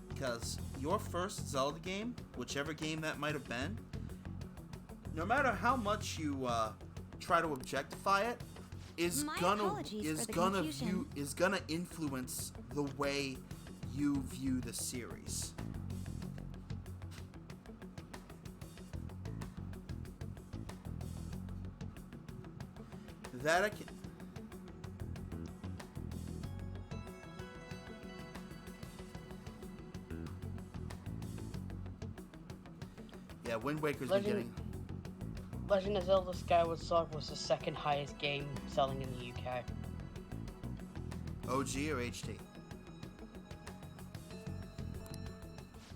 Because your first Zelda game, whichever game that might have been, no matter how much you try to objectify it, is My gonna apologies for the confusion. is gonna influence the way you view the series. That I can. Yeah, Wind Waker's been getting. Legend of Zelda Skyward Sword was the second highest game selling in the UK. OG or HT?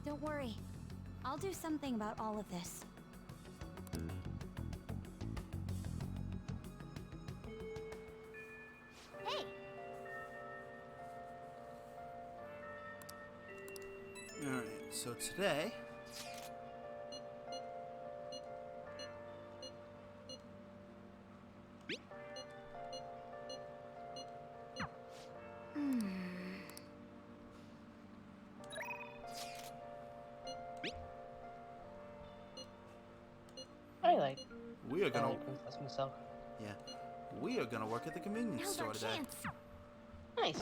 Don't worry. I'll do something about all of this. Hey! Alright, so today... We are gonna... That's myself. Yeah. We are gonna work at the convenience store today. Nice.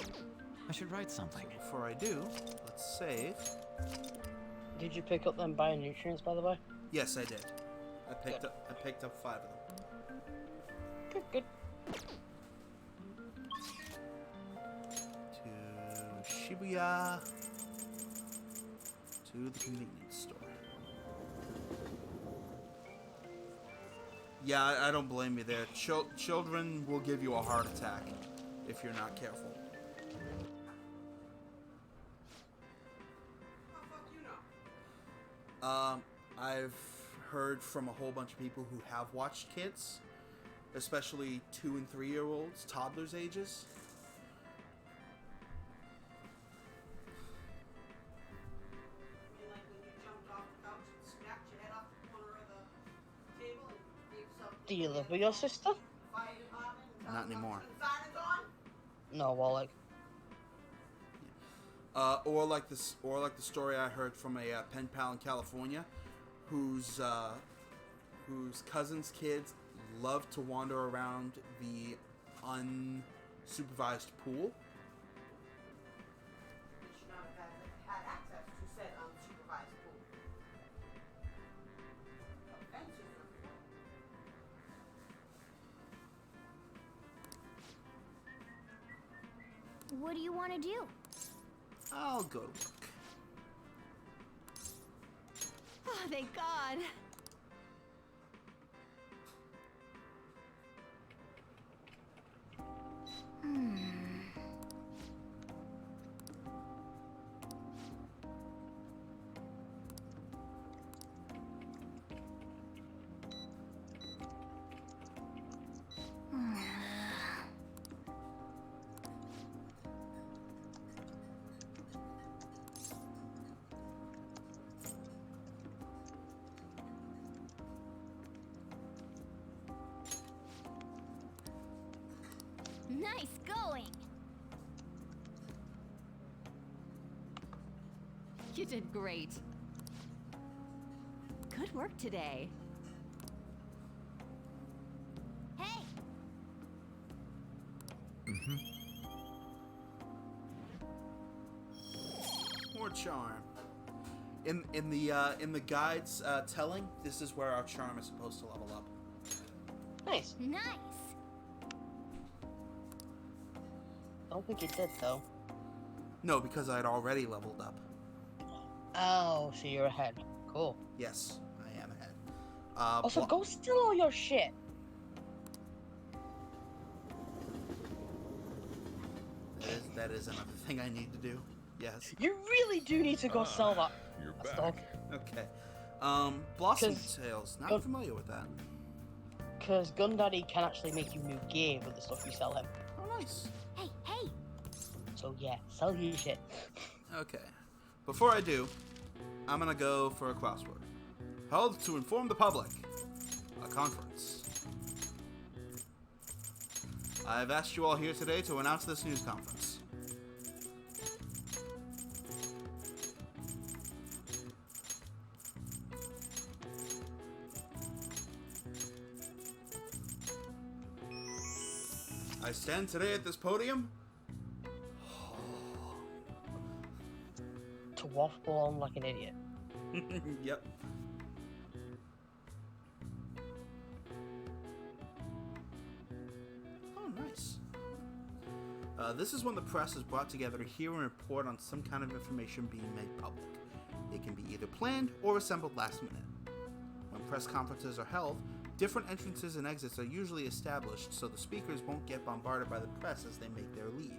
I should write something. So before I do, let's save. Did you pick up them bionutrients, by the way? Yes, I did. I picked up 5 of them. Good. To Shibuya. To the convenience store. Yeah, I don't blame you there. Children will give you a heart attack if you're not careful. I've heard from a whole bunch of people who have watched kids, especially 2- and 3-year-olds, toddlers' ages. Do you live with your sister? Not anymore. No, well, like... Or like the story I heard from a pen pal in California, whose cousin's kids love to wander around the unsupervised pool. What do you want to do? I'll go to work. Oh, thank God. Nice going! You did great. Good work today. Hey! More charm. In the guide's telling, this is where our charm is supposed to level up. Nice. Nice! I don't think it did, though. No, because I'd already leveled up. Oh, so you're ahead. Cool. Yes, I am ahead. Also, go steal all your shit. That is another thing I need to do. Yes. You really do need to go sell that. You're Stuff. Okay. Blossom Tales. Not familiar with that. Because Gundaddy can actually make you new gear with the stuff you sell him. Oh, nice. Hey, hey! So yeah, sell your shit. Okay. Before I do, I'm gonna go for a crossword. Held to inform the public. A conference. I've asked you all here today to announce this news conference. I stand today at this podium to waffle on like an idiot. Yep. Oh, nice. This is when the press is brought together to hear and report on some kind of information being made public. It can be either planned or assembled last minute. When press conferences are held, different entrances and exits are usually established so the speakers won't get bombarded by the press as they make their leave.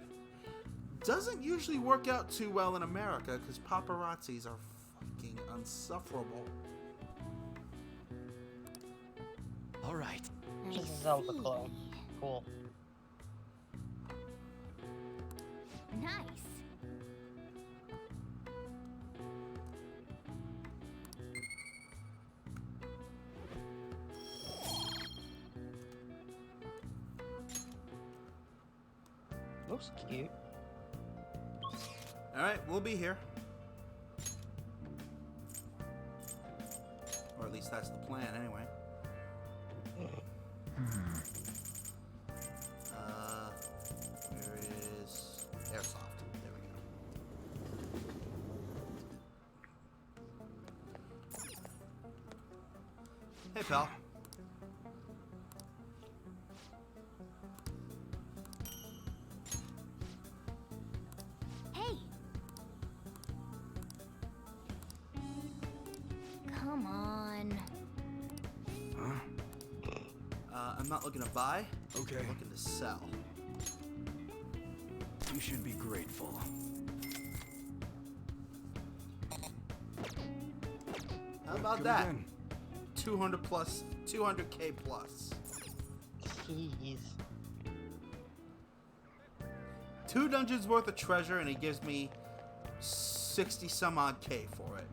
Doesn't usually work out too well in America because paparazzis are fucking insufferable. All right. Just Zelda clone. Cool. Nice. looks cute. Alright, we'll be here. Or at least that's the plan, anyway. Where is Airsoft? There we go. Hey, pal. Hey! Come on. I'm not looking to buy. Okay. I'm looking to sell. You should be grateful. How about that? 200 plus, 200k plus. Jeez. 2 dungeons worth of treasure, and he gives me 60 some odd K for it.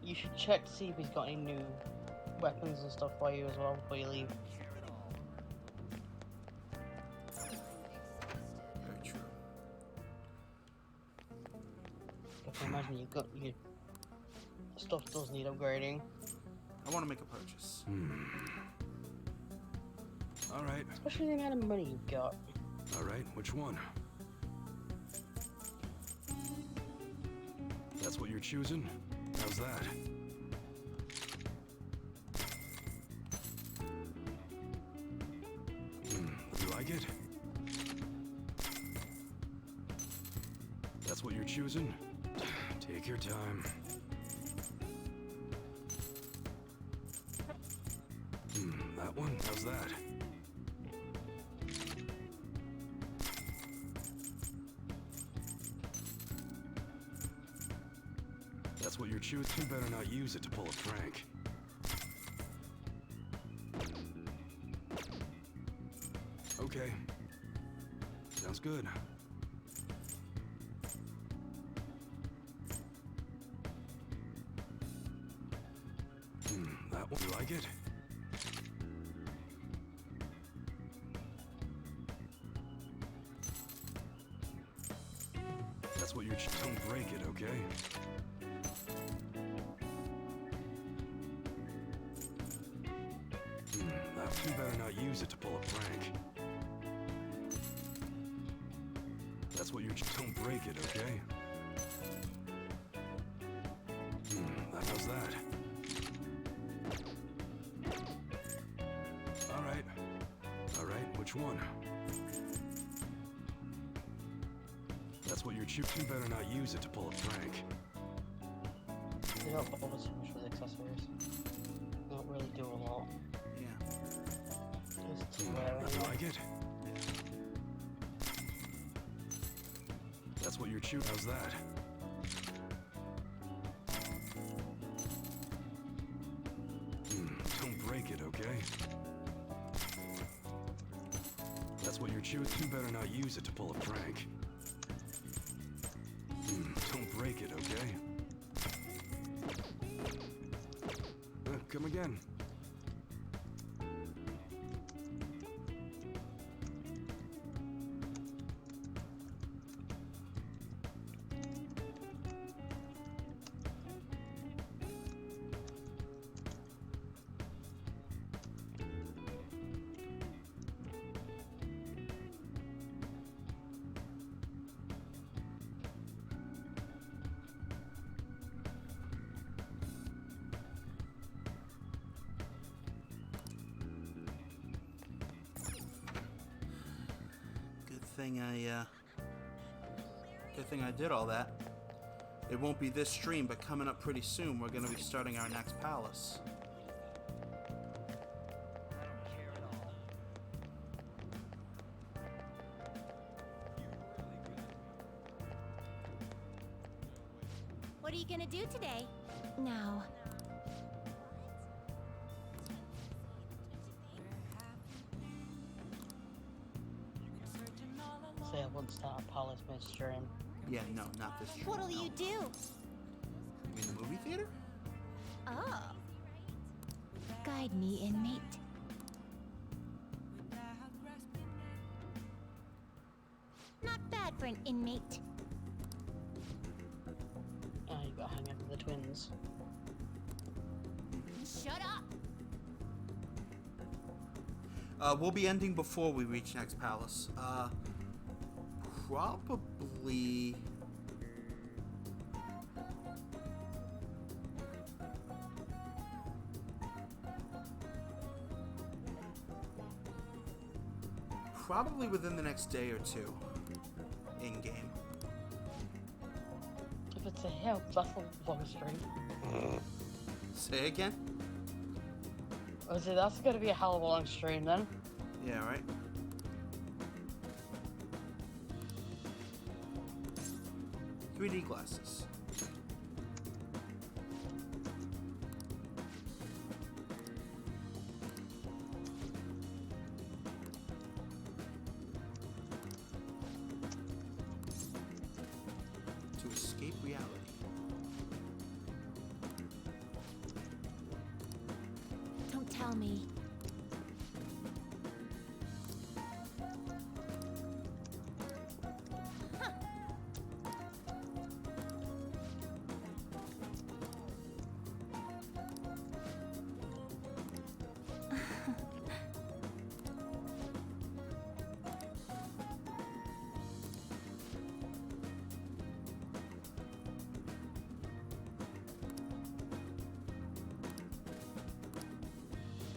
You should check to see if he's got any new weapons and stuff for you as well before you leave. Very true. I can imagine your stuff does need upgrading. I want to make a purchase. All right. Especially the amount of money you've got. All right, which one? That's what you're choosing? How's that? You like it? That's what you're choosing? Take your time. That one? How's that? That's what you're choosing? You better not use it to pull a prank. Okay. Sounds good. That one. You like it? That's what you're... Don't break it, okay? You better not use it to pull a prank. That's what you're... Don't break it, okay? How's that? Alright. Alright, which one? That's what you're choosing. You better not use it to pull a prank. They don't bother too much with accessories. They don't really do a lot. You like it? That's what you're choosing. How's that? Don't break it, okay? That's what you're choosing. You better not use it to pull a prank. Don't break it, okay? Come again. Good thing I did all that. It won't be this stream, but coming up pretty soon, we're gonna be starting our next palace. What are you gonna do today? Now. Say I won't start a palace mid-stream. Yeah, no, not this stream. What'll you do? You mean the movie theater? Oh. Guide me, inmate. Not for an inmate. Oh, you gotta hang out with the twins. Shut up! We'll be ending before we reach next palace. Probably... Probably within the next day or two. In-game. If it's a hell, that's a long stream. Say again? I say that's gonna be a hell of a long stream then. Yeah, right? .3D glasses. To escape reality. Don't tell me.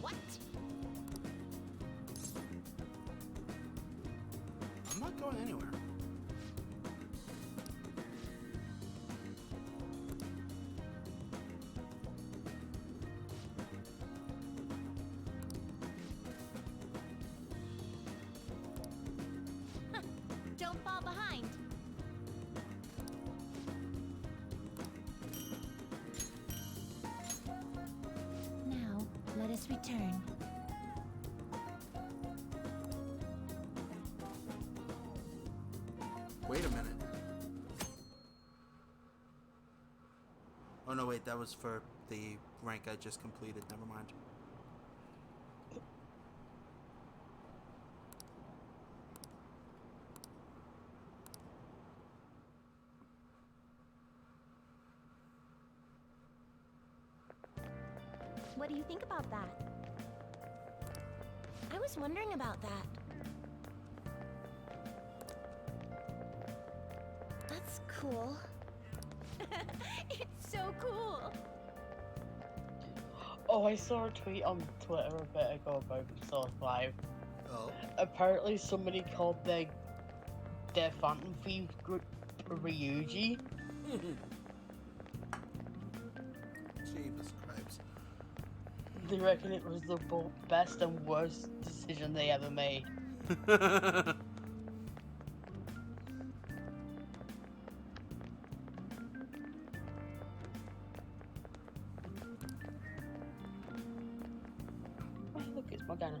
What? I'm not going anywhere. Don't fall behind. Now, let us return. Wait a minute. Oh no, wait, that was for the rank I just completed. Never mind. What do you think about that? I was wondering about that. That's cool. It's so cool. Oh, I saw a tweet on Twitter a bit ago about Source 5. Oh. Apparently somebody called their Phantom Thief group Ryuji. Jesus Christ. They reckon it was the best and worst decision they ever made. Oh, look, it's Morgana.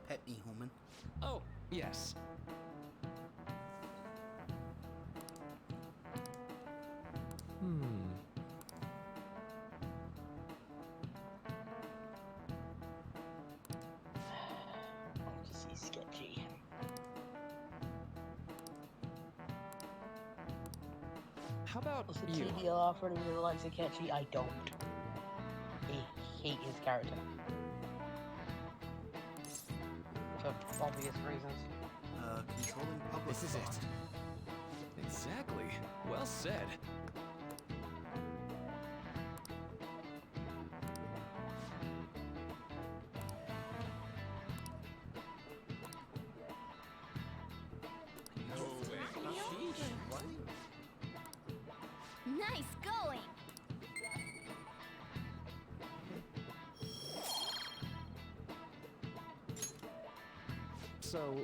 Pet me, Homan. Oh, yes. Oh, this is sketchy. How about Also, you? TBLR for anyone who likes Akechi, I don't. I hate his character. For obvious reasons. Controlling public This is it. thought. Exactly. Well said. Nice going. So,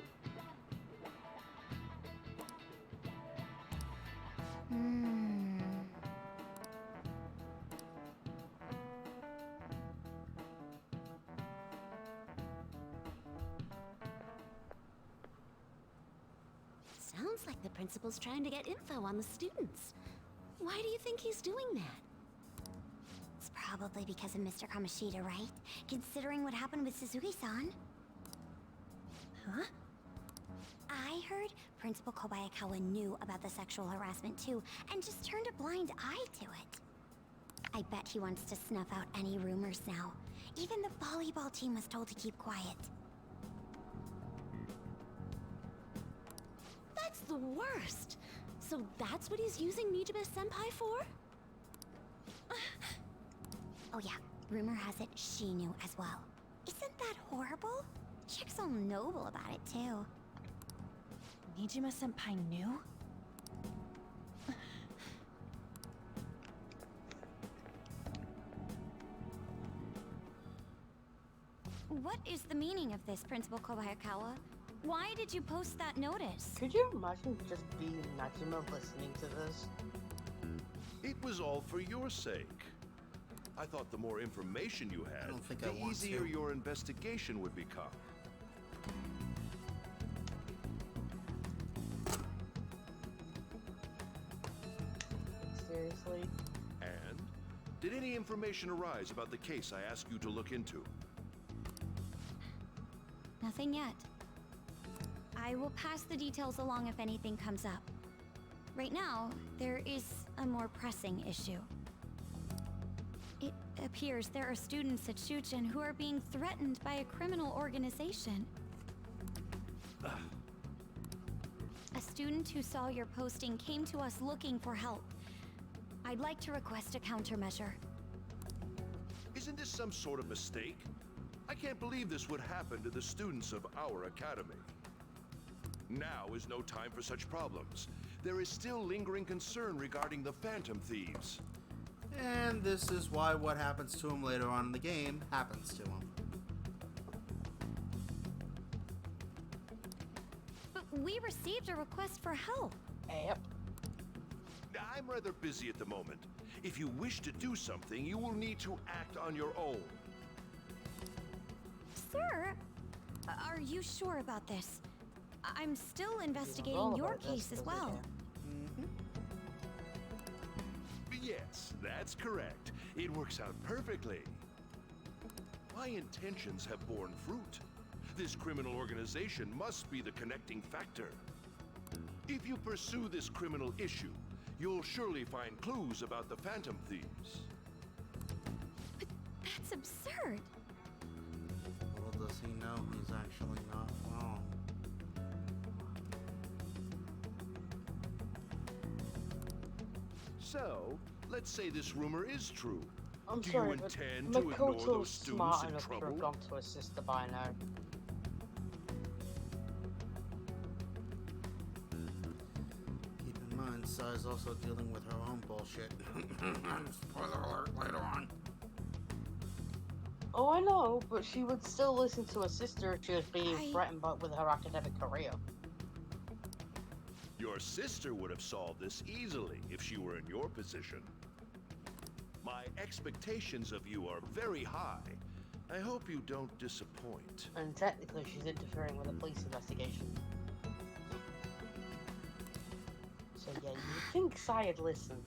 Sounds like the principal's trying to get info on the students. Why do you think he's doing that? It's probably because of Mr. Kamoshida, right? Considering what happened with Suzuki-san. Huh? I heard Principal Kobayakawa knew about the sexual harassment too, and just turned a blind eye to it. I bet he wants to snuff out any rumors now. Even the volleyball team was told to keep quiet. That's the worst! So that's what he's using Nijibe-senpai for? Oh yeah, rumor has it she knew as well. Isn't that horrible? Chick's all noble about it too. Nijima-senpai knew? What is the meaning of this, Principal Kobayakawa? Why did you post that notice? Could you imagine just being Najima listening to this? It was all for your sake. I thought the more information you had, the easier your investigation would become. Seriously? And? Did any information arise about the case I asked you to look into? Nothing yet. I will pass the details along if anything comes up. Right now, there is a more pressing issue. It appears there are students at Shuchen who are being threatened by a criminal organization. A student who saw your posting came to us looking for help. I'd like to request a countermeasure. Isn't this some sort of mistake? I can't believe this would happen to the students of our academy. Now is no time for such problems. There is still lingering concern regarding the Phantom Thieves. And this is why what happens to him later on in the game happens to him. But we received a request for help. Yep. I'm rather busy at the moment. If you wish to do something, you will need to act on your own. Sir, are you sure about this? I'm still investigating your case as well. Yes, that's correct. It works out perfectly. My intentions have borne fruit. This criminal organization must be the connecting factor. If you pursue this criminal issue, you'll surely find clues about the Phantom Thieves. But that's absurd. Little does he know he's actually not wrong. So, let's say this rumor is true. I'm Do sorry, you but intend to ignore Makoto's those students smart in enough to trouble? have gone to his sister by now. Keep in mind, Sai's also dealing with her own bullshit. Spoiler alert later on. Oh, I know, but she would still listen to her sister if she was being threatened with her academic career. Your sister would have solved this easily if she were in your position. My expectations of you are very high. I hope you don't disappoint. And technically, she's interfering with a police investigation. So yeah, you'd think Sai'd listen.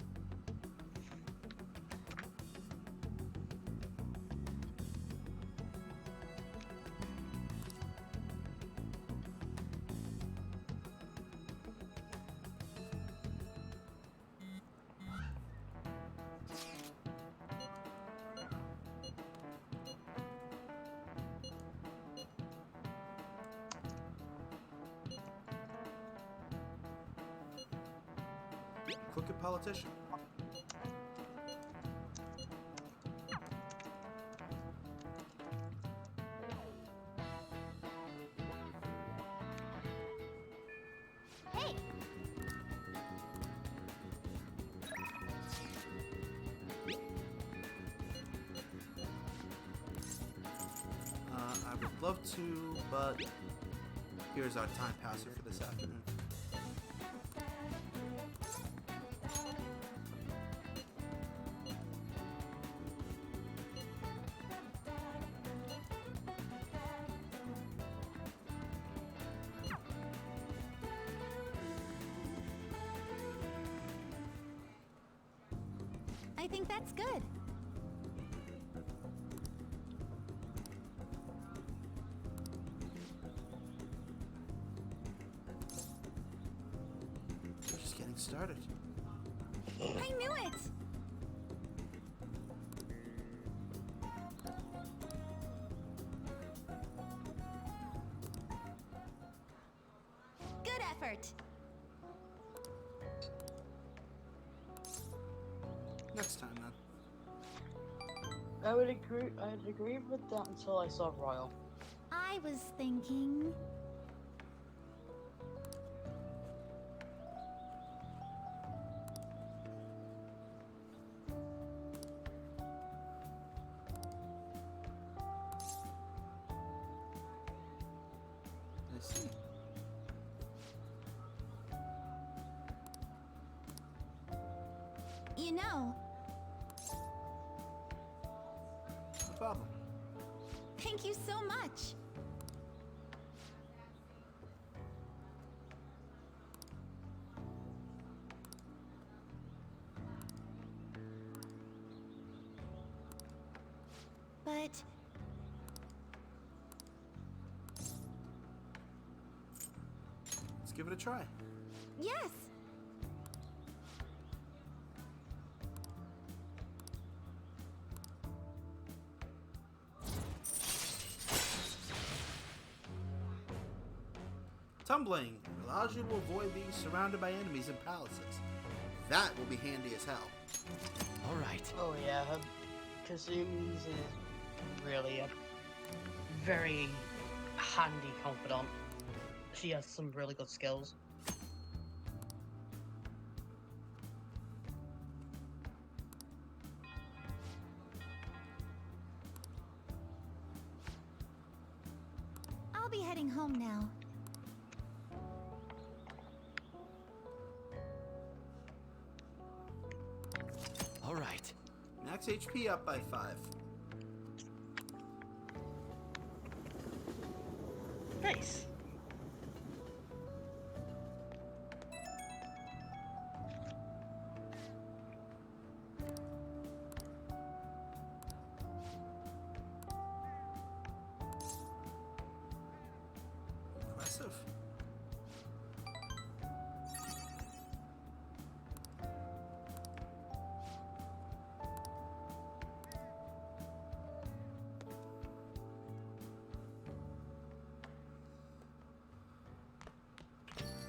Crooked politician. Hey! I would love to, but here's our time passer for this afternoon. I think that's good. started. I knew it! Good effort! Next time, then. I would agree. I'd agree with that until I saw Royal. I was thinking... I see. You know, No problem. thank you so much. But Let's give it a try. yes, Tumbling allows you to avoid being surrounded by enemies in palaces. That will be handy as hell. All right. Oh yeah, Kazumi's is really a very handy confidant. She has some really good skills. I'll be heading home now. All right. Max HP up by 5. Nice. Impressive.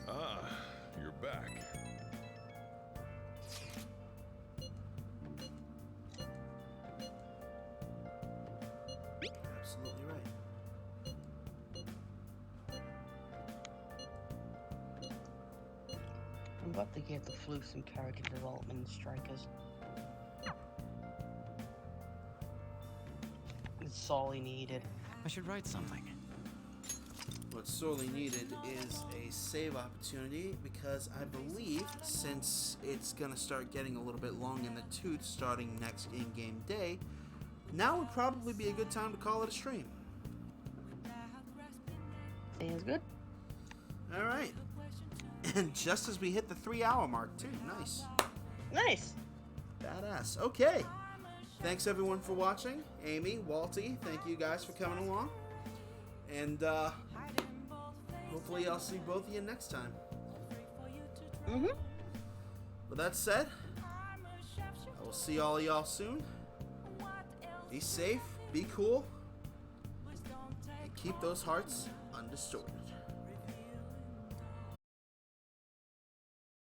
Ah, you're back. Absolutely right. I'm about to give the flu some character development in Strikers. It's all he needed. I should write something. What's sorely needed is a save opportunity because I believe since it's gonna start getting a little bit long in the tooth starting next in-game day, now would probably be a good time to call it a stream. Seems good. All right. And just as we hit the 3-hour mark too. Nice. Nice. Badass. Okay. Thanks everyone for watching. Amy, Walty, thank you guys for coming along. And hopefully I'll see both of you next time. With that said, I will see all of y'all soon. Be safe, be cool, and keep those hearts undistorted.